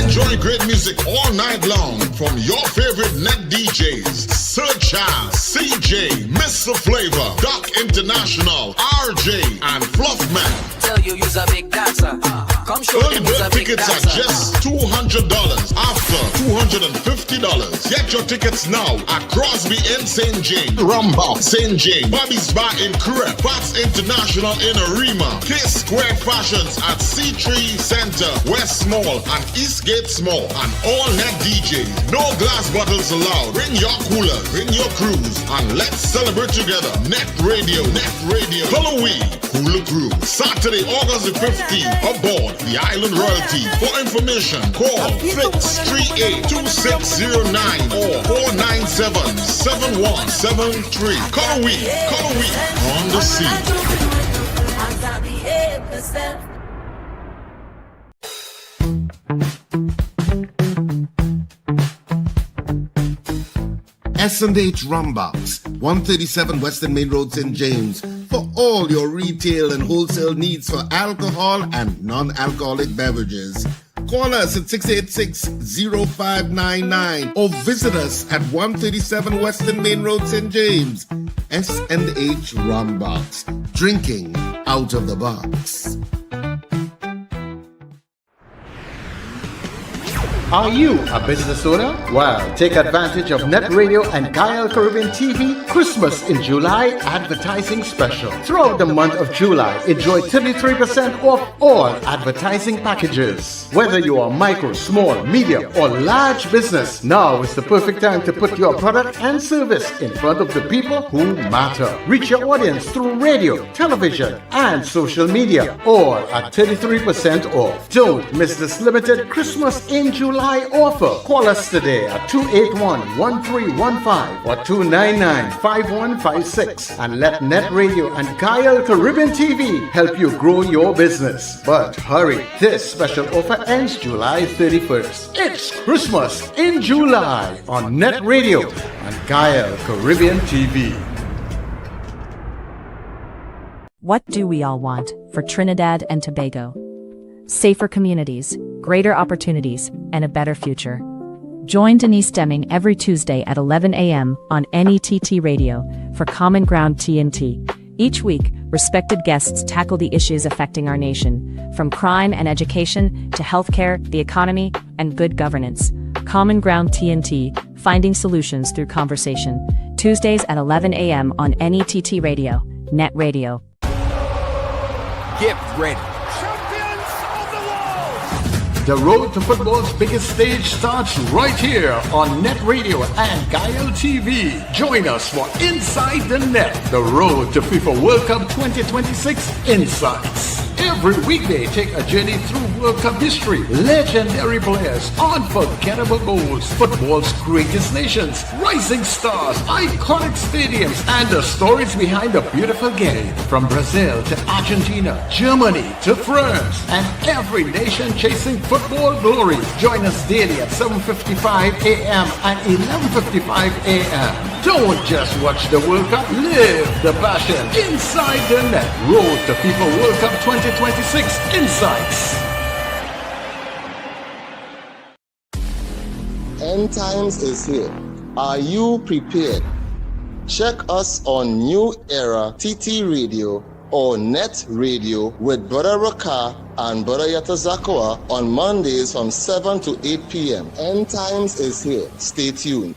Enjoy great music all night long from your favorite NETT DJs, Sir Charles, CJ, Mr. Flavor, Doc International, RJ, and Fluffman. Tell you you's a big dancer. Come show Early them who's bird a big tickets dancer. are just $200. After $250. Get your tickets now at Crosby in St. James, Rumba, St. James, Bobby's Bar in Crep, Fats International in Arima, K Square Fashions at C3 Center, West Mall, and Eastgate it small. And all net DJs, no glass bottles allowed. Bring your coolers, bring your crews, and let's celebrate together. Net Radio, Halloween, Cooler Cruise. Saturday, August the 15th, aboard the Island Royalty. For information, call 638-2609 or 497-7173. Halloween, on the scene. S&H Rumbox, 137 Western Main Road, St. James, for all your retail and wholesale needs for alcohol and non-alcoholic beverages. Call us at 686-0599 or visit us at 137 Western Main Road, St. James. S&H Rumbox, drinking out of the box. Are you a business owner? Well, take advantage of NETT Radio and Gael Caribbean TV Christmas in July advertising special. Throughout the month of July, enjoy 33% off all advertising packages. Whether you are micro, small, medium, or large business, now is the perfect time to put your product and service in front of the people who matter. Reach your audience through radio, television, and social media, all at 33% off. Don't miss this limited Christmas in July offer. Call us today at 281-1315 or 299-5156 and let NETT Radio and Gael Caribbean TV help you grow your business. But hurry, this special offer ends July 31st. It's Christmas in July on NETT Radio and Gael Caribbean TV. What do we all want for Trinidad and Tobago? Safer communities, greater opportunities, and a better future. Join Denise Deming every Tuesday at 11 a.m. on NETT Radio for Common Ground TNT. Each week, respected guests tackle the issues affecting our nation, from crime and education to healthcare, the economy, and good governance. Common Ground TNT, finding solutions through conversation. Tuesdays at 11 a.m. on NETT Radio, NETT Radio. Get ready. The road to football's biggest stage starts right here on NETT Radio and Gael TV. Join us for Inside the Net, the road to FIFA World Cup 2026 Insights. Every weekday, take a journey through World Cup history, legendary players, unforgettable goals, football's greatest nations, rising stars, iconic stadiums, and the stories behind the beautiful game. From Brazil to Argentina, Germany to France, and every nation chasing football glory. Join us daily at 7:55 a.m. and 11:55 a.m. Don't just watch the World Cup, live the passion. Inside the Net, road to FIFA World Cup 2026 Insights. End times is here. Are you prepared? Check us on New Era TT Radio or NETT Radio with Brother Raka and Brother Yatazakawa on Mondays from 7 to 8 p.m. End times is here. Stay tuned.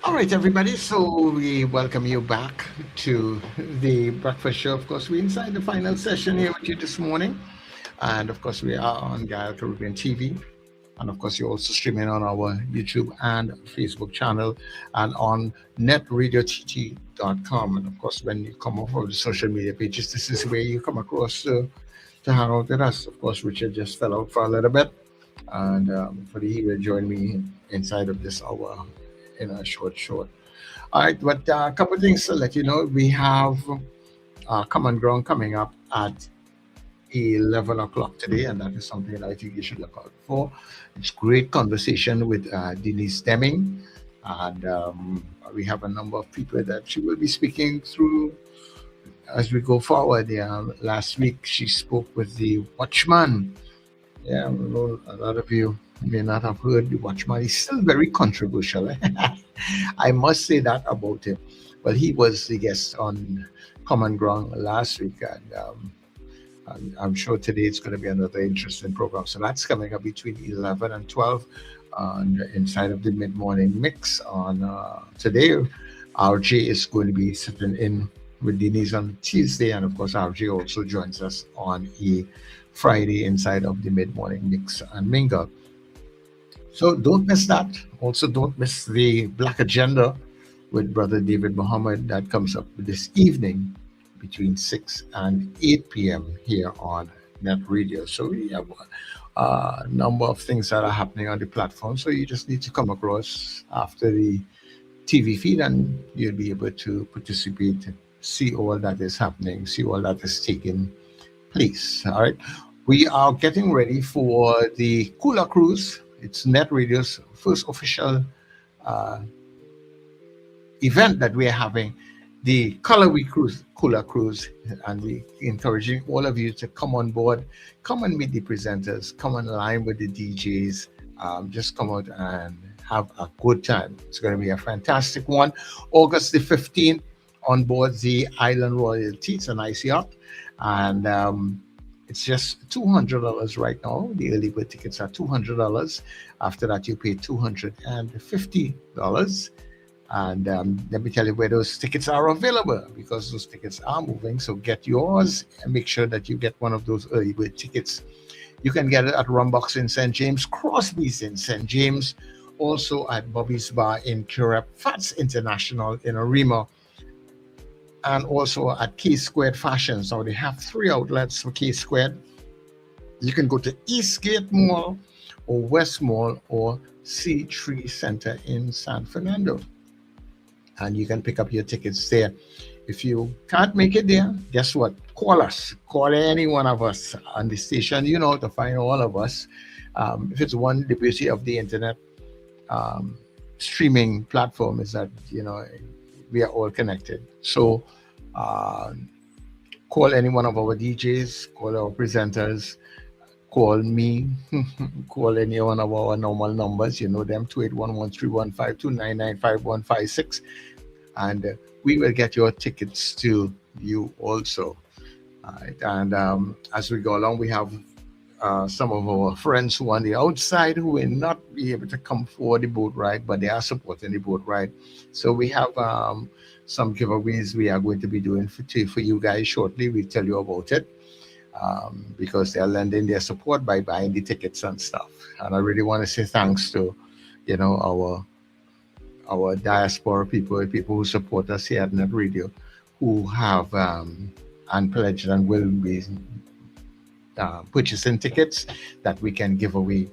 All right, everybody. So we welcome you back to the breakfast show. Of course, we're inside the final session here with you this morning. And of course, we are on Gael Caribbean TV. And of course, you're also streaming on our YouTube and Facebook channel and on netradiott.com. And of course, when you come off of the social media pages, this is where you come across to hang out with us. Of course, Richard just fell out for a little bit. And he will join me inside of this hour in a short. All right, but a couple of things to let you know. We have Common Ground coming up at 11 o'clock today, and that is something that I think you should look out for. It's great conversation with Denise Deming, and we have a number of people that she will be speaking through as we go forward. Last week she spoke with the Watchman. Yeah, a lot of you may not have heard the Watchman. He's still very controversial. I must say that about him. Well, he was the guest on Common Ground last week, and I'm sure today it's going to be another interesting program. So that's coming up between 11 and 12 inside of the mid-morning mix on today. RJ is going to be sitting in with Denise on Tuesday, and of course RJ also joins us on a Friday inside of the mid-morning mix and mingle. So don't miss that. Also don't miss the Black Agenda with Brother David Muhammad that comes up this evening between 6 and 8 p.m. here on NETT Radio. So we have a number of things that are happening on the platform. So you just need to come across after the TV feed and you'll be able to participate, see all that is happening, see all that is taking place. All right. We are getting ready for the Cooler Cruise. It's NETT Radio's first official event that we are having, the Color Week Cruise, Cooler Cruise, and we encouraging all of you to come on board, come and meet the presenters, come online with the DJs, just come out and have a good time. It's going to be a fantastic one. August the 15th on board the Island Royalty. It's an ice yacht, and it's just $200 right now. The early bird tickets are $200. After that, you pay $250. And let me tell you where those tickets are available, because those tickets are moving. So get yours and make sure that you get one of those early bird tickets. You can get it at Rumbox in St. James, Crosby's in St. James, also at Bobby's Bar in Currap, Fats International in Arima, and also at K Squared Fashion. So they have 3 outlets for K Squared. You can go to Eastgate Mall or West Mall or C3 Center in San Fernando, and you can pick up your tickets there. If you can't make it there, guess what? Call us. Call any one of us on the station. You know how to find all of us. If it's one, the beauty of the internet streaming platform is that, you know, we are all connected. So call any one of our DJs, call our presenters, call me, call any one of our normal numbers. You know them, 281-1315-299-5156. And we will get your tickets to you also. All right. And as we go along, we have some of our friends who are on the outside who will not be able to come for the boat ride, but they are supporting the boat ride. So we have some giveaways we are going to be doing for you guys shortly. We'll tell you about it, because they are lending their support by buying the tickets and stuff. And I really want to say thanks to, you know, our diaspora people who support us here at NETT Radio, who have and pledged and will be purchasing tickets that we can give away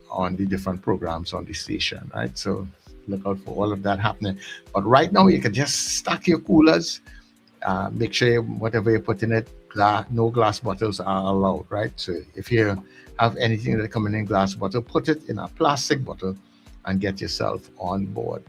on the different programs on the station, right? So look out for all of that happening. But right now, you can just stack your coolers. Make sure whatever you put in it, no glass bottles are allowed, right? So if you have anything that coming in glass bottle, put it in a plastic bottle and get yourself on board.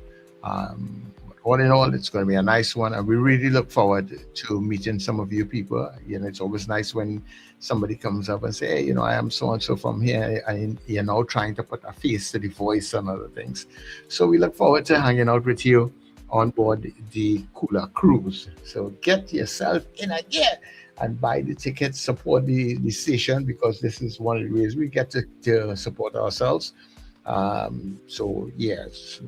All in all, it's going to be a nice one, and we really look forward to meeting some of you people. You know, it's always nice when somebody comes up and say, hey, you know, I am so-and-so from here, and you're now trying to put a face to the voice and other things. So we look forward to hanging out with you on board the Cooler Cruise. So get yourself in again and buy the tickets, support the station, because this is one of the ways we get to support ourselves. So yes,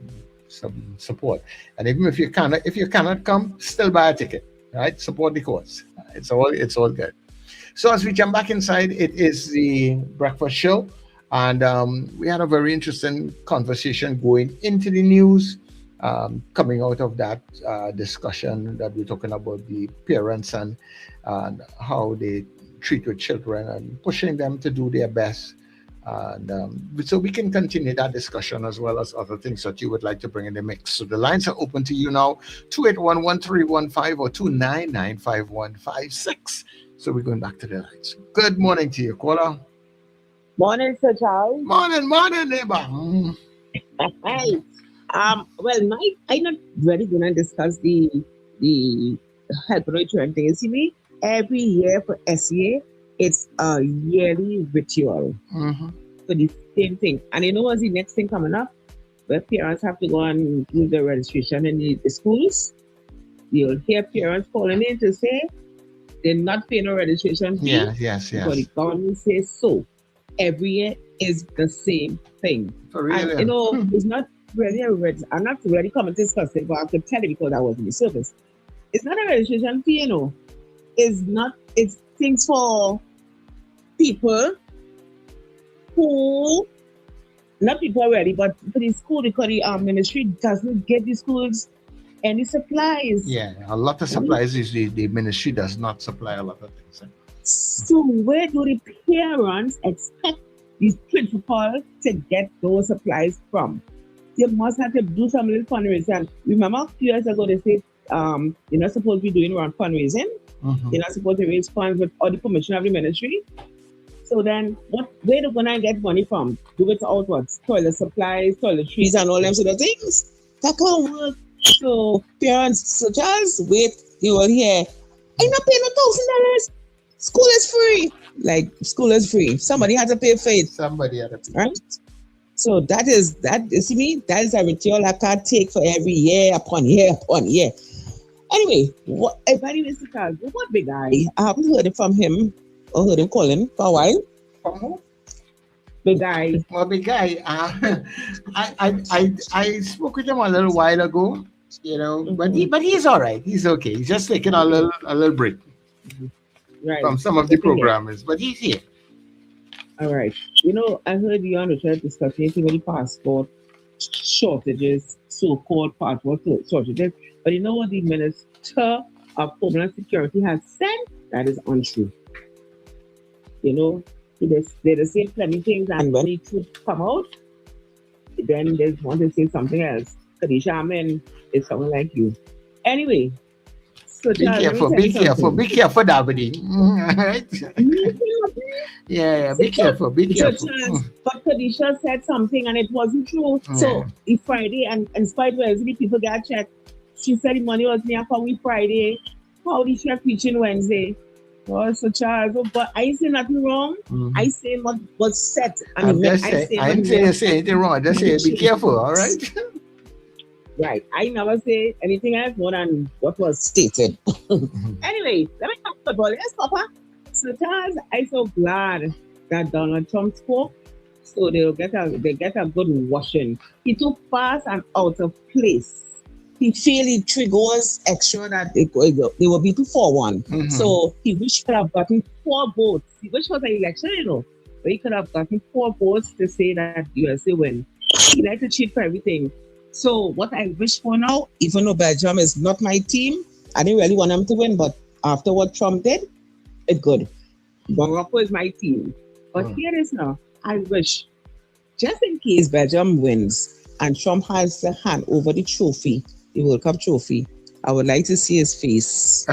some support. And even if you cannot come, still buy a ticket, right? Support the cause. It's all good. So as we jump back inside, it is the breakfast show, and we had a very interesting conversation going into the news, coming out of that discussion that we're talking about the parents and how they treat with children and pushing them to do their best. And so we can continue that discussion as well as other things that you would like to bring in the mix. So the lines are open to you now, 281-1315 or 299-5156. So we're going back to the lines. Good morning to you, caller. Morning, Sir Charles. Morning, neighbor. Hey, well, I'm not really going to discuss the health insurance thing. You see me, every year for SEA, it's a yearly ritual for the same thing. And you know what's the next thing coming up? Where parents have to go and do the registration in the schools. You'll hear parents calling in to say they're not paying a registration fee. Yes. But the government says so. every year is the same thing. For real, And, it's not really I'm not really coming to discuss it, but I could tell you because I was in the service. It's not a registration fee, it's things for people who, not people already, but for the school, because the ministry doesn't get the schools any supplies. Yeah, a lot of supplies is the ministry does not supply a lot of things. So where do the parents expect the principal to get those supplies from? They must have to do some little fundraising. And remember a few years ago they said you're not supposed to be doing around fundraising. You're not supposed to raise funds without the permission of the ministry. So then where they're gonna get money from? Do it out what? Toilet supplies, toiletries and all them sort of things. That can't work. So parents such as wait, you will hear, I'm not paying $1,000. School is free. Like school is free. Somebody had to pay for it. Somebody had to pay. Right? So that is a ritual I can't take for every year upon year upon year. Anyway, what big guy? I haven't heard it from him or heard him calling for a while. From who? Big guy. Well, big guy. I spoke with him a little while ago, but he's all right. He's okay. He's just taking a little break from some of the programmers, but he's here. All right. I heard you on the chat discussing the passport shortages, so-called passport shortages. But you know what the Minister of Homeland Security has said? That is untrue. They say plenty things, and when the truth come out, then they want to say something else. Kadisha Amen is someone like you. Anyway, so be careful, Davide. Right? Yeah, be careful. But Kadisha said something and it wasn't true. Yeah. So it's Friday, and in spite of Wednesday, people got checked. She said the money was near for me Friday. How did she preaching Wednesday? Oh, so Charles, but I ain't saying nothing wrong. I say what was said. I ain't saying anything wrong. I just say be careful, all right? Right. I never say anything else more than what was stated. Anyway, let me talk football. Yes, Papa. So Charles, I'm so glad that Donald Trump spoke. So they get a good washing. He too fast and out of place. He failed the 3 goals extra that they were beaten 4-1. So he wished he could have gotten 4 votes. He wished it was an election, but he could have gotten 4 votes to say that USA win. He likes to cheat for everything. So what I wish for now, even though Belgium is not my team, I didn't really want them to win, but after what Trump did, it's good. Morocco is my team. But here is now, I wish, just in case Belgium wins and Trump has to hand over the trophy, the World Cup trophy, I would like to see his face.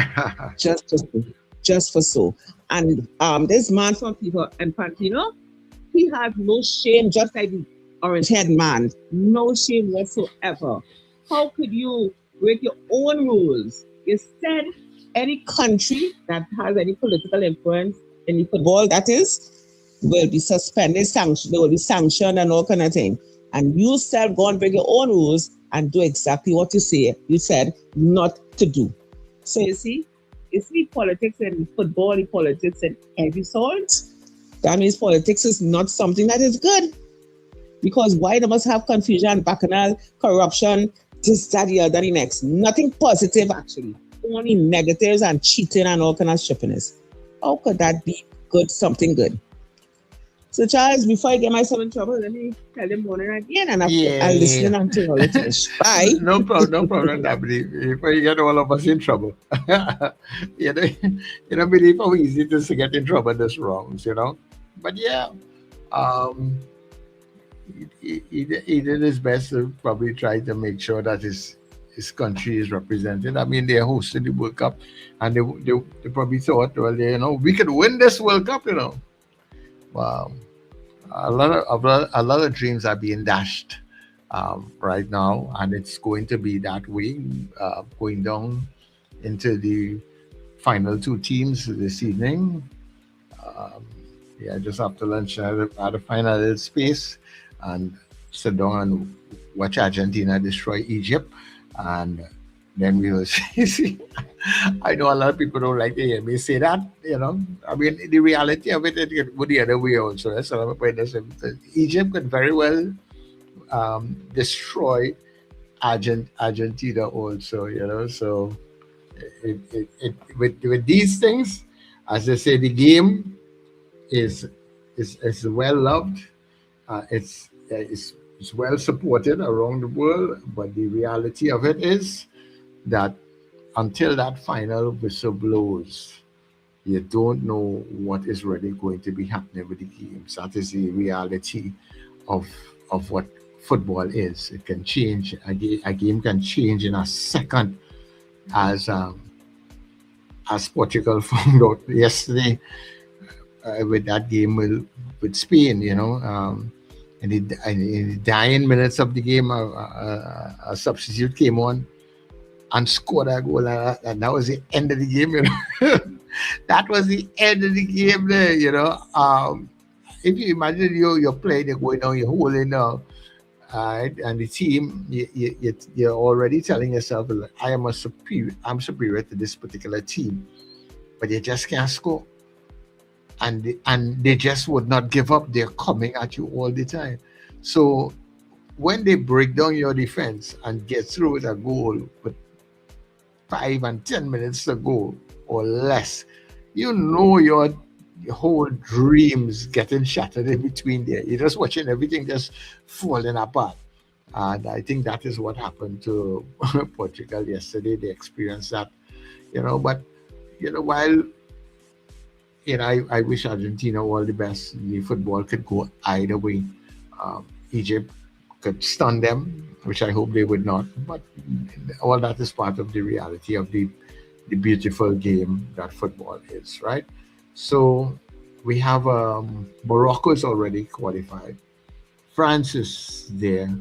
just for so. And this man from people in Pantino, he has no shame, just like the orange-haired man. No shame whatsoever. How could you break your own rules? You said any country that has any political influence in the football, that is, will be suspended, sanctioned, they will be sanctioned and all kind of thing. And you said go and break your own rules and do exactly what you said not to do. So you see politics in football, the politics in every sort. That means politics is not something that is good. Because why they must have confusion, bacchanal, corruption, this, that, the other, the next. Nothing positive actually. Only negatives and cheating and all kind of stupidness. How could that be good, something good? So Charles, before I get myself in trouble, let me tell them one and again, and I'll listen until all it finish. Bye. No problem, Dabby. Before you get all of us in trouble. You don't believe how easy it is to get in trouble this wrongs, But yeah, he did his best to probably try to make sure that his country is represented. I mean, they hosted the World Cup, and they probably thought, well, we could win this World Cup, Wow, a lot of dreams are being dashed right now, and it's going to be that way, going down into the final 2 teams this evening. Just after lunch, I had to find a little space and sit down and watch Argentina destroy Egypt, and then we will see. I know a lot of people don't like to hear me say that, I mean, the reality of it would the other way also. That's what I'm point. Egypt could very well destroy Argentina also, so with these things, as they say, the game is well loved. It's well supported around the world, but the reality of it is that until that final whistle blows, you don't know what is really going to be happening with the games. That is the reality of what football is. It can change. A game can change in a second, as Portugal found out yesterday with that game with Spain. In the dying minutes of the game, a substitute came on and scored a goal, and that was the end of the game. That was the end of the game there. If you imagine you're playing, you're going down, you're holding down, and the team, you're already telling yourself, I'm superior to this particular team, but you just can't score. And they just would not give up. They're coming at you all the time. So when they break down your defense and get through with a goal with 5 and 10 minutes to go or less, your whole dreams getting shattered in between there. You're just watching everything just falling apart. And I think that is what happened to Portugal yesterday. They experienced that, but while I wish Argentina all the best. The football could go either way. Egypt could stun them, which I hope they would not. But all that is part of the reality of the beautiful game that football is, right? So we have Morocco is already qualified. France is there.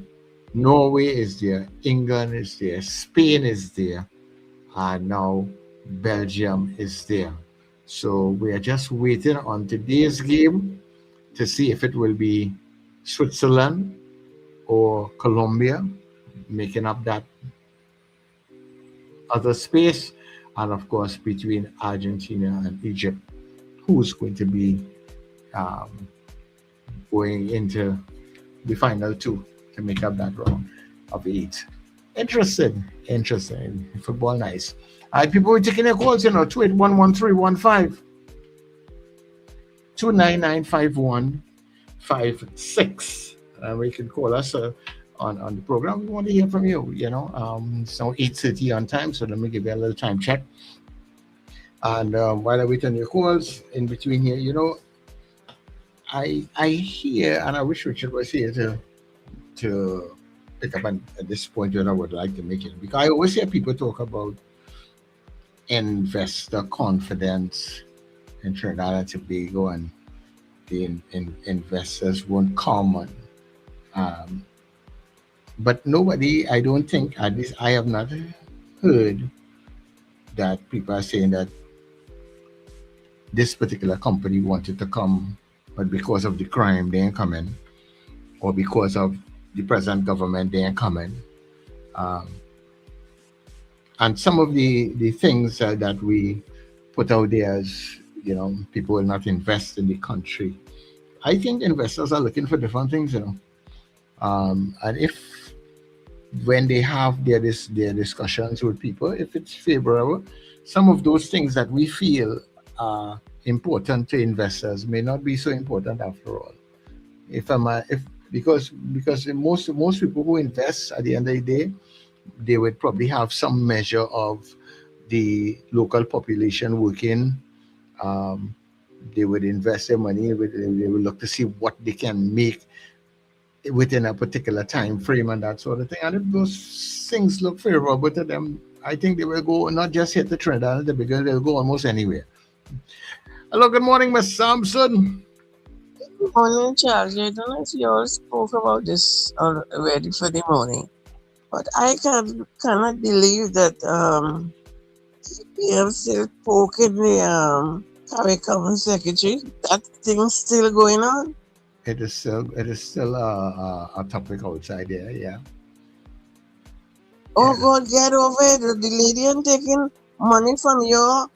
Norway is there. England is there. Spain is there. And now Belgium is there. So we are just waiting on today's game to see if it will be Switzerland or Colombia making up that other space. And of course, between Argentina and Egypt, who's going to be going into the final two to make up that round of 8. Interesting. Football, nice. People were taking their calls, 2811315, 2995156. We can call us on the program. We want to hear from you. It's now 8:30 on time, so let me give you a little time check. And while I wait on your calls in between here, I hear, and I wish Richard was here to pick up at this point when I would like to make it, because I always hear people talk about investor confidence in Trinidad and Tobago, and the investors won't come on. But nobody, I don't think, at least I have not heard that people are saying that this particular company wanted to come, but because of the crime, they ain't coming, or because of the present government, they ain't coming. And some of the things that we put out there as, people will not invest in the country. I think investors are looking for different things, And if, when they have their discussions with people, if it's favorable, some of those things that we feel are important to investors may not be so important after all. Because most people who invest, at the end of the day, they would probably have some measure of the local population working. They would invest their money. They would look to see what they can make within a particular time frame and that sort of thing. And if those things look favorable to them, I think they will go not just here to Trinidad, because they'll go almost anywhere. Hello, good morning, Miss Sampson. Good morning, Charles. I don't know if you all spoke about this already for the morning, but I cannot believe that CPM still poking the CARICOM secretary. That thing's still going on. It is still a topic outside there, yeah. Oh God, get over it. The lady ain't taking money from your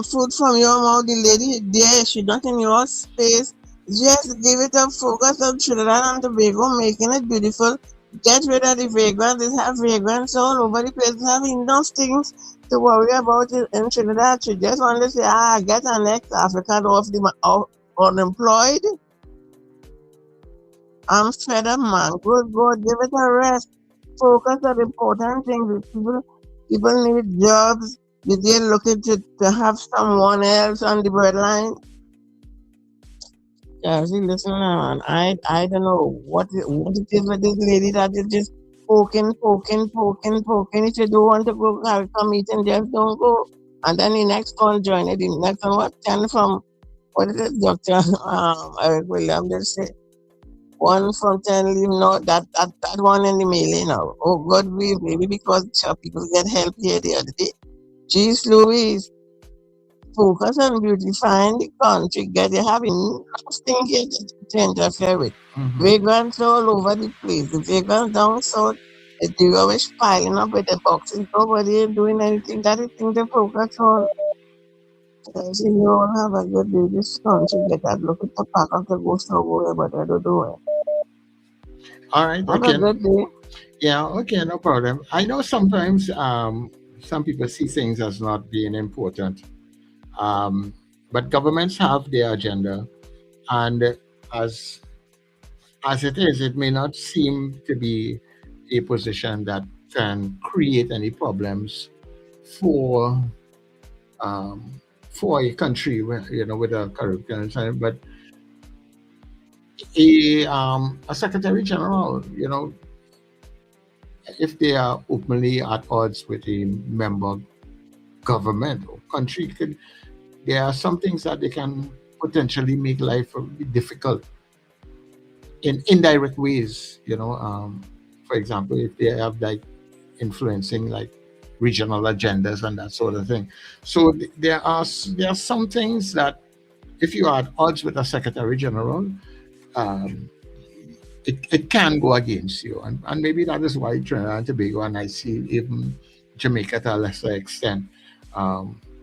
food from your mouth. The lady there, she's not in your space. Just give it a focus on Trinidad and Tobago, making it beautiful. Get rid of the vagrants. They have vagrants all over the place. They have enough things to worry about in Trinidad. She just want to say, get an next African off the unemployed. I'm fed up, man. Good God, give it a rest. Focus on important things. People need jobs. They're looking to have someone else on the breadline. Jersey, listen, man. I don't know what it is with this lady that is just poking. If you don't want to go come meeting, just don't go. And then the next one join it. The next one, what 10 from what is it, Dr. Eric Williams just said. 1 from 10 leave no that one in the mail now. Oh God, maybe because people get help here the other day. Jeez Louise. Focus on beautifying the country. You have enough things here to interfere with. Vagrants all over the place. The vagrants down south, the rubbish piling up with the boxes. Nobody ain't doing anything. That is thing to focus on. So you all have a good day. This country get that look at the pack of the ghost over, but I don't do it. All right, Have okay. a good day. Yeah, okay, no problem. I know sometimes some people see things as not being important. But governments have their agenda, and as it is, it may not seem to be a position that can create any problems for a country, with a Caribbean. But a Secretary General, if they are openly at odds with a member government or country, there are some things that they can potentially make life difficult in indirect ways. For example, if they have influencing regional agendas and that sort of thing. So there are some things that if you are at odds with a Secretary General, it can go against you, and maybe that is why Trinidad and Tobago, and I see even Jamaica to a lesser extent,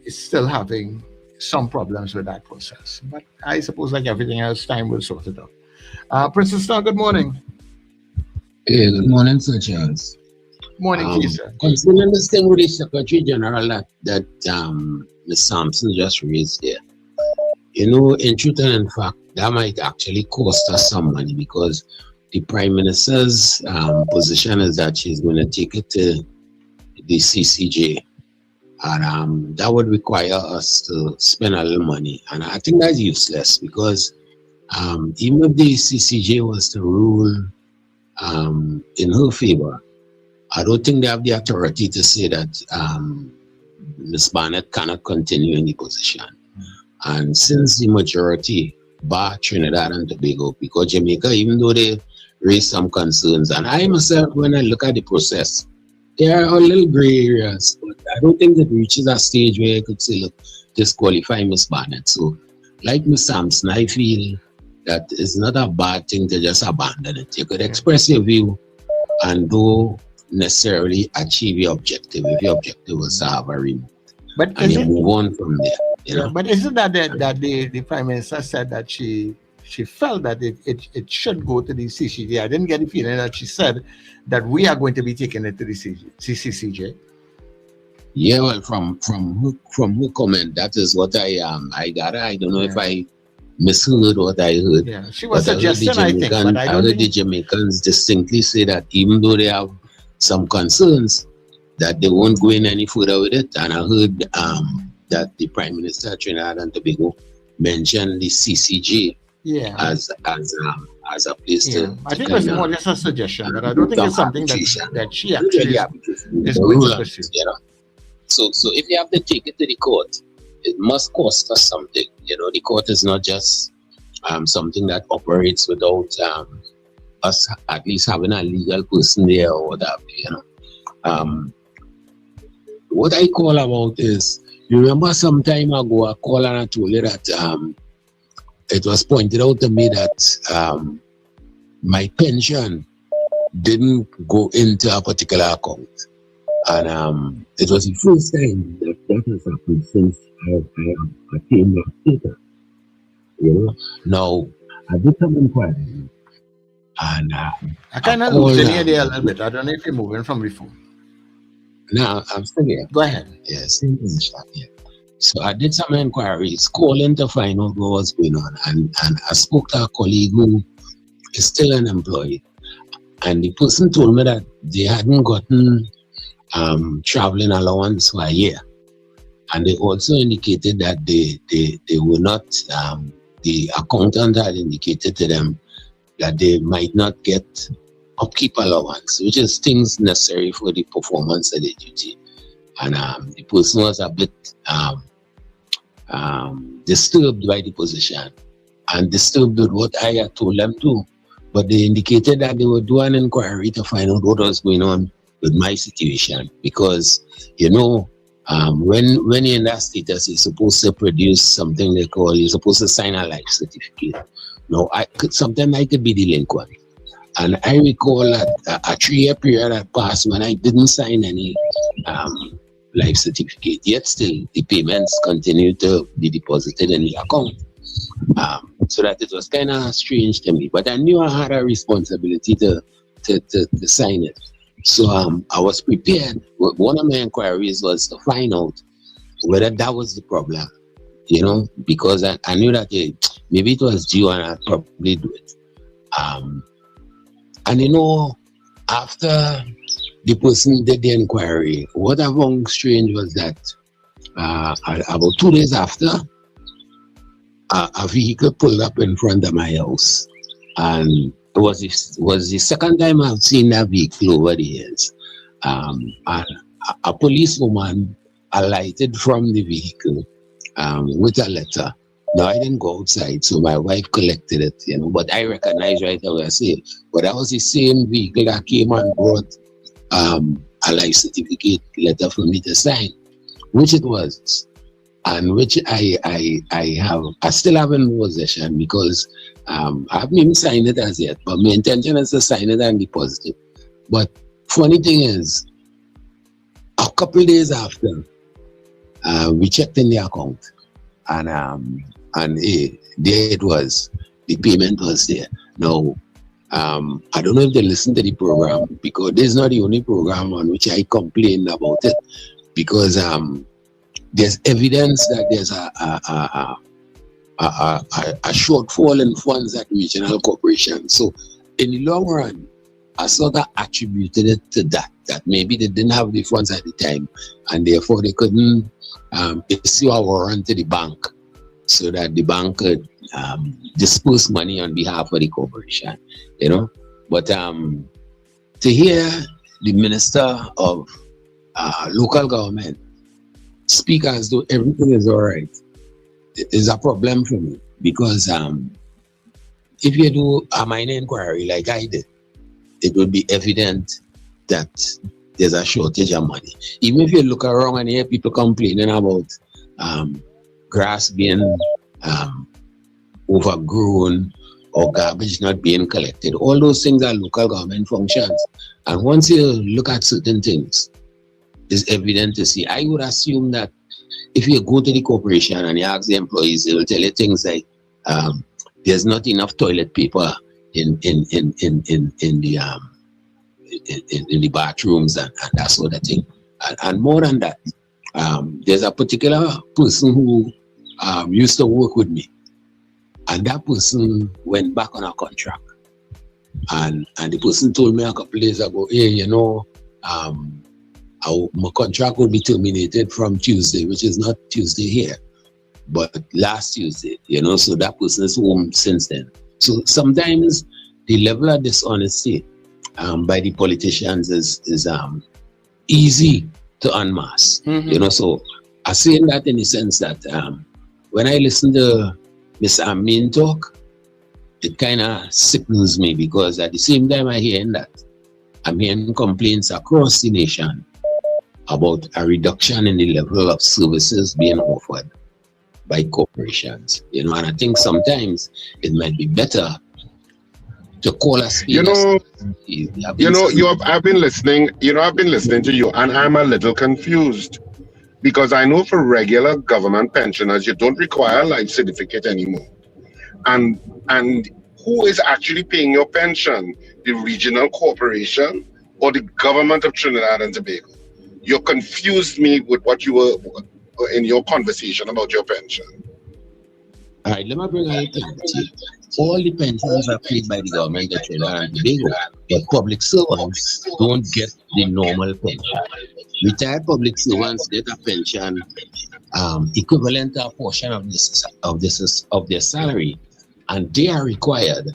is still having some problems with that process. But I suppose, like everything else, time will sort it out. Princess Star, good morning. Hey, good morning, Sir Charles. Morning, please, sir. Concerning this thing with the Secretary General that Ms. Sampson just raised there, in truth and in fact, that might actually cost us some money, because the Prime Minister's position is that she's going to take it to the CCJ. And that would require us to spend a little money. And I think that's useless, because even if the CCJ was to rule in her favor, I don't think they have the authority to say that Ms. Barnett cannot continue in the position. And since the majority bar Trinidad and Tobago, because Jamaica, even though they raise some concerns, and I myself, when I look at the process, there are a little gray areas, but I don't think it reaches a stage where I could say, look, disqualify Ms. Barnett. So, like Ms. Sampson, I feel that it's not a bad thing to just abandon it. You could express your view and don't necessarily achieve your objective if your objective was to have a remote. But and you move on from there. But isn't that the Prime Minister said that she felt that it should go to the CCJ? I didn't get the feeling that she said that we are going to be taking it to the CCJ. Yeah, well, from her comment, that is what I got. I don't know if I misheard what I heard. Yeah, she was suggesting, I think, but I heard the Jamaicans distinctly say that even though they have some concerns, that they won't go in any further with it. And I heard that the Prime Minister of Trinidad and Tobago mentioned the CCJ as a place to. I think it's more just a suggestion, but I don't think it's something that she actually is going to pursue. So if you have to take it to the court, it must cost us something. The court is not just something that operates without us at least having a legal person there or whatever. What I call about is, you remember some time ago I called and I told you that it was pointed out to me that my pension didn't go into a particular account. And it was the first time that has happened since I came last year. You know, now I did some inquiry, and I kind of losing you there a little bit. I don't know if you're moving from before. No, I'm still here. Go ahead. Yeah, same thing. Yeah. So I did some inquiries, calling to find out what was going on, and I spoke to a colleague who is still unemployed, and the person told me that they hadn't gotten traveling allowance for a year, and they also indicated that they were not. The accountant had indicated to them that they might not get upkeep allowance, which is things necessary for the performance of the duty. And the person was a bit disturbed by the position and disturbed with what I had told them to. But they indicated that they would do an inquiry to find out what was going on with my situation, because, you know, when you're in that status, you're supposed to produce something they call, you're supposed to sign a life certificate. Now, sometimes I could be delinquent. And I recall that a 3-year period had passed when I didn't sign any life certificate. Yet still, the payments continued to be deposited in the account. So that it was kind of strange to me. But I knew I had a responsibility to sign it. So I was prepared. One of my inquiries was to find out whether that was the problem, you know, because I knew that maybe it was due and I'd probably do it. And you know, after the person did the inquiry, what I found strange was that about 2 days after, a vehicle pulled up in front of my house, and it was the second time I've seen that vehicle over the years. A policewoman alighted from the vehicle with a letter. Now, I didn't go outside, so my wife collected it, you know, but I recognized right away, I said, but that was the same vehicle that came and brought a life certificate letter for me to sign, which it was, and which I still have in possession, because I haven't even signed it as yet, but my intention is to sign it and deposit it. But funny thing is, a couple days after, we checked in the account, and there it was. The payment was there. Now, I don't know if they listen to the program, because this is not the only program on which I complain about it, because there's evidence that there's a shortfall in funds at regional corporations. So in the long run, I sort of attributed it to that maybe they didn't have the funds at the time, and therefore they couldn't issue a warrant to the bank so that the bank could disperse money on behalf of the corporation, you know. But to hear the Minister of Local Government speak as though everything is all right is a problem for me, because if you do a minor inquiry like I did, it would be evident that there's a shortage of money. Even if you look around and hear people complaining about grass being overgrown or garbage not being collected, all those things are local government functions. And once you look at certain things, it's evident to see. I would assume that if you go to the corporation and you ask the employees, they will tell you things like there's not enough toilet paper in the bathrooms and that sort of thing. And more than that, there's a particular person who used to work with me, and that person went back on a contract. And the person told me a couple days ago, hey, you know, my contract will be terminated from Tuesday, which is not Tuesday here, but last Tuesday, you know, so that person is home since then. So sometimes the level of dishonesty by the politicians is easy to unmask, you know. So I say that in the sense that when I listen to Mr. Amin talk, it kind of sickens me, because at the same time I'm hearing complaints across the nation about a reduction in the level of services being offered by corporations, you know. And I think sometimes it might be better to call us. I've been listening to you, and I'm a little confused, Because I know for regular government pensioners, you don't require a life certificate anymore. And who is actually paying your pension? The regional corporation or the government of Trinidad and Tobago? You confused me with what you were in your conversation about your pension. All right, let me bring out a all the pensions are paid by the government of Trinidad and Tobago, but public servants don't get the normal pension. Retired public servants get a pension equivalent to a portion of their salary, and they are required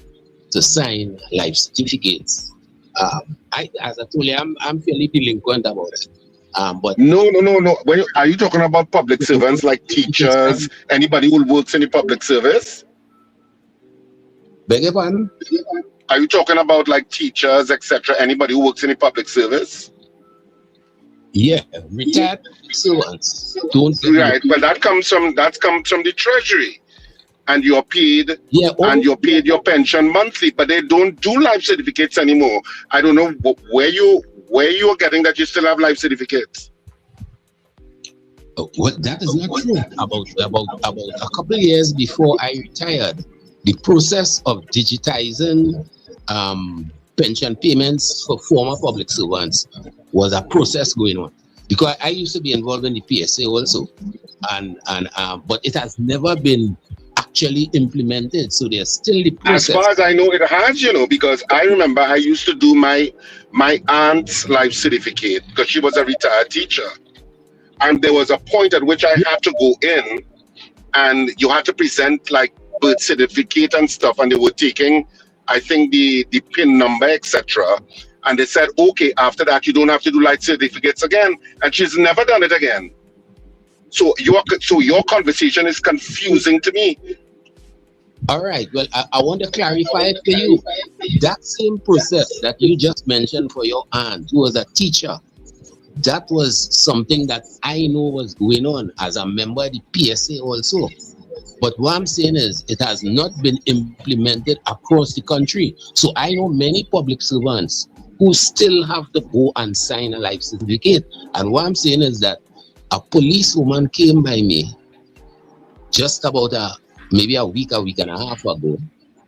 to sign life certificates. As I told you, I'm fairly delinquent about it. But no. Are you talking about public servants like teachers, anybody who works in the public service? Beg your pardon? Are you talking about like teachers, etc.? Anybody who works in the public service? Yeah, retired servants don't. Right, well that comes from the treasury, and you're paid. Yeah, and you're paid your pension monthly, but they don't do life certificates anymore. I don't know where you're getting that you still have life certificates. Well, that is not true. About a couple of years before I retired, the process of digitizing pension payments for former public servants was a process going on. Because I used to be involved in the PSA also, but it has never been actually implemented. So there's still the process. As far as I know, it has, because I remember I used to do my aunt's life certificate because she was a retired teacher. And there was a point at which I had to go in and you had to present like birth certificate and stuff. And they were taking, I think, the PIN number, etc. And they said, okay, after that, you don't have to do life certificates again. And she's never done it again. So your conversation is confusing to me. All right. Well, I want to clarify it for you. That same process that you just mentioned for your aunt, who was a teacher, that was something that I know was going on as a member of the PSA also. But what I'm saying is it has not been implemented across the country. So I know many public servants who still have to go and sign a life certificate. And what I'm saying is that a policewoman came by me just about maybe a week and a half ago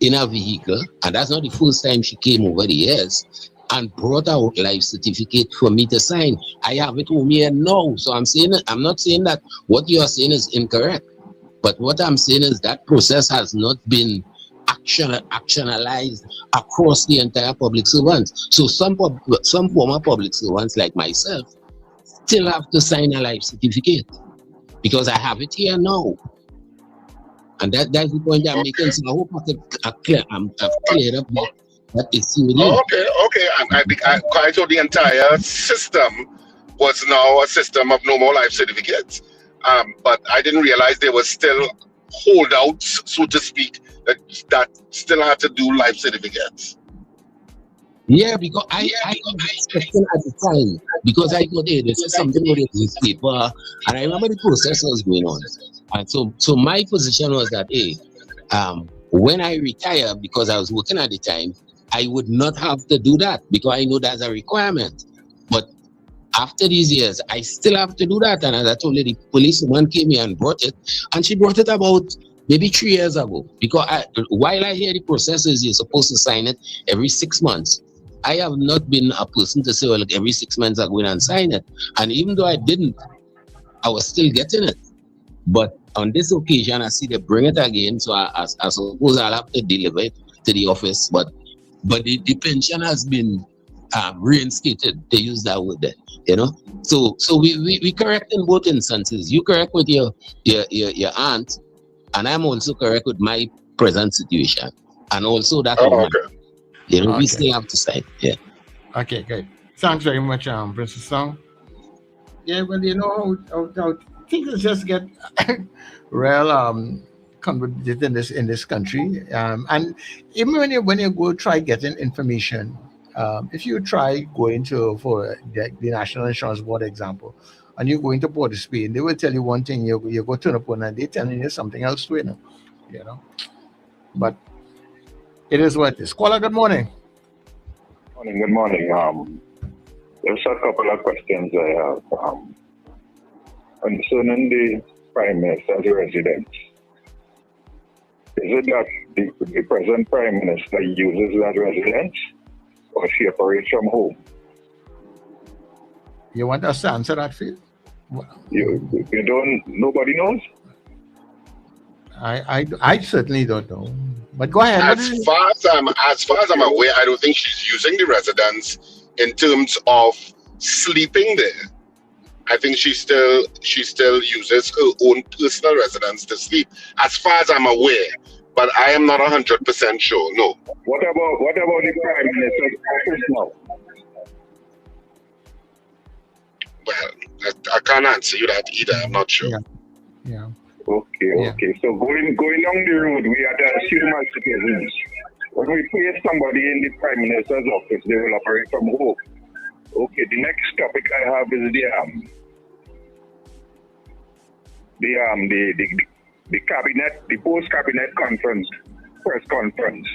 in a vehicle, and that's not the first time she came over the years, and brought out life certificate for me to sign. I have it with me here now. So I'm not saying that what you are saying is incorrect, but what I'm saying is that process has not been actionalized across the entire public servants. So some former public servants like myself still have to sign a life certificate because I have it here now. And that's the point I'm making. So I hope I've cleared up that issue. Okay. I thought the entire system was now a system of no more life certificates. But I didn't realize there were still holdouts, so to speak, that still had to do life certificates. Yeah, because I got this question at the time because I thought, hey, this is something with this paper, and I remember the process was going on. And so my position was that, hey, when I retire, because I was working at the time, I would not have to do that because I know that's a requirement. But after these years, I still have to do that. And as I told you, the policewoman came here and brought it, and she brought it about maybe 3 years ago. Because while I hear the process is you're supposed to sign it every 6 months, I have not been a person to say, well, look, every 6 months I go in and sign it. And even though I didn't, I was still getting it. But on this occasion, I see they bring it again. So I suppose I'll have to deliver it to the office. But the pension has been reinstated, to use that word there, So we correct in both instances. You correct with your aunt, and I'm also correct with my present situation. And also that woman. Okay. We still have to sign. Yeah. Okay, good. Thanks very much, Princess Song. Yeah, well, how things just get real complicated in this country. And even when you go try getting information, if you try going for the National Insurance Board example, and you're going to Port of Spain, they will tell you one thing, you go turn up on and they're telling you something else too, But it is what it is. Caller, good morning. Good morning. There's a couple of questions I have. concerning the Prime Minister's residence. Is it that the present Prime Minister uses that residence, or she operates from home? You want us to answer that, Phil? You don't, nobody knows? I certainly don't know. But go ahead. As far as I'm aware, I don't think she's using the residence in terms of sleeping there. I think she still uses her own personal residence to sleep, as far as I'm aware. But I am not 100% sure. No. What about the Prime Minister's office now? Well, I can't answer you that either. I'm not sure. Yeah. Okay. So going down the road, we have to assume as citizens, when we place somebody in the Prime Minister's office, they will operate from home. Okay, the next topic I have is the cabinet, the post-cabinet conference, press conference.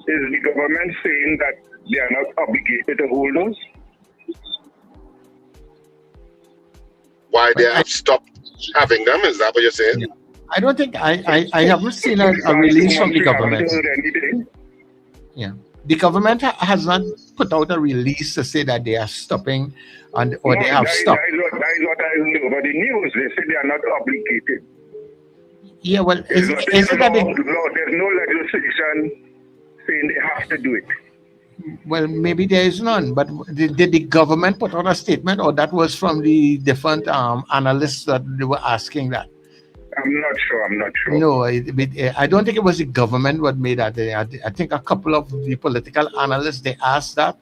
Is the government saying that they are not obligated to hold those? Why they have stopped having them? Is that what you're saying? I don't think I haven't seen a release from the government. Yeah, the government has not put out a release to say that they are stopping or they have stopped. That is what I know. But the news, they say they are not obligated. Yeah, well, is it that there's no legislation saying they have to do it? Well, maybe there is none, but did the government put out a statement, or that was from the different analysts that they were asking that? I'm not sure. No, I don't think it was the government what made that. I think a couple of the political analysts, they asked that,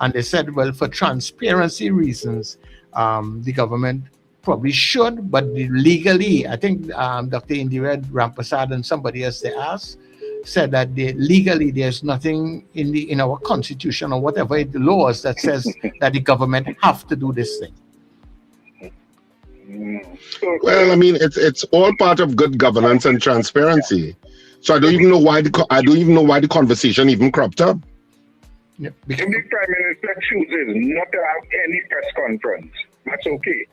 and they said, well, for transparency reasons, the government probably should, but legally, I think Dr. Indira Rampasad and somebody else they asked, said that legally there's nothing in our constitution or whatever the laws that says that the government have to do this thing. Well, I mean, it's all part of good governance and transparency. So I don't even know why the conversation even cropped up. Yeah, if the Prime Minister chooses not to have any press conference, that's okay,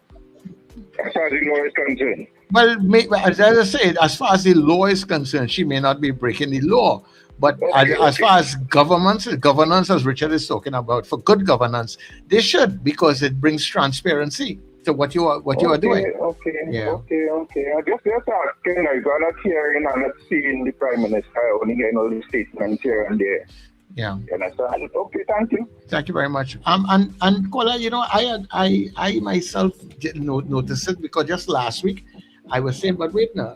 as far as the law is concerned. Well, as I said, as far as the law is concerned, she may not be breaking the law. But as far as governance, as Richard is talking about, for good governance, they should, because it brings transparency to what you are doing. Okay. I just asking, like, I'm not hearing and not seeing the Prime Minister, only getting all the statements here and there. Yeah. You understand? Okay, thank you. Thank you very much. And Kola, I myself noticed it because just last week I was saying, but wait now,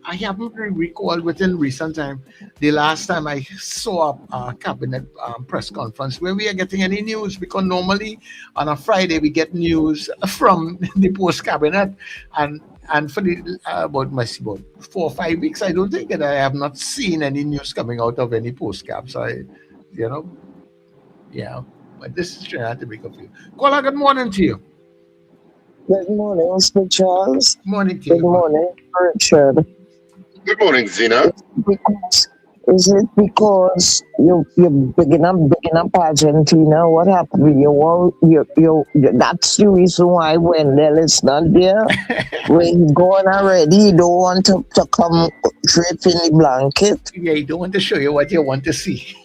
I haven't recalled within recent time the last time I saw a cabinet press conference where we are getting any news, because normally on a Friday we get news from the post cabinet, and for the about 4 or 5 weeks, I don't think that I have not seen any news coming out of any post cap. So but this is Trinidad to make of you. Kola, good morning to you. Good morning, Mr. Charles. Morning to you. Good morning, Richard. Good morning, Zena. Is it because you're bigging up Argentina? What happened with you? That's the reason why Wendell is not there. When he's gone already, you don't want to come draped in the blanket. Yeah, you don't want to show you what you want to see.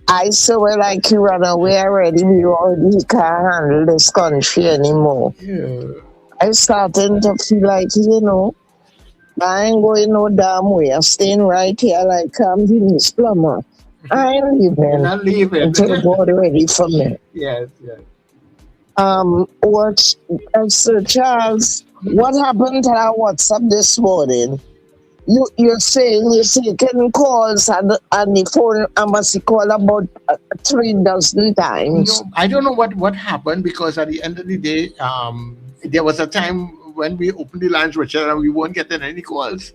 I saw like you run away already. He can't handle this country anymore. Yeah. I'm starting to feel like, I ain't going no damn way. I'm staying right here like I'm Denise Plummer. I ain't leaving. You're not leaving. Until God ready for me. Yes. Sir Charles, what happened to our WhatsApp this morning? You're saying you're taking calls and the phone, I must call about 3 dozen times. No, I don't know what happened, because at the end of the day, there was a time when we opened the lines, Richard, and we weren't getting any calls.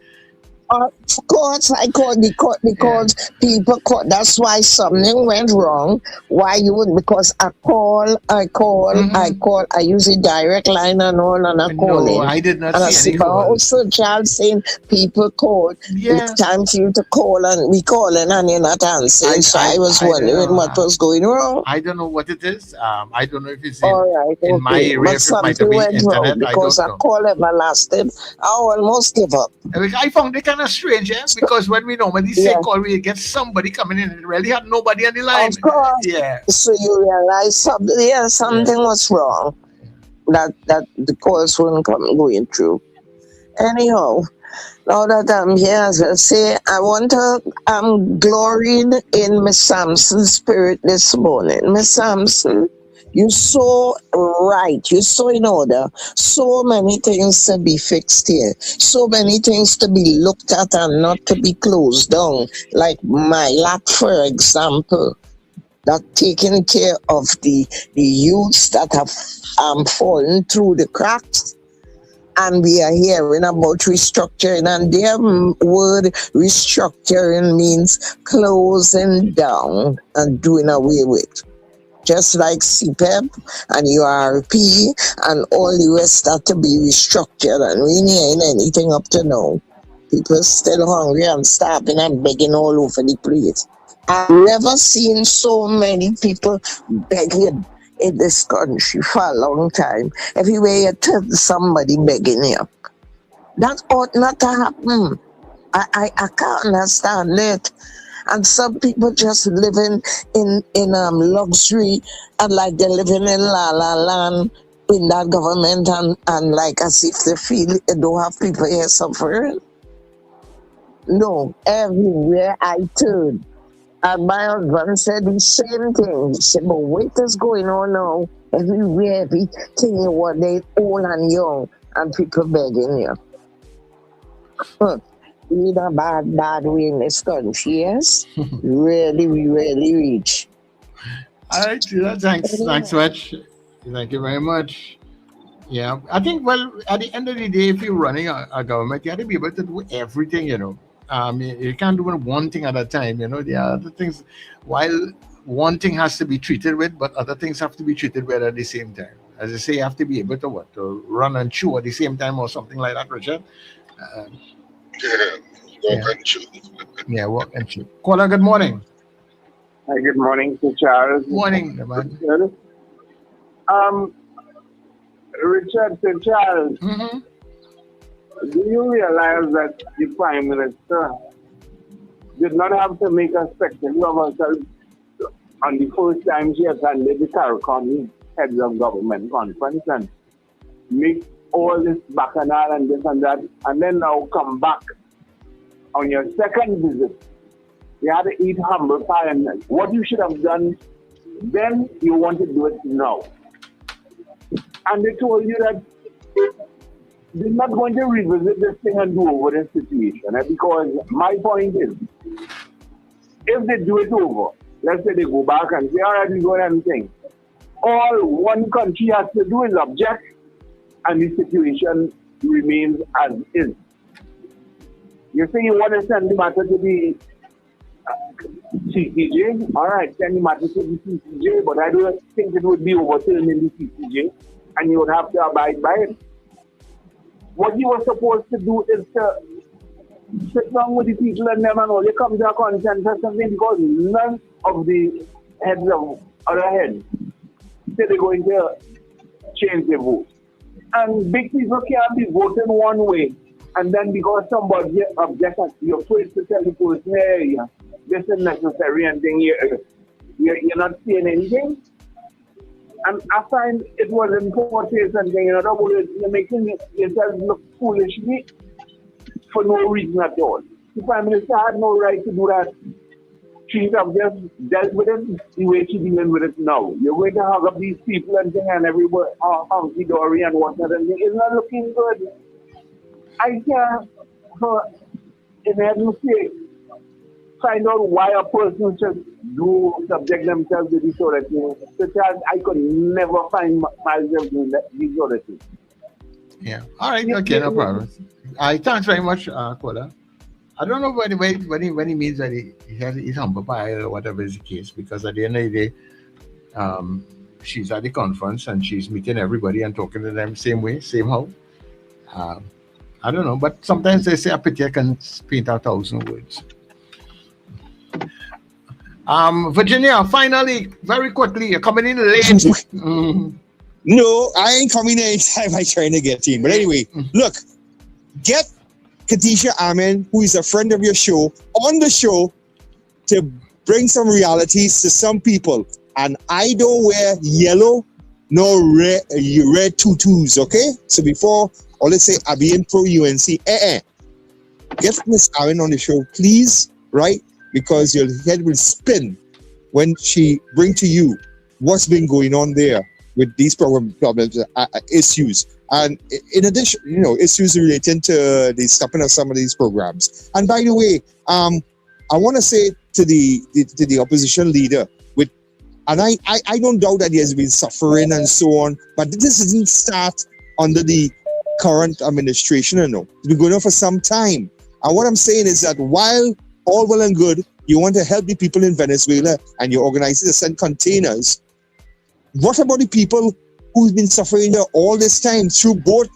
Of course, I called because people called. That's why something went wrong. Why you would? Because I call. I use a direct line and all, and I call No, in. I did not And I see see, any but calls. also child saying people called. It's time for you to call, and we calling, and you're not answering. So I was wondering what was going wrong. I don't know what it is. I don't know if it's All right, in my okay. area, But if it might something be went wrong internet. I because don't I know. call everlasting. I almost give up. I found it kind of strange, because when we normally say call, we get somebody coming in. It really had nobody on the line. Of course. Yeah. So you realize something was wrong. That the calls weren't going through. Anyhow, now that I'm here, as I say, I'm glorying in Miss Sampson's spirit this morning. Miss Sampson, you're so right. You're so in order. So many things to be fixed here. So many things to be looked at and not to be closed down. Like my lap, for example, that taking care of the youths that have fallen through the cracks. And we are hearing about restructuring, and their word restructuring means closing down and doing away with. Just like CPEP and URP and all the rest that to be restructured, and we ain't anything up to now. People still hungry and starving and begging all over the place. I've never seen so many people begging in this country for a long time. Everywhere you turn, somebody begging you. That ought not to happen. I can't understand it. And some people just living in luxury and like they're living in La La Land in that government and like as if they feel they don't have people here suffering. No, everywhere I turn. And my husband said the same thing. He said, but what is going on now? Everywhere, everything you want, they old and young, and people begging you. In a bad way in this country, yes? We really reach. All right, thanks much. Thank you very much. Yeah, I think, well, at the end of the day, if you're running a government, you have to be able to do everything, you can't do one thing at a time, there are other things, while one thing has to be treated with, but other things have to be treated with at the same time. As I say, you have to be able to run and chew at the same time or something like that, Richard. Walk and chew. Yeah, walk and chew. Caller, good morning. Hi, good morning to Charles. Morning, man. Richard to Charles. Do you realize that the Prime Minister did not have to make a spectacle of herself on the first time she attended the CARICOM Heads of Government Conference and make all this bacchanal and this and that, and then now come back on your second visit? You had to eat humble pie, and what you should have done then, you want to do it now. And they told you that they're not going to revisit this thing and do over this situation. Because my point is, if they do it over, let's say they go back and say, all right, we got anything. All one country has to do is object, and the situation remains as is. You say you want to send the matter to the CCJ, all right, send the matter to the CCJ, but I don't think it would be overturned in the CCJ, and you would have to abide by it. What you were supposed to do is to sit down with the people and them and all, you come to a consensus or something, because none of the heads of other heads say they're going to change their vote. And big people can't be voting one way, and then because somebody objects, you're first to tell the person, hey, this is necessary, and then you're not saying anything. And I find it was important, and you're making yourself look foolishly for no reason at all. The Prime Minister had no right to do that. She have just dealt with it the way she's dealing with it now. You're going to hug up these people and thing, and everybody hunky dory and whatnot, and it's not looking good. I can't, in heaven's sake, find out why a person should subject themselves to this sort of thing. Such as I could never find myself doing these sort of things. Yeah. All right. Okay. No problem. Thanks very much, Kola. I don't know when he means that he's humble pie or whatever is the case, because at the end of the day, she's at the conference and she's meeting everybody and talking to them same way, same how. I don't know, but sometimes they say a picture can paint 1,000 words. Virginia, finally, very quickly, you're coming in late. No, I ain't coming anytime I trying to get in. But anyway, look, get Khadijah Amin, who is a friend of your show, on the show to bring some realities to some people. And I don't wear yellow nor red tutus, okay? So before all they say, I be in pro UNC. Get Miss Amin on the show, please, right? Because your head will spin when she bring to you what's been going on there with these problems, issues. And in addition, issues relating to the stopping of some of these programs. And by the way, I want to say to the opposition leader, and I don't doubt that he has been suffering and so on, but this didn't start under the current administration, It's been going on for some time. And what I'm saying is that while all well and good, you want to help the people in Venezuela and you're organizing to send containers, what about the people who've been suffering there all this time through both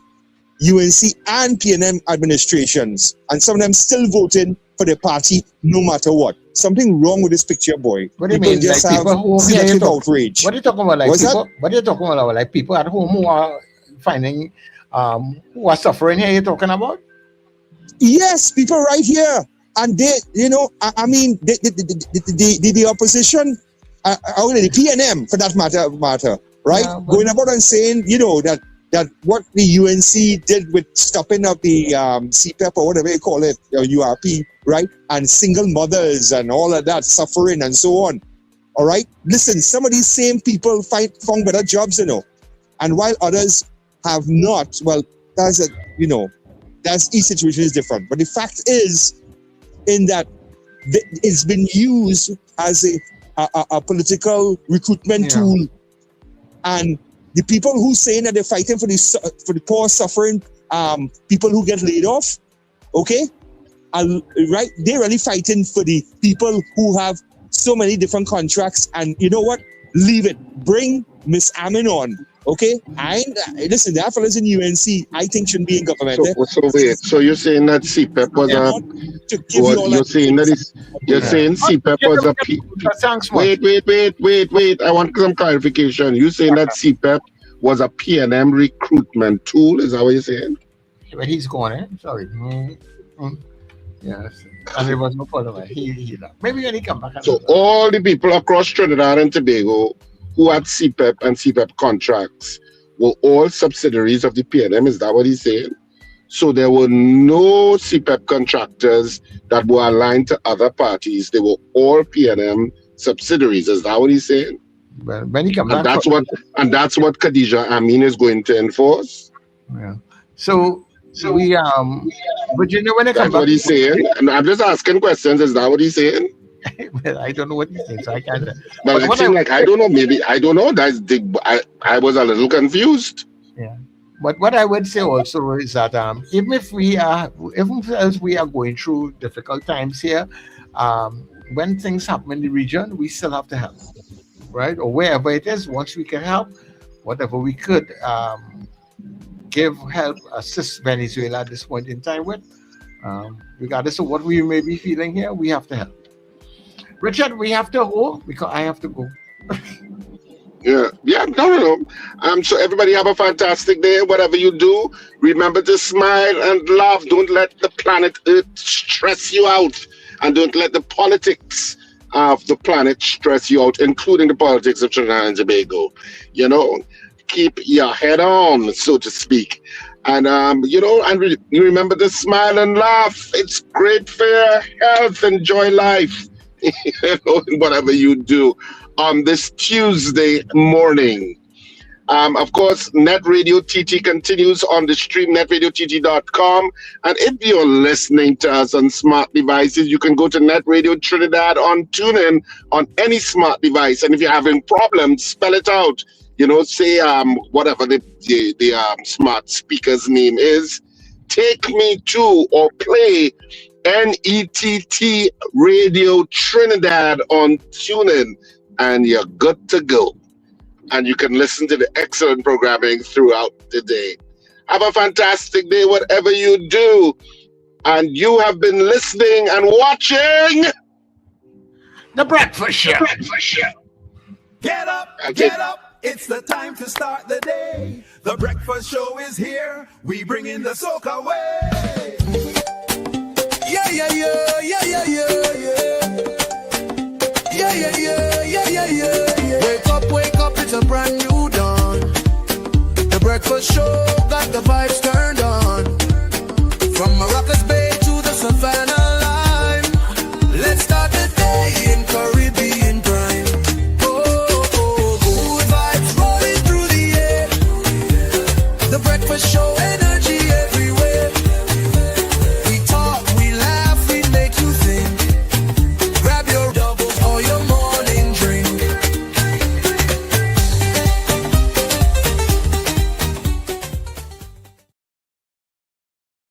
UNC and PNM administrations, and some of them still voting for their party no matter what? Something wrong with this picture, boy. What do you mean? Just like have selective outrage. What are you talking about? Like What's people, that? what are you talking about? Like people at home who are finding, who are suffering here, you're talking about? Yes, people right here. And they, I mean, the opposition, the PNM for that matter, right? Yeah, going about and saying, that what the UNC did with stopping up the CPEP or whatever you call it, URP, right? And single mothers and all of that suffering and so on. All right? Listen, some of these same people found better jobs, And while others have not, well, that's each situation is different. But the fact is, in that it's been used as a political recruitment tool, and the people who saying that they're fighting for the poor, suffering people who get laid off, okay, right? They're really fighting for the people who have so many different contracts. And you know what? Leave it. Bring Miss Amin on. Okay, listen. There are fellas in UNC I think shouldn't be in government. So wait. So you're saying that CPEP was you're saying CPEP was Wait. I want some clarification. You saying that CPEP was a PNM recruitment tool? Is that what you're saying? But he's going in. Sorry. Yes. And there was no problem. He left. Maybe when he come back. So all the people across Trinidad and Tobago who had CPEP and CPEP contracts were all subsidiaries of the PNM. Is that what he's saying? So there were no CPEP contractors that were aligned to other parties. They were all PNM subsidiaries. Is that what he's saying? Well, when he come back, that's what Khadijah Amin is going to enforce. Yeah. So we Virginia, when it comes back, that's what he's saying. And I'm just asking questions. Is that what he's saying? Well, I don't know what he's saying, so I can't. But it seems like I don't know. Maybe I don't know. I was a little confused. Yeah. But what I would say also is that even if we are going through difficult times here, when things happen in the region, we still have to help, right? Or wherever it is, once we can help, whatever we could give, help, assist Venezuela at this point in time with, regardless of what we may be feeling here, we have to help. Richard, we have to go because I have to go. No. So everybody have a fantastic day. Whatever you do, remember to smile and laugh. Don't let the planet Earth stress you out, and don't let the politics of the planet stress you out, including the politics of Trinidad and Tobago. Keep your head on, so to speak. And and you remember to smile and laugh. It's great for your health. Enjoy life. Whatever you do on this Tuesday morning. Of course, NETT Radio TT continues on the stream, netradiott.com. And if you're listening to us on smart devices, you can go to NETT Radio Trinidad on TuneIn on any smart device. And if you're having problems, spell it out. Say whatever the smart speaker's name is. Take me to or play NETT Radio Trinidad on TuneIn, and you're good to go. And you can listen to the excellent programming throughout the day. Have a fantastic day, whatever you do. And you have been listening and watching The Breakfast Show. Get up, get up. It's the time to start the day. The Breakfast Show is here. We bring in the soca way. Yeah, yeah, yeah, yeah, yeah, yeah, yeah. Yeah, yeah, yeah, yeah, yeah, yeah. Wake up, it's a brand new dawn. The Breakfast Show got the vibes turned on. From Maracas Bay to the Savannah line. Let's start the day in Caribbean prime. Good vibes rolling through the air. The Breakfast Show.